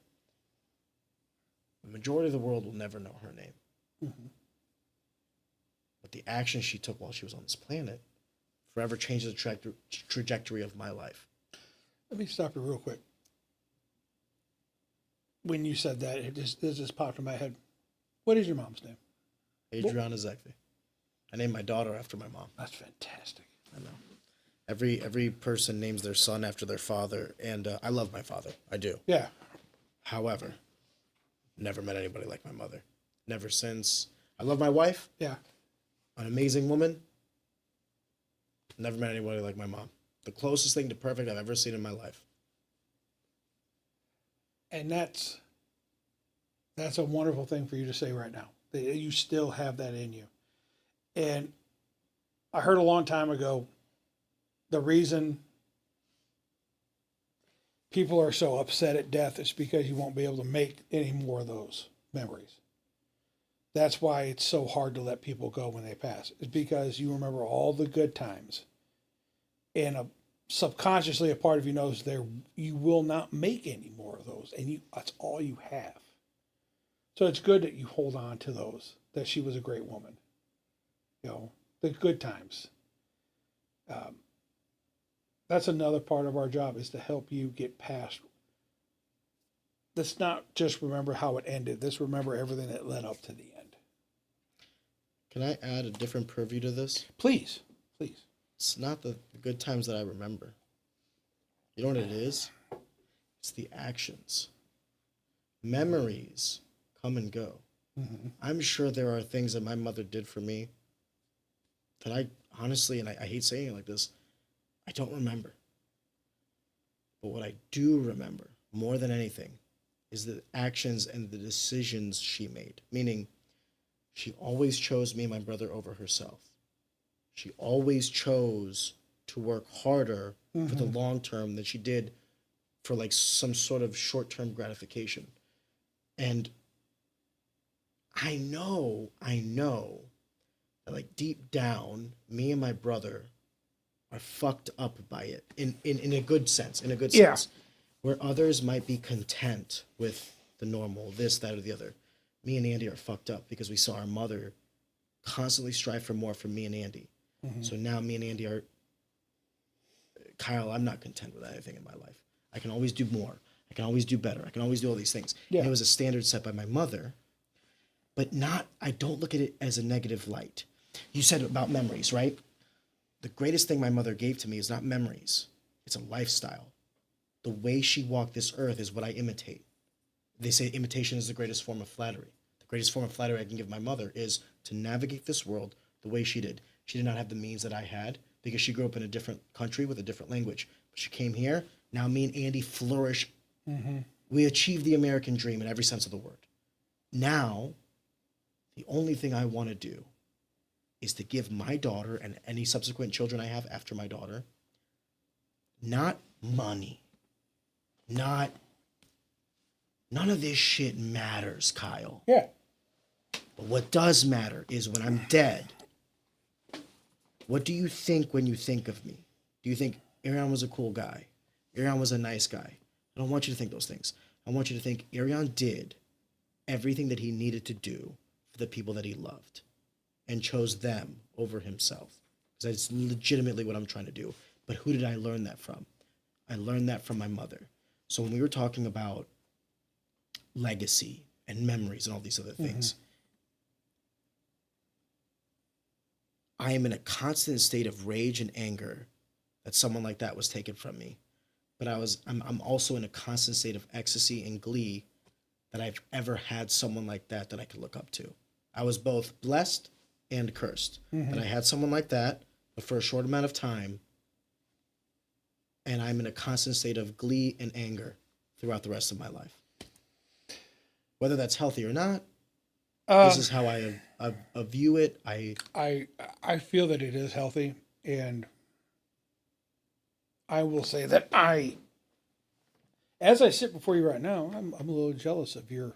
The majority of the world will never know her name. But the actions she took while she was on this planet forever changed the trajectory of my life. Let me stop you real quick. When you said that, this just popped in my head. What is your mom's name? Adriana Zekvi. I named my daughter after my mom. That's fantastic. I know. Every person names their son after their father, and I love my father. I do. Yeah. However, never met anybody like my mother. Never since. I love my wife. Yeah. An amazing woman. Never met anybody like my mom. The closest thing to perfect I've ever seen in my life. And that's a wonderful thing for you to say right now. That you still have that in you. And I heard a long time ago, the reason people are so upset at death is because you won't be able to make any more of those memories. That's why it's so hard to let people go when they pass. It's because you remember all the good times. And subconsciously, a part of you knows you will not make any more of those. And that's all you have. So it's good that you hold on to those, that she was a great woman. The good times. That's another part of our job, is to help you get past. Let's not just remember how it ended. Let's remember everything that led up to the end. Can I add a different purview to this? Please. It's not the good times that I remember. You know what it is? It's the actions. Memories come and go. I'm sure there are things that my mother did for me that I honestly, and I hate saying it like this, I don't remember. But what I do remember, more than anything, is the actions and the decisions she made. Meaning, she always chose me and my brother over herself. She always chose to work harder for the long term than she did for like some sort of short term gratification. And I know that like deep down, me and my brother are fucked up by it in a good sense, Yeah. where others might be content with the normal, this, that, or the other. Me and Andy are fucked up because we saw our mother constantly strive for more from me and Andy. So now me and Andy are, Kyle, I'm not content with anything in my life. I can always do more. I can always do better. I can always do all these things. Yeah. And it was a standard set by my mother, but I don't look at it as a negative light. You said about memories, right? The greatest thing my mother gave to me is not memories. It's a lifestyle. The way she walked this earth is what I imitate. They say imitation is the greatest form of flattery. The greatest form of flattery I can give my mother is to navigate this world the way she did. She did not have the means that I had because she grew up in a different country with a different language. But she came here. Now me and Andy flourish. We achieved the American dream in every sense of the word. Now, the only thing I want to do is to give my daughter and any subsequent children I have after my daughter, not money, none of this shit matters, Kyle. Yeah. But what does matter is when I'm dead, what do you think when you think of me? Do you think Arion was a cool guy? Arion was a nice guy? I don't want you to think those things. I want you to think Arion did everything that he needed to do for the people that he loved and chose them over himself. Because that's legitimately what I'm trying to do. But who did I learn that from? I learned that from my mother. So when we were talking about legacy and memories and all these other things, I am in a constant state of rage and anger that someone like that was taken from me. But I'm also in a constant state of ecstasy and glee that I've ever had someone like that I could look up to. I was both blessed and cursed that I had someone like that, but for a short amount of time, and I'm in a constant state of glee and anger throughout the rest of my life. Whether that's healthy or not, this is how I view it. I feel that it is healthy, and I will say that as I sit before you right now, I'm a little jealous of your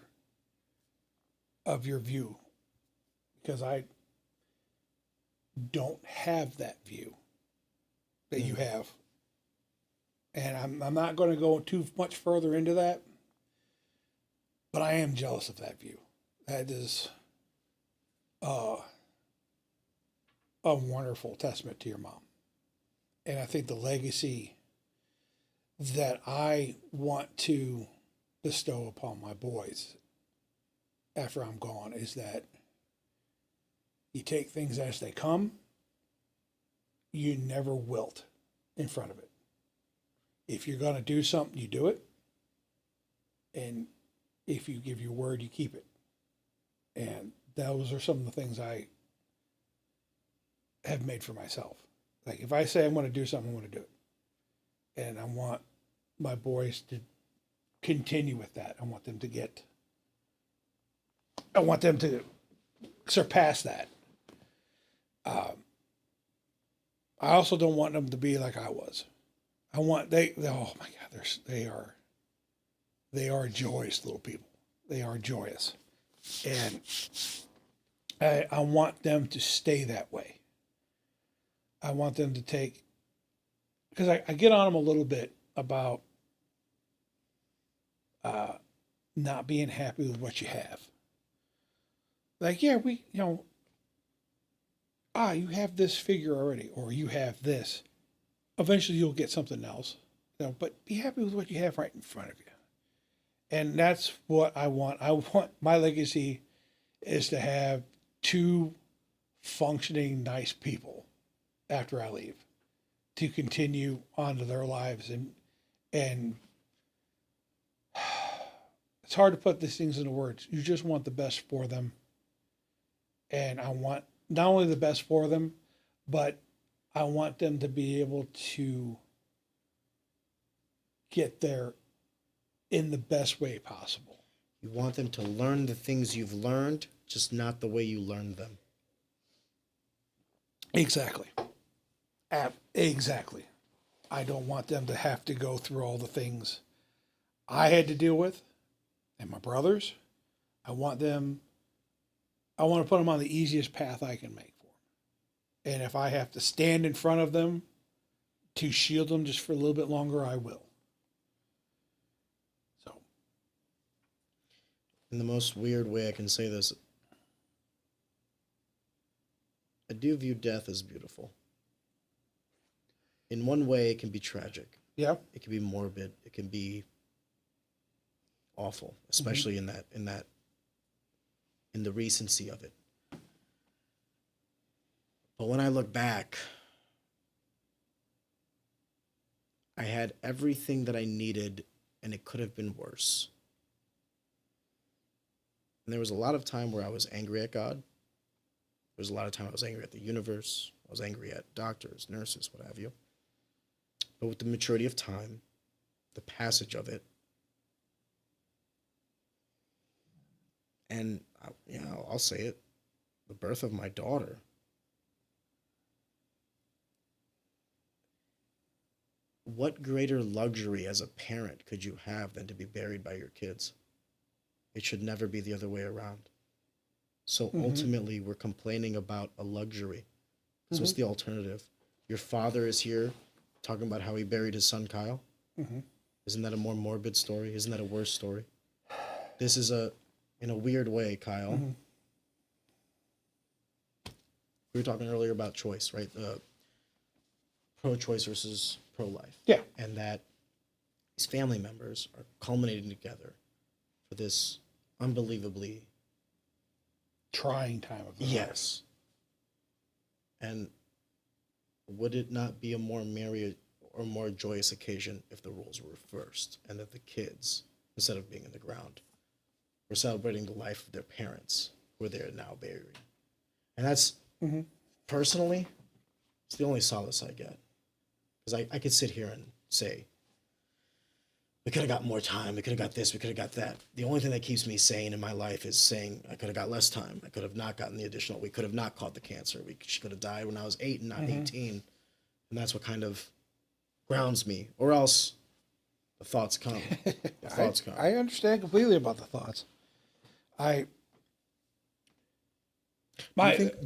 view, because I don't have that view that you have, and I'm not going to go too much further into that, but I am jealous of that view. That is a wonderful testament to your mom. And I think the legacy that I want to bestow upon my boys after I'm gone is that you take things as they come, you never wilt in front of it. If you're going to do something, you do it. And if you give your word, you keep it. And those are some of the things I have made for myself. Like, if I say I'm going to do something, I'm going to do it. And I want my boys to continue with that. I want them to surpass that. I also don't want them to be like I was. I want oh my God, they are joyous little people. They are joyous. And I want them to stay that way. I want them to take, because I get on them a little bit about not being happy with what you have. Like, yeah, you have this figure already, or you have this. Eventually you'll get something else. But be happy with what you have right in front of you. And that's what I want. I want my legacy is to have two functioning, nice people after I leave, to continue on to their lives. And it's hard to put these things into words. You just want the best for them. And I want not only the best for them, but I want them to be able to get their in the best way possible. You want them to learn the things you've learned, just not the way you learned them. Exactly. Exactly. I don't want them to have to go through all the things I had to deal with and my brothers. I want to put them on the easiest path I can make for them. And if I have to stand in front of them to shield them just for a little bit longer, I will. So, In the most weird way I can say this, I do view death as beautiful. In one way, it can be tragic. yeah. It can be morbid. It can be awful, especially in the recency of it. But when I look back, I had everything that I needed, and it could have been worse. And there was a lot of time where I was angry at God. There was a lot of time I was angry at the universe. I was angry at doctors, nurses, what have you. But with the maturity of time, the passage of it, and I'll say it, the birth of my daughter, what greater luxury as a parent could you have than to be buried by your kids? It should never be the other way around. So ultimately, we're complaining about a luxury. So what's the alternative? Your father is here talking about how he buried his son, Kyle. Isn't that a more morbid story? Isn't that a worse story? This is in a weird way, Kyle. We were talking earlier about choice, right? Pro-choice versus pro-life. Yeah. And that these family members are culminating together for this unbelievably Trying time of their yes. And would it not be a more merry or more joyous occasion if the roles were reversed and that the kids, instead of being in the ground, were celebrating the life of their parents who they're now buried? And that's, personally, it's the only solace I get. Because I could sit here and say, we could have got more time, we could have got this, we could have got that. The only thing that keeps me sane in my life is saying I could have got less time. I could have not gotten the additional, we could have not caught the cancer. She could have died when I was 8 and not 18. And that's what kind of grounds me. Or else the thoughts come. The thoughts come. I understand completely about the thoughts. Do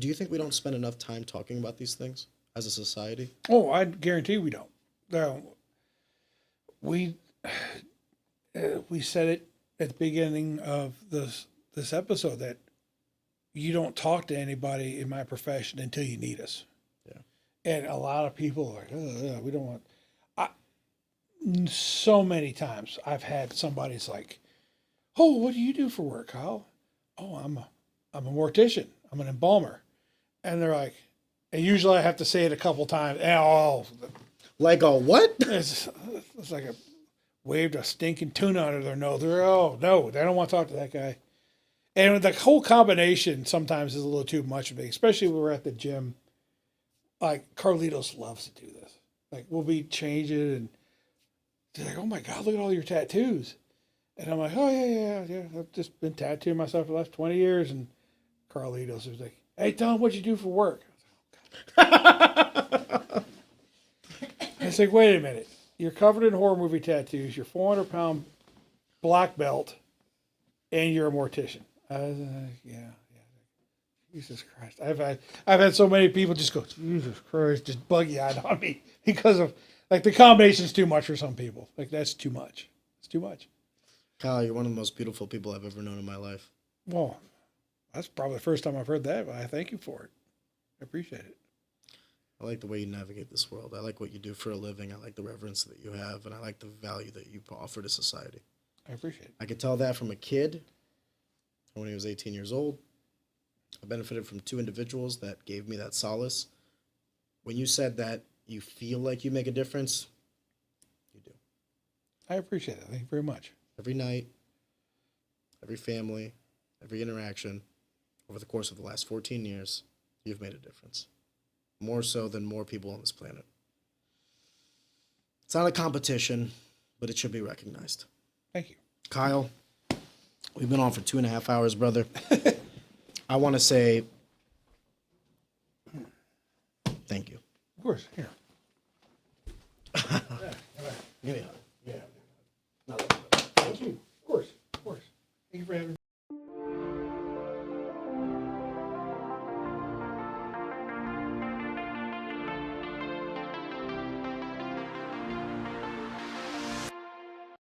you think we don't spend enough time talking about these things as a society? Oh, I guarantee we don't. No, we said it at the beginning of this episode that you don't talk to anybody in my profession until you need us. Yeah. And a lot of people are like, oh, we don't want. So many times I've had somebody's like, oh, what do you do for work, Kyle? Oh, I'm a mortician. I'm an embalmer. And they're like, and usually I have to say it a couple times. Oh, like a what? it's like a waved a stinking tuna under their nose. They're, oh, no, they don't want to talk to that guy. And the whole combination sometimes is a little too much of me, especially when we're at the gym. Like, Carlitos loves to do this. Like, we'll be changing, and they're like, oh, my God, look at all your tattoos. And I'm like, oh, yeah. I've just been tattooing myself for the last 20 years. And Carlitos was like, hey, tell him what you do for work. I was like, wait a minute. You're covered in horror movie tattoos. You're 400-pound black belt, and you're a mortician. I was like, yeah. Jesus Christ. I've had so many people just go, Jesus Christ, just buggy-eyed on me because of, like, the combination's too much for some people. Like, that's too much. It's too much. Kyle, you're one of the most beautiful people I've ever known in my life. Well, that's probably the first time I've heard that, but I thank you for it. I appreciate it. I like the way you navigate this world. I like what you do for a living. I like the reverence that you have, and I like the value that you offer to society. I appreciate it. I could tell that from a kid when he was 18 years old. I benefited from 2 individuals that gave me that solace. When you said that you feel like you make a difference, you do. I appreciate it. Thank you very much. Every night, every family, every interaction, over the course of the last 14 years, you've made a difference. More so than more people on this planet. It's not a competition, but it should be recognized. Thank you. Kyle, we've been on for 2.5 hours, brother. I want to say thank you. Of course. Here. Give me a hug. Yeah. Thank you. Of course. Thank you for having me.